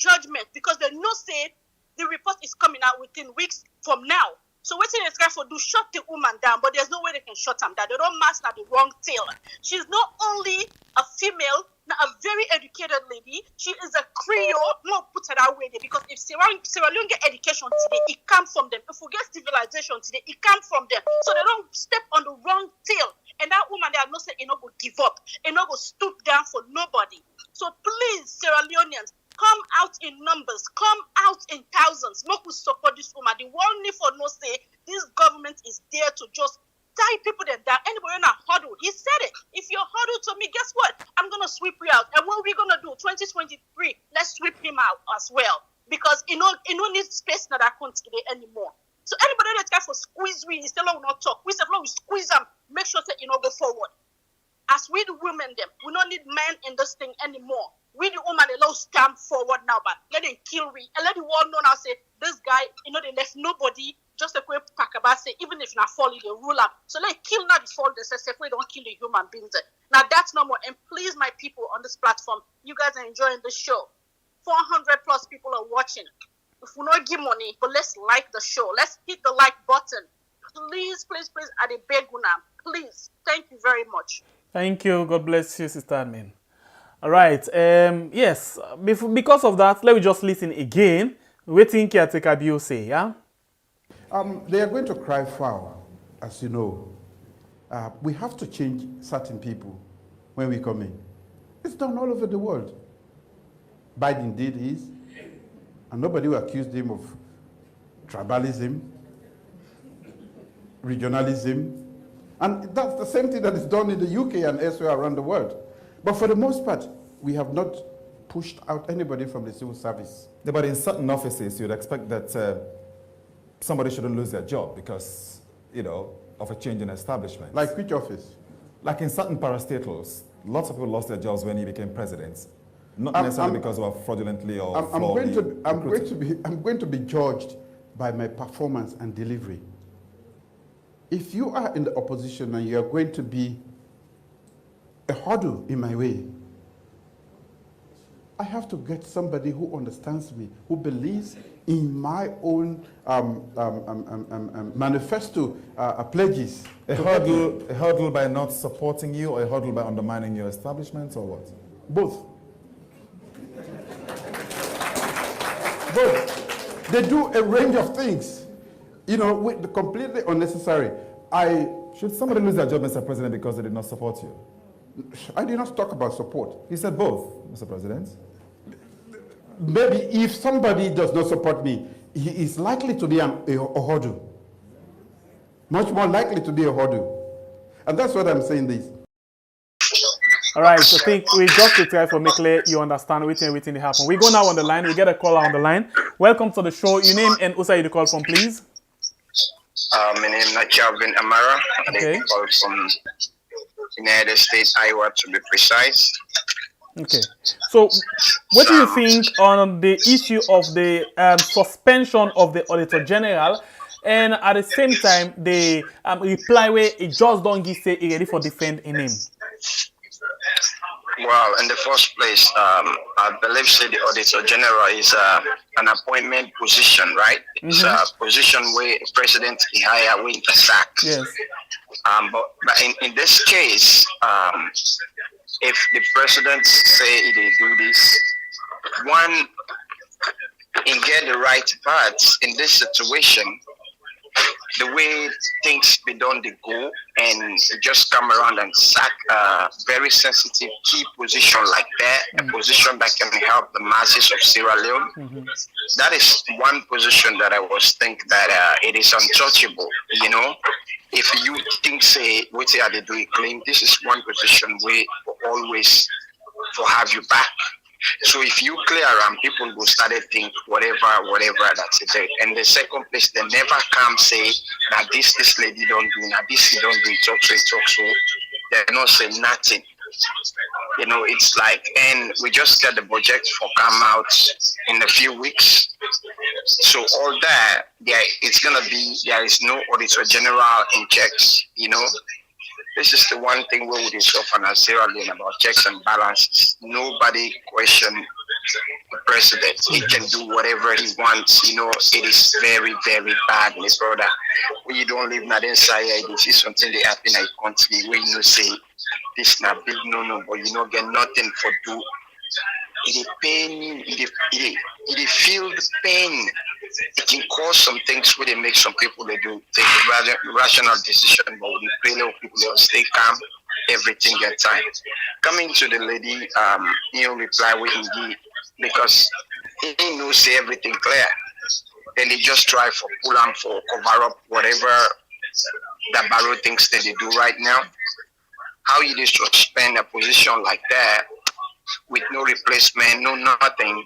judgment because they know say the report is coming out within weeks from now. So what they try for do shut the woman down, but there's no way they can shut them down. They don't mask the wrong tail. She's not only a female, a very educated lady. She is a Creole. No, put it that way there because if Sierra Leone get education today, it comes from them. If we get civilization today, it comes from them. So they don't step on the wrong tail. And that woman, they are not saying, go give up. Not go stoop down for nobody. So please, Sierra Leoneans, come out in numbers, come out in thousands. Make we support this woman. The world need for no say this government is there to just tie people then down. Anybody in a huddle, he said it. If you're huddled to me, guess what? I'm gonna sweep you out. And what we're gonna do? 2023, let's sweep him out as well. Because it no need space in that country anymore. So anybody that try for squeeze we, instead of not talk, we say we squeeze them, make sure that go forward. As we the women them, we don't need men in this thing anymore. We the woman allow stand forward now, but let them kill we and let the world know now say this guy, they left nobody, just a quick pack about say even if not fall they rule up. So let kill not the fall they say if we don't kill the human beings. Now that's no more. And please my people on this platform, you guys are enjoying the show. 400 plus people are watching. If we not give money, but let's like the show. Let's hit the like button. Please, at the beg now. Please. Thank you very much. Thank you. God bless you, Sister Admin. All right. Yes. Because of that, let me just listen again. Wetin caretaker Bio say, yeah? They are going to cry foul, as you know. We have to change certain people when we come in. It's done all over the world. Biden did his, and nobody will accuse him of tribalism, regionalism, and that's the same thing that is done in the UK and elsewhere around the world. But for the most part, we have not pushed out anybody from the civil service. Yeah, but in certain offices, you'd expect that somebody shouldn't lose their job because, of a change in establishment. Like which office? Like in certain parastatals, lots of people lost their jobs when he became president. Not necessarily because they were fraudulently or I'm going to be judged by my performance and delivery. If you are in the opposition and you are going to be a hurdle in my way, I have to get somebody who understands me, who believes in my own manifesto pledges. A hurdle by not supporting you, or a hurdle by undermining your establishment, or what? Both. But they do a range of things, you know, with completely unnecessary. Should somebody lose their job, Mr. President, because they did not support you? I did not talk about support. He said both, Mr. President. Maybe if somebody does not support me, he is likely to be a hurdle. Much more likely to be a hurdle. And that's what I'm saying this. All right, so I think we just to try for make clear you understand everything that happened. We go now on the line. We get a caller on the line. Welcome to the show. Your name and who you call from, please? My name is Calvin Amara. Okay. I call from United States, Iowa, to be precise. Okay. So, what do you think on the issue of the suspension of the Auditor General, and at the same time the reply where it just don't give say he ready for defend in him? Well, in the first place, I believe the Auditor General is an appointment position, right? It's a position where the president is hire with the sack. Yes. But in this case, if the president say they do this, one, and get the right parts in this situation, the way things be done, they go and just come around and sack a very sensitive key position like that, a position that can help the masses of Sierra Leone. That is one position that I was think that it is untouchable. You know, if you think say what are they doing claim, this is one position where always for have you back. So if you clear around, people will start to think whatever that's it. And the second place, they never come say that this lady don't do, now this he don't do, talk so. They not say nothing. You know, it's like, and we just get the budget for come out in a few weeks. So all that, it's gonna be, there is no Auditor General in checks, you know. This is the one thing we would suffer as Sierra Leone about checks and balances. Nobody question the president. He can do whatever he wants. You know, it is very, very bad, my brother. When you don't live not inside, you see something that happen in a country where you know say this not big no, but you don't get nothing for do. It pain you, it feel the pain. It can cause some things where they make some people they do take a rational decision, but when you pray little people they'll stay calm, everything get time. Coming to the lady, reply with indeed because he knows say everything clear. Then they just try for pull on for cover up whatever the Barrow thinks that they do right now. How you just suspend a position like that with no replacement, no nothing.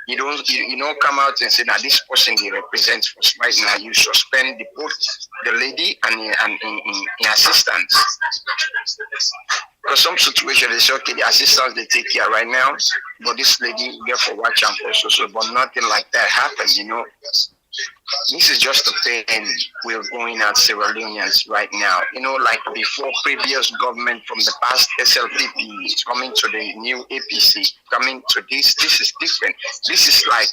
You don't come out and say that this person they represent us right now. You suspend both the lady and assistants. Because some situation they say okay, the assistants they take care right now, but this lady we get for watch and for so, but nothing like that happened, you know. This is just a pain we're going at Sierra Leoneans right now. You know, like before previous government from the past SLPP coming to the new APC, coming to this is different. This is like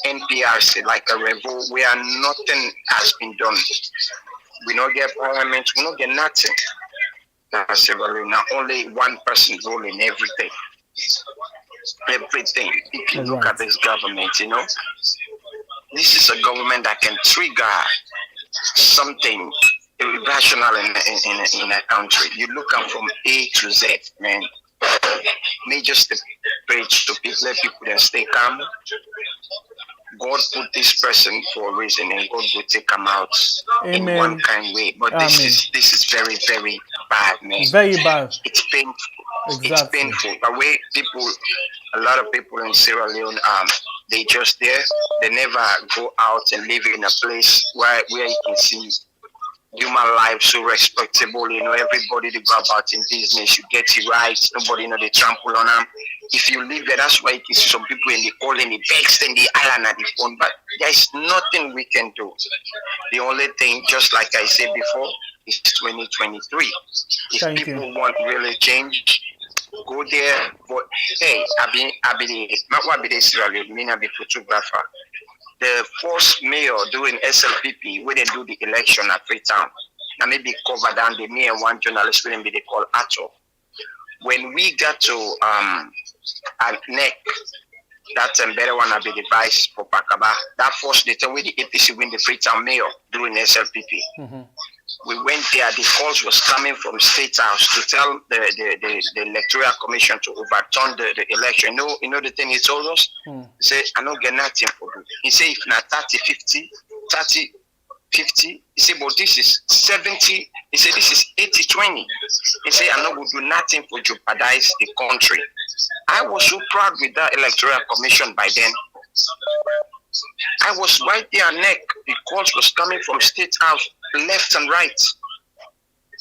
NPRC, like a revolt where nothing has been done. We don't get parliament, we don't get nothing. Sierra Leone, now only one person ruling everything. Everything. If you look at this government, you know, this is a government that can trigger something irrational in a country. You look at from A to Z, man. May just preach to people, let people then stay calm. God put this person for a reason, and God will take them out in one kind way. But this is very, very bad, man. Very bad. It's painful. Exactly. It's painful. The way a lot of people in Sierra Leone, they just there. They never go out and live in a place where you can see human life so respectable. You know, everybody they go about in business. You get it right. Nobody know they trample on them. If you live there, that's why you can see some people in the all in the vexed in the island at the phone. But there's nothing we can do. The only thing, just like I said before, is 2023. If people want really change, go there. But hey, I be the Sierra Leone, me not be photographer. The first mayor doing SLPP, when they do the election at Freetown, and maybe cover down the mayor, one journalist will be they call Ato. When we got to NEC, that better one I be the vice for Pakaba. That was the time when the APC win the Freetown mayor during SLPP. We went there, the calls was coming from State House to tell the electoral commission to overturn the election. You know the thing he told us? He said, I don't get nothing for you. He said, if not 30-50, 30-50, he said, but this is 70, he said, this is 80-20. He said, I'm not going to do nothing for jeopardize the country. I was so proud with that electoral commission by then. I was right there neck. The calls was coming from State House, left and right.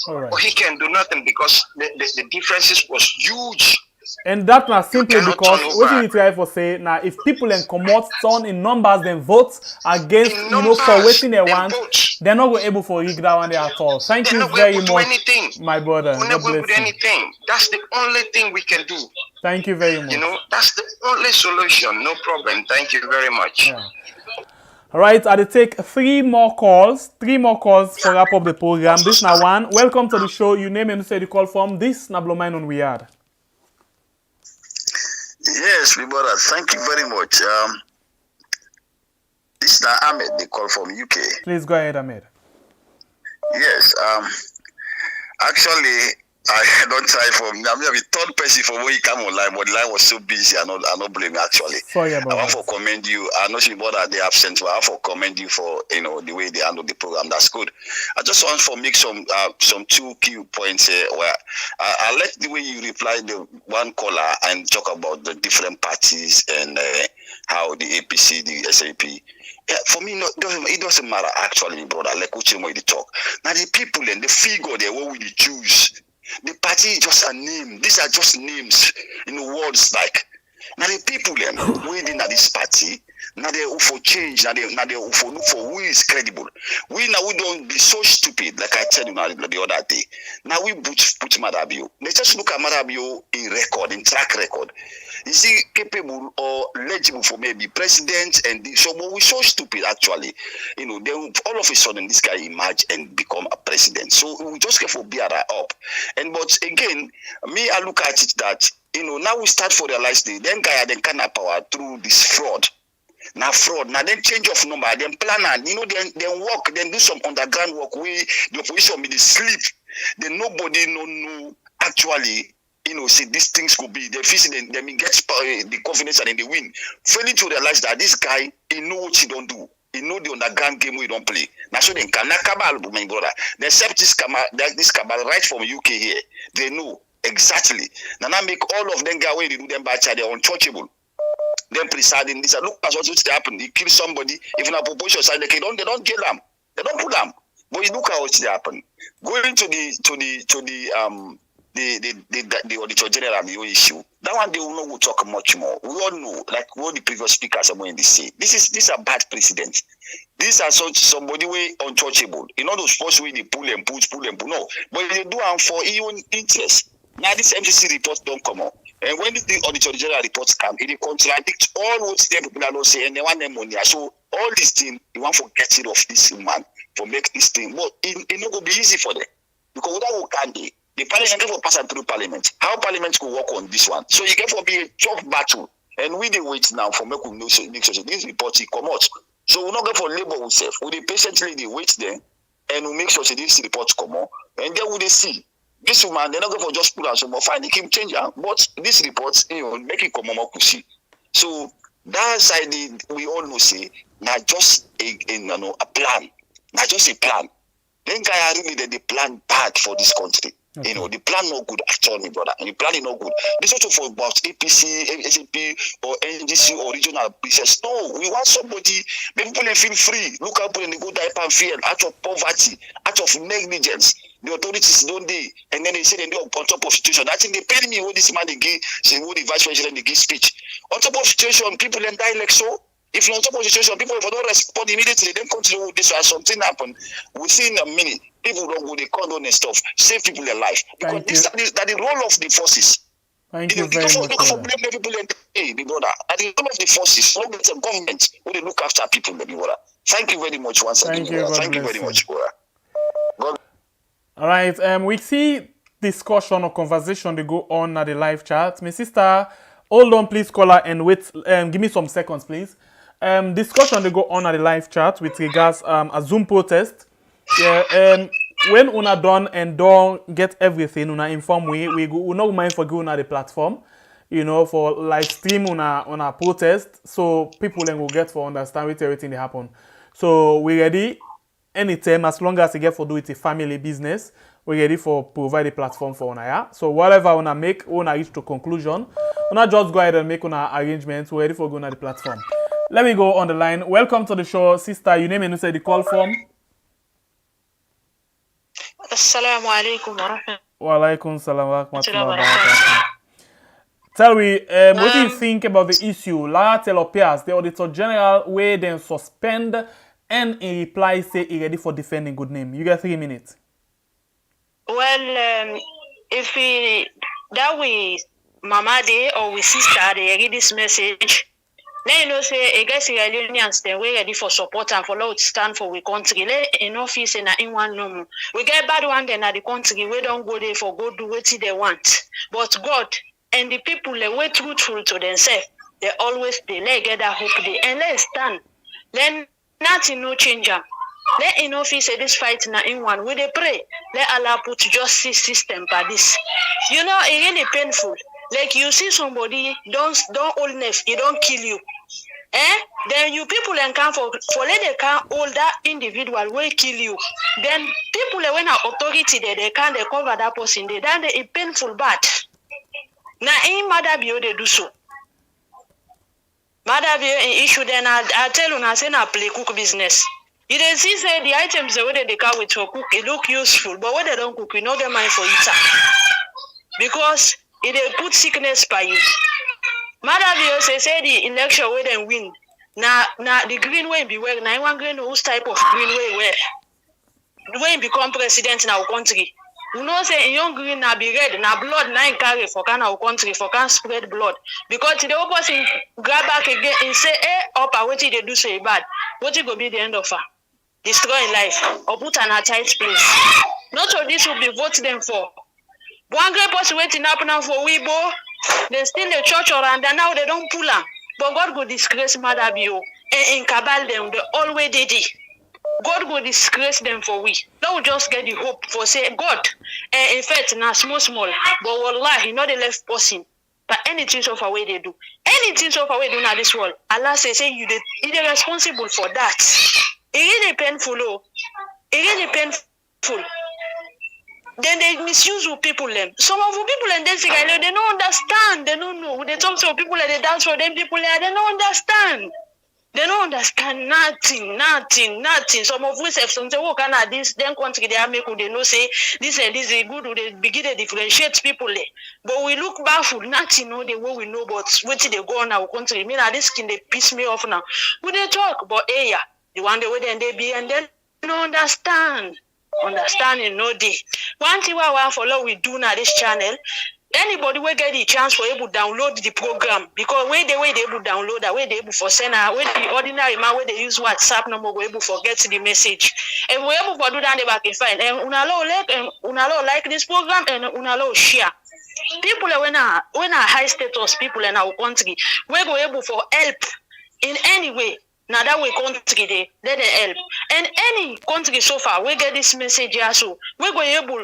But he can do nothing because the differences was huge. And that was simply because what you try for say now if people in commot turn in numbers then vote against for waiting they want, they're not able for rig that one at all. Thank you very much, my brother. We're not going to do anything. That's the only thing we can do. Thank you very much. That's the only solution. No problem. Thank you very much. Yeah. All right, I'll take three more calls for wrap up the program. This now one. Welcome to the show. You name and say the call from. This na blow mine on we are. Yes, my brother. Thank you very much. This is Ahmed. They call from UK. Please go ahead, Ahmed. Yes. Actually, I don't try for. I'm the third person for when you come online, but the line was so busy. I not blame you actually. Sorry about I want to commend you. I know you bother the absence, but I want to commend you for the way they handle the program. That's good. I just want to make some two key points here. Where I like the way you reply the one caller and talk about the different parties and how the APC, the SAP. Yeah, for me, it doesn't matter actually, brother. Like what you talk. Now the people and the figure they what we choose. The party is just a name. These are just names in words like. Now the people waiting at this party. Now they for change. Now they for look for who is credible. We don't be so stupid like I tell you the other day. Now we put Madabio. Let's just look at Madabio in track record. Is he capable or legible for maybe president and but we're so stupid actually. Then all of a sudden this guy emerge and become a president. So we just get for bear up. But again, me I look at it that now we start for realize then guy then can power through this fraud. Now fraud, now then change of number, then plan and then work, then do some underground work where the opposition be the sleep. Then nobody know actually. See these things could be the fishing and then he gets the confidence and then they win. Failing to realize that this guy, he know what he don't do. He know the underground game we don't play. Now so then can cabal, my brother. They accept this cabal right from UK here. They know exactly. Now make all of them go away, they do them bad, they're untouchable. Then presiding this, look at what's happened. They kill somebody, even a proportion side, they don't kill them. They don't put them. But you look at what's happened. Going to the Auditor General issue. That one they will not talk much more. We all know, like what the previous speakers are going to say. These are bad precedents. These are somebody way untouchable. Those posts where they pull and push. No, but they do them for even interest. Now this MCC report don't come out. And when the Auditor General reports come, it contradicts all what the people are not saying and they want them money. So all these things, you want to get rid of this man for make this thing. But it not going to be easy for them. Because without who can they? The parliament will pass through parliament. How parliament could work on this one? So you get for be a tough battle. And we dey wait now for make we know this report come out. So we're not going for labor ourselves. We patiently wait there and we make sure this report come out. And then we see. This woman, they're not going for just put out some more finding him change. But this report, make it come out to see. So that side we all know say not just a plan. Not just a plan. Then guy really the plan bad for this country. Okay. The plan no good actually, brother. And the plan is no good. This also for about APC, SAP, or NGC or regional business. No, we want somebody, make people feel free. Look up and they go die and fear out of poverty, out of negligence. The authorities don't they, and then they say they do on top of situation. I think they paid me what this man they give, say what the vice president they give speech. On top of situation, people then die like so. If you're on top of the situation, people if don't respond immediately, then continue with this or something happen. Within a minute, people don't go, they condone and stuff, save people their life. Because that the role of the forces. Thank you very much. Look for blame people and hey, the brother. At the role of the forces, not the government, who they look after people, the brother. Thank you very much once again. Thank you very much, brother. All right, we see discussion or conversation they go on at the live chat. My sister Hold on, please, caller, and wait. Give me some seconds, please. Discussion they go on at the live chat with regards a Zoom protest. Yeah. When una done and don't get everything, una inform we not mind for going on the platform, for live stream una protest, so people then will get for understand with everything that happen. So we ready anytime as long as they get for do it a family business. We ready for provide a platform for una. Yeah? So whatever una make, una reach to conclusion, una just go ahead and make una arrangements. We're ready for going on the platform. Let me go on the line. Welcome to the show, sister. Your name and you say the call from. Assalamu alaikum wa rahmatullahi wa alaikum salam wa rahmatullahi wa barakatuh. Tell me, what do you think about the issue? Lara Taylor-Pearce, the Auditor General, where then suspend and in reply say he ready for defending good name. You got 3 minutes. Well, if we mama day or we sister they read this message, then say I guess Iranians then we ready for support and for what stand for we country. In office and in one room. We get bad one then at the country we don't go there for go do what they want. But God and the people they way truthful to themselves, they always they get that hope they and let stand. Then nothing no change up. Let in office this fight na in one. We they pray. Let Allah put justice system by this. It's really painful. Like you see somebody don't hold knife, it don't kill you. Then you people can for let they can hold that individual will kill you. Then people when are authority there they cover that person there. Then they painful bad. Now in Madabio they do so. Madabio issue then I tell you I say na play cook business. You didn't see say the items the way they come with for cook, it look useful, but when they don't cook, we know get money for it. Because it put sickness by you. Madam say the election where they win. Now the green way be well. Now one green whose type of green way where the way become president in our country. You know say young green now be red, now blood now carry for can our country for can spread blood. Because the opposite grab back again and say, up what they do so bad. What it go be the end of her? Destroying life or put an tight place. Not all this will be vote them for. One great person waiting up now for Weibo, they still the church around and now they don't pull them. But God go disgrace Mother Bio and in cabal them, they always did it. God go disgrace them for we. Don't just get the hope for say God. In fact, now small, but wallah, not the left person. But anything so far way they do. Anything so far way do now this world. Allah say you they're responsible for that. It really painful, oh. It really painful. Then they misuse people them. Some of the people and they don't understand. They don't know. They talk to people and they dance for them people they don't understand. They don't understand nothing. Some of us have some say, oh, can I this then country they are make they know say this is good, they begin to differentiate people there. But we look baffled, nothing know the way we know, but what they go on our country. I mean this can they piss me off now. We they talk, but yeah, the one the way then they be and then don't understand. Understanding no day. One thing I follow we do now this channel. Anybody will get the chance for able to download the program because way they able to download that way they able for send way the ordinary man where they use WhatsApp number we able for get the message. And we able for do that they back and find and unalo like this program and unalo share. People when are high status people in our country we go able for help in any way. Now that we country they let them help. And any country so far we get this message here so we go able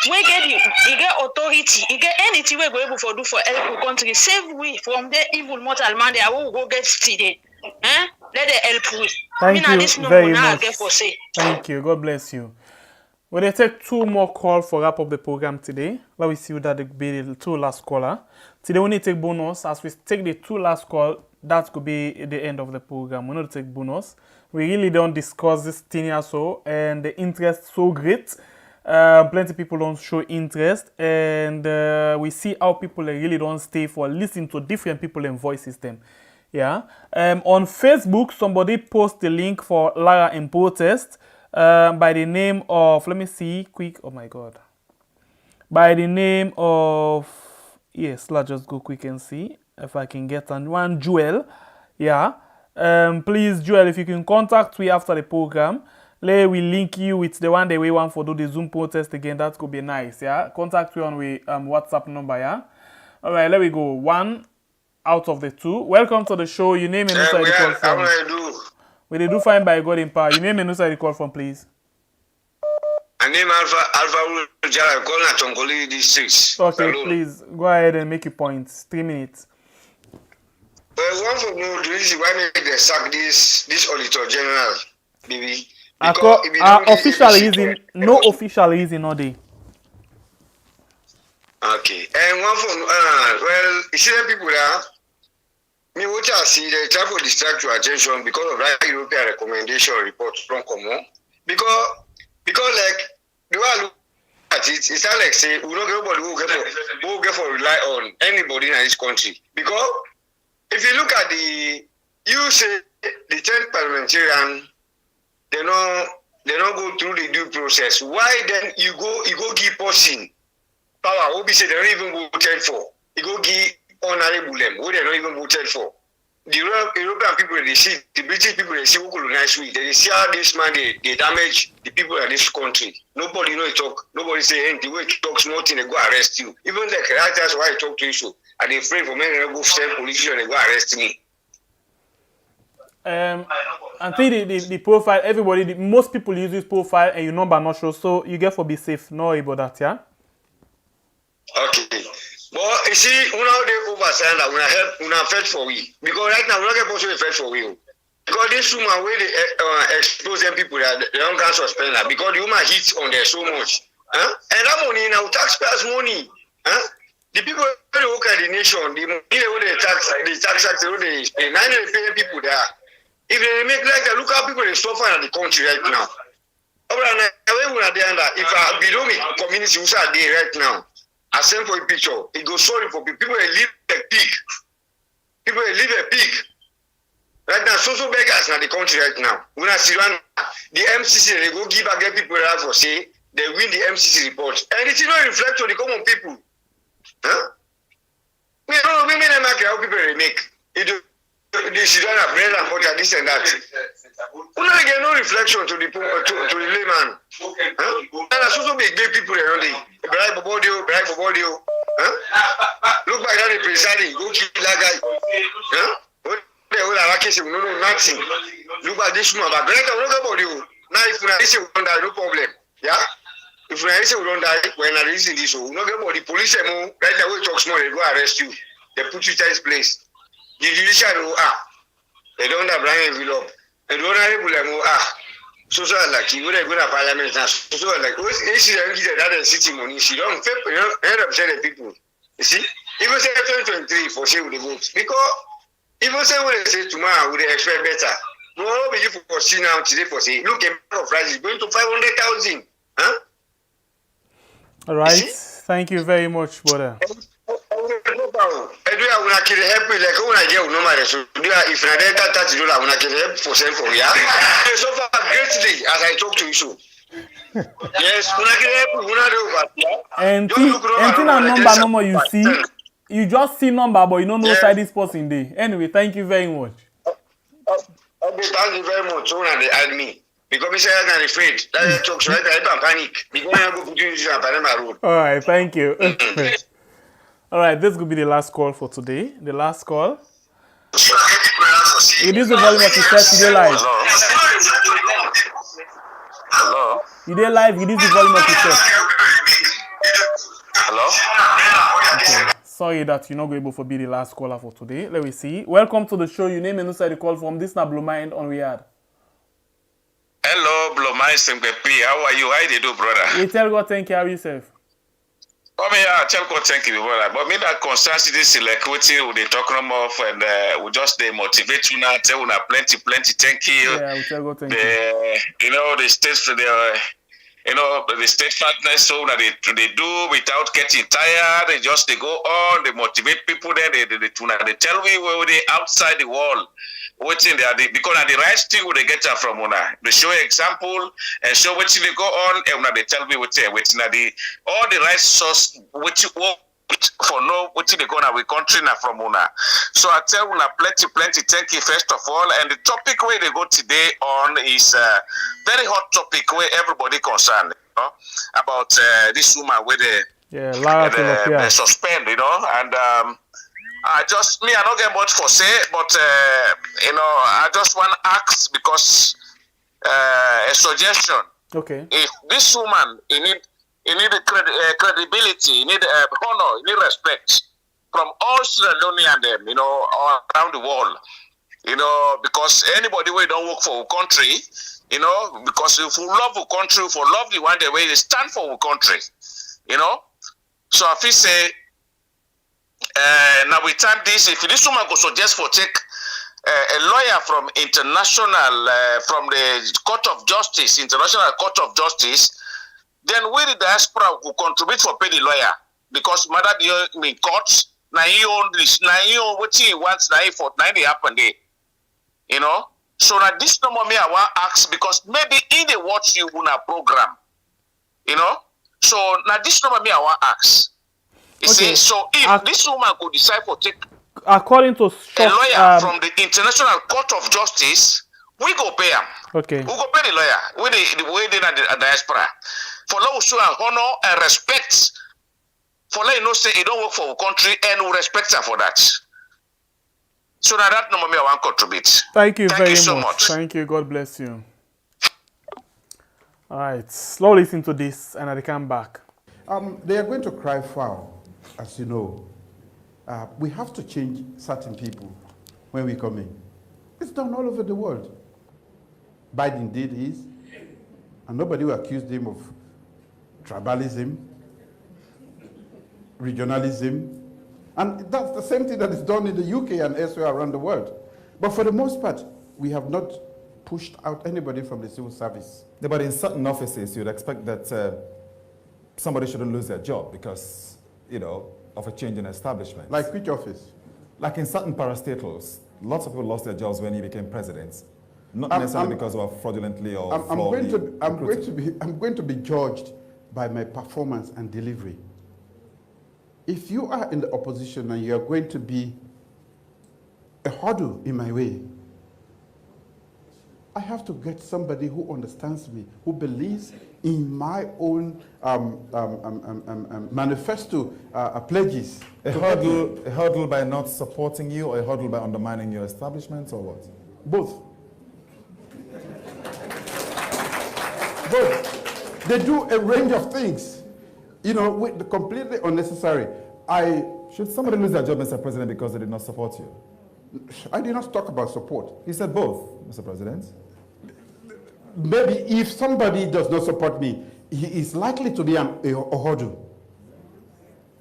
we get authority, you get anything we go able for do for help country. Save we from the evil mortal man there will go get today. Let them help we. Thank you very much. Thank you. God bless you. Well, they take 2 more calls for wrap up the program today. Let me see who that will be the 2 last caller. Today we need to take bonus. As we take the 2 last call, that could be the end of the program. We need to take bonus. We really don't discuss this thing here so, and the interest so great. Plenty of people don't show interest, and we see how people really don't stay for listening to different people and voice system. Yeah. On Facebook, somebody post the link for Lara in protest by the name of, let me see, quick. Oh my God. By the name of, yes, let's just go quick and see if I can get one. Joel. Yeah. Please, Joel, if you can contact me after the program, let we link you with the one that we want for do the Zoom protest again. That could be nice. Yeah. Contact you on we WhatsApp number. Yeah. All right. Let me go. 1 out of the two. Welcome to the show. Your name and who you call from? We do fine by God in power. Your name and who you call from, please. My name Alpha Jara, calling at Tongoli districts. Okay, please go ahead and make your points. 3 minutes. Well, one for no the reason why they sack this Auditor General, maybe. Official reason, no official reason, no day. Okay, and one for well, you see the people there. Me what I see, they try to distract your attention because of that European recommendation report from Momoh. Because like the way I look at it, it's not like say we don't get nobody who get for rely on anybody in this country. Because if you look at you say the 10th parliamentarian, they don't go through the due process. Why then you go give person power? Who be say they don't even voted for? You go give honorable them who they don't even voted for. The European people they see, the British people they see who colonize we. They see how this man they damage the people in this country. Nobody know he talk. Nobody say anything. The way he talks nothing, they go arrest you. Even the characters why I talk to you so. And they afraid for me to go send politician they go arrest me. I think the profile, everybody, most people use this profile and your number not show, so you get for be safe. No about that, yeah? Okay. But you see, we now they overstand that we help, we fetch for we. Because right now, we don't get possible fetch for we. Because this woman, where they expose them people, that they don't can suspend that. Because the woman hits on there so much. Huh? And that money, now taxpayers' money. Huh? The people who work at the nation, the money they tax, they pay. Now they pay people there. If they make like that, look how people they suffer in the country right now. If I below me community who are there right now, I send for a picture. It goes sorry for people. People live a pig. People live a pig. Right now, social beggars in the country right now. When I see the MCC, they go give again people that for say they win the MCC report, and it is not reflect on the common people. Huh? We don't how people they make. They should have bread and butter, this and that. We don't get no reflection to the layman. Huh? And that's also big people around the bribe body. Huh? Look like that presiding, go kill that guy. Huh? They will have a case, we don't know nothing. Look at this woman, but look about you. Now if we say we don't die, no problem. Yeah? If we say we don't die, we're not releasing this. We don't get about the police, right away talk small, they go arrest you. They put you in this place. The judiciary they don't have blind envelope. They don't have social like you would go to parliament and social like she don't get that city money, she don't represent the people. You see? Even say 2023 for sure with the votes. Because even say when they say tomorrow we expect better. No one will give for see now today for say look a bag of rice is going to 500,000. Huh? All right. Thank you very much, brother. If I get $30, I'm not getting help for sale for ya. So far greatly as I talk to you. So yes, and number no more you see. You just see number, but you don't know side this person day. Anyway, thank you very much. Okay, thank you very much. So now they add me. Because me say I'm afraid. That talks right, I don't panic. Because I go put you in Panama Road. All right, thank you. All right, this will be the last call for today. The last call. It is the volume of the set. You live. Hello. You did live. It is the volume of the set. Hello. Okay. Sorry that you're not able to be the last caller for today. Let me see. Welcome to the show. Your name and who the call from. This is not Blue Mind on Riyadh. Hello, Blue Mind Simpepi. How are you? How do you do, brother? We tell God thank you. How yourself? I mean, I tell God thank you, brother. But me that constantly this like Wetin they talk of and we just they motivate you now, tell you plenty, thank you. Yeah, we tell God thank you. You know, the state for the steadfastness so that they do without getting tired. They go on, they motivate people. Then they tell me where they outside the wall. Wetin because the right thing they get from una. They show example and show wetin they go on and they tell me wetin all the right source for no wetin they go on with country na from una. So I tell una plenty thank you first of all. And the topic where they go today on is very hot topic where everybody concerned, you know, about this woman where they Lara Taylor-Pearce. they suspend, you know, and I don't get much for say, but I just want to ask because a suggestion. Okay. If this woman, you need credibility, you need honor, you need respect from all Sierra Leoneans, all around the world, because anybody who don't work for a country, because if we love a country, if we love the one the way they stand for a country, So if we say, now we time this, if this woman could suggest for take a lawyer from international, from the Court of Justice, International Court of Justice, then we the diaspora will contribute for pay the lawyer because matter the courts, now he own this, now he own what he wants, now he for 90 happen there. So now this no more me I want ask because maybe in the watch you on a program, So now this no more me I want ask. You see, so if this woman could decide to take according to a lawyer from the International Court of Justice, we go pay him. Okay. We go pay the lawyer. We the way they the diaspora. For law show honor and respect. For let you know say he don't work for a country and we respect her for that. So now that number me I want contribute. Thank you very so much. much. Thank you. God bless you. All right. Slow listen to this and I come back. They are going to cry foul, as you know. We have to change certain people when we come in. It's done all over the world. Biden did his, and nobody will accuse him of tribalism, regionalism, and that's the same thing that is done in the UK and elsewhere around the world. But for the most part, we have not pushed out anybody from the civil service. Yeah, but in certain offices, you'd expect that somebody shouldn't lose their job because, of a change in establishment. Like which office? Like in certain parastatals, lots of people lost their jobs when he became president. Not necessarily because they were fraudulently or I'm going to be judged by my performance and delivery. If you are in the opposition and you are going to be a hurdle in my way, I have to get somebody who understands me, who believes in my own manifesto pledges. A hurdle by not supporting you or a hurdle by undermining your establishment or what? Both. Both. They do a range of things, with completely unnecessary. Should somebody lose their job, Mr. President, because they did not support you? I did not talk about support. He said both, Mr. President. Maybe if somebody does not support me, he is likely to be a hurdle.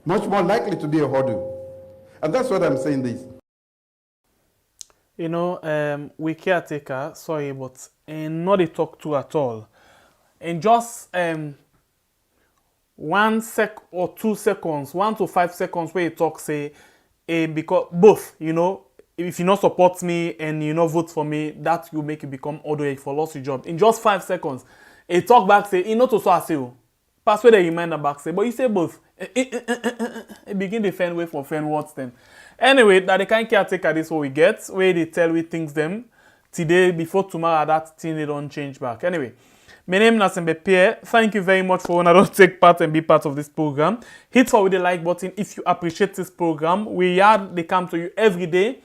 Much more likely to be a hurdle. And that's what I'm saying this. We caretaker, sorry, but not a talk to at all. And just 1 sec or 2 seconds, 1 to 5 seconds where you talk, say, because both, if you not support me and you not vote for me, that will make you become outrage for lost your job. In just 5 seconds, a talk back say, not to so I say, pass where the reminder back say, but you say both. Begin the fan way for fan words then. Anyway, that the kind caretaker this what we get, where they tell we things them today before tomorrow that thing they don't change back. Anyway, my name is Nasembe Pierre. Thank you very much for when I don't take part and be part of this program. Hit for with the like button if you appreciate this program. They come to you every day.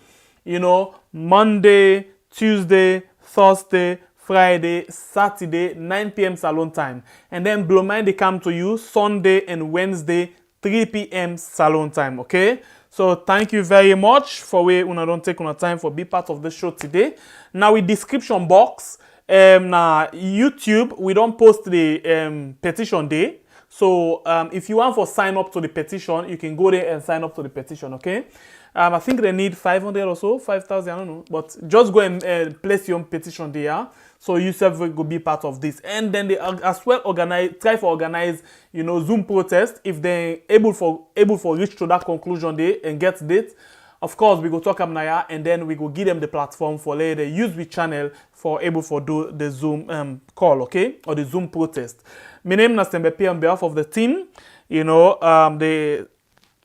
Monday, Tuesday, Thursday, Friday, Saturday, 9 p.m. salon time. And then Blow Mind, they come to you Sunday and Wednesday, 3 p.m. salon time, okay? So thank you very much for where you don't take time for be part of the show today. Now with description box, na YouTube, we don't post the petition day. So if you want to sign up to the petition, you can go there and sign up to the petition, okay? I think they need 500 or so, 5,000, I don't know. But just go and place your own petition there. So yourself will be part of this. And then they as well try to organize, Zoom protest. If they're able for reach to that conclusion day and get date. Of course, we go talk about Naya and then we go give them the platform for later use the channel for able for do the Zoom call, okay? Or the Zoom protest. My name is Nasembe Pierre on behalf of the team. The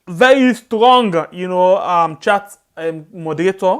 very strong, chat moderator,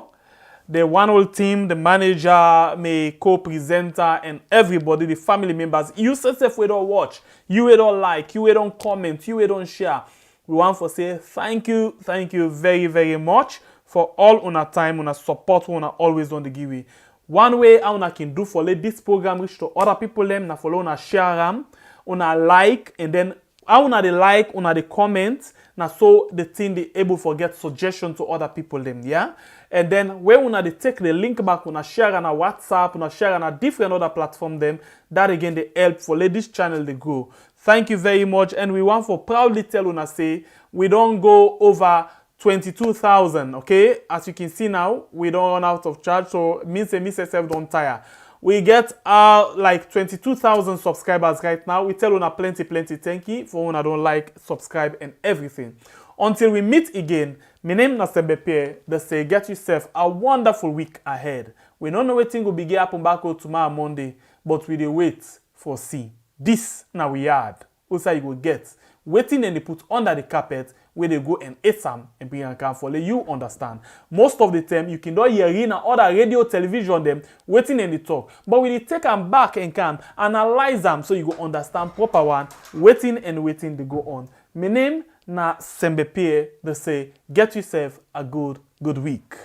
the one whole team, the manager, my co-presenter, and everybody, the family members. You yourself we don't watch, you we don't like, you we don't comment, you we don't share. we want to say thank you very, very much for all una time, una support, una always on the give. One way how una can do for let this program reach to other people them, na follow una share them, una like, and then how una they like, una they comment, na so the thing they able to get suggestion to other people them, yeah? And then where una they take the link back, una share on a WhatsApp, una share on a different other platform them, that again they help for let this channel they grow. Thank you very much, and we want to proudly tell una say we don't go over 22,000, okay? As you can see now, we don't run out of charge, so means myself don't tire. We get like 22,000 subscribers right now. We tell una plenty thank you for una don't like, subscribe, and everything. Until we meet again, my name is Tamba Momoh. They say get yourself a wonderful week ahead. We don't know what thing will be happen back tomorrow Monday, but we dey wait for see. This now we had. Also you will get waiting and they put under the carpet where they go and eat some and bring and can follow you understand. Most of the time you can do hear in other radio, television them waiting and they talk. But when you take them back and can analyze them so you go understand proper one, waiting they go on. My name na Tamba Momoh. They say get yourself a good week.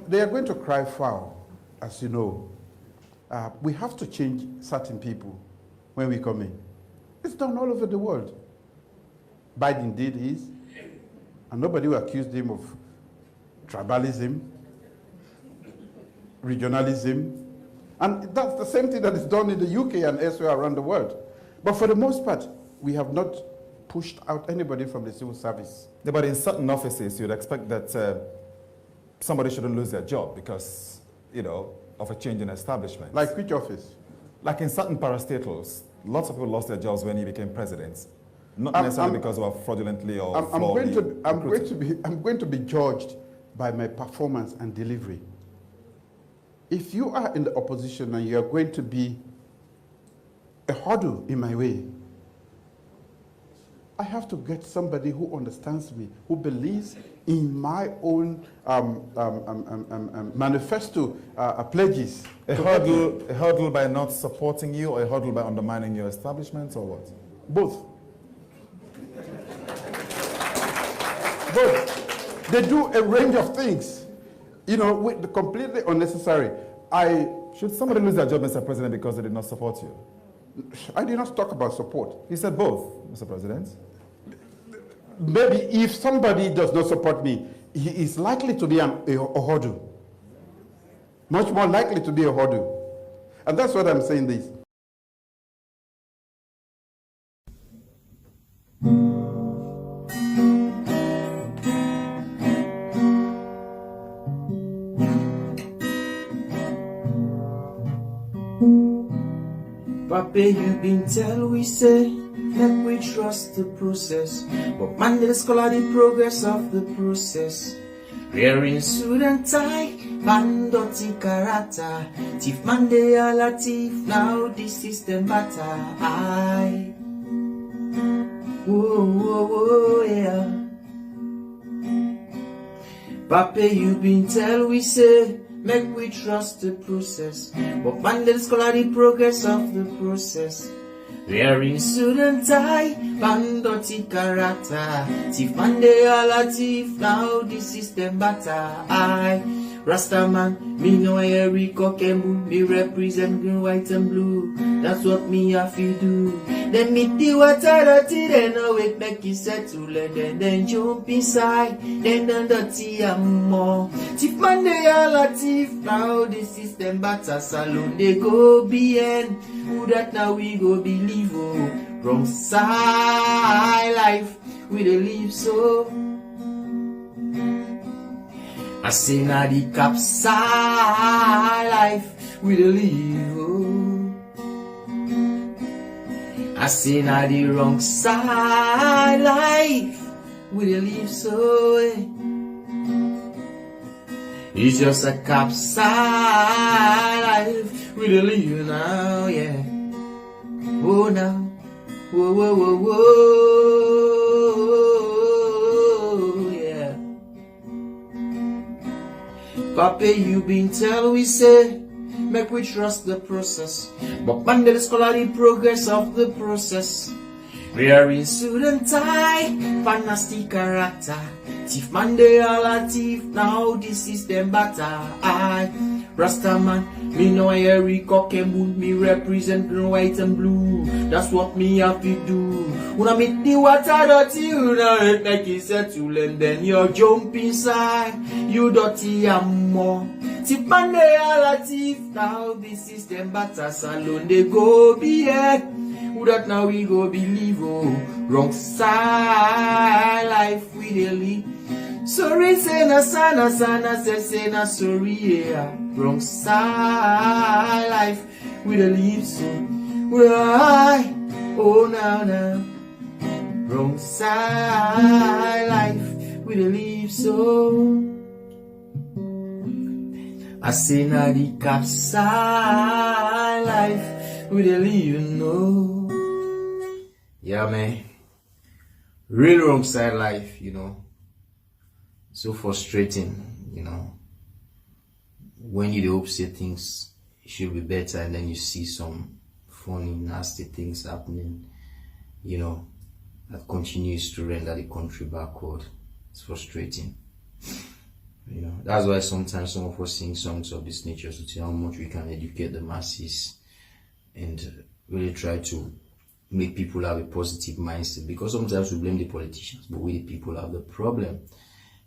They are going to cry foul, as you know. We have to change certain people when we come in. It's done all over the world. Biden did his, and nobody will accuse him of tribalism, regionalism, and that's the same thing that is done in the UK and elsewhere around the world. But for the most part, we have not pushed out anybody from the civil service. Yeah, but in certain offices, you'd expect that somebody shouldn't lose their job because, you know, of a change in establishment. Like which office? Like in certain parastatals, lots of people lost their jobs when he became president. Not necessarily because of fraudulently or I'm going to be judged by my performance and delivery. If you are in the opposition and you are going to be a hurdle in my way, I have to get somebody who understands me, who believes in my own manifesto pledges. A hurdle by not supporting you, or a hurdle by undermining your establishment, or what? Both. Both. They do a range of things, you know, completely unnecessary. Should somebody lose their job, Mr. President, because they did not support you? I did not talk about support. You said both, Mr. President. Maybe if somebody does not support me, he is likely to be a hurdle. Much more likely to be a hurdle. And that's what I'm saying this. Papa, you been tell we say, make we trust the process. But man, let's call the progress of the process. Wearing suit and tie, man dirty character. Thief man, they all a thief, now this system matter. Aye. Whoa, whoa, whoa, yeah. Papa, you been tell we say, make we trust the process. But man, let's call the progress of the process. Wearing suit and tie, man dirty character. Thief man, they all a thief, now the system matter. I, Rasta man, me know every cock and bull. Me represent green, white and blue. That's what me have to do. Then meet the water dirty, then awake, make it settle. And then jump inside, then the dirty and more. Thief man, they all a thief, now the system matter. Salon, they go bien. Who that now we go believe, oh. Wrong side life, we dey live so. I say na the capside life, we dey live, oh. I say na the wrong side life, we dey live so, eh. It's just a capside life, we dey live now, yeah. Oh now, whoa, whoa, whoa, whoa, yeah. Papa, you been tell we say, make we trust the process. But man, let's call the progress of the process. Wearing suit and tie, fantasy character. Thief man, they all a thief. Now this is them batter. I, Rasta man, me know every cock and boot. Me represent green, white and blue. That's what me have to do. When I meet the water dirty, una make it settle and then you jump inside. You dirty and more. Thief man, they all a thief. Now this is them batter. Salon they go be here. Who that now we go believe, oh, wrong side life we dey live. Sorry say na sana say na sorry, yeah. Wrong side life we dey live, so why, oh now. Wrong side life we dey live, so I say na the cap side life we dey live, you know. Yeah, man. Real wrong side life, you know. So frustrating, you know. When you hope say things should be better and then you see some funny, nasty things happening, you know, that continues to render the country backward. It's frustrating. You know, that's why sometimes some of us sing songs of this nature to see how much we can educate the masses and really try to make people have a positive mindset, because sometimes we blame the politicians, but we the people have the problem,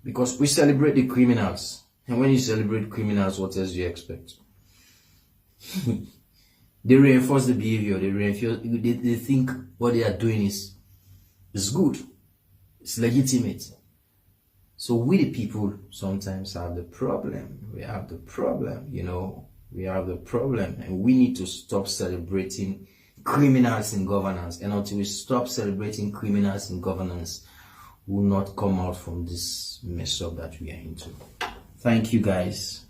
because we celebrate the criminals, and when you celebrate criminals, what else do you expect? They reinforce the behavior, they think what they are doing is good, it's legitimate. So we the people sometimes have the problem. We have the problem, you know, we have the problem, and we need to stop celebrating criminals in governance. And until we stop celebrating criminals in governance, we will not come out from this mess up that we are into. Thank you, guys.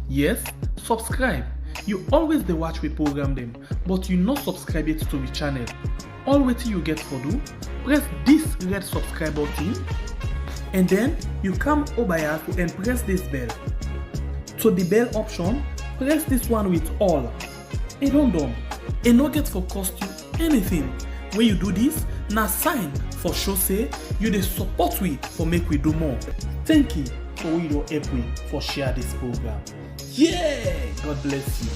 Yes, subscribe. You always dey watch we program them, but you not subscribe yet to the channel. All wetin you get for do, press this red subscribe button, and then you come over here and press this bell. To the bell option, press this one with all. It don't done. It no get for cost you anything. When you do this, na sign for show say you dey support we for make we do more. Thank you for we don help we for share this program. Yeah, God bless you.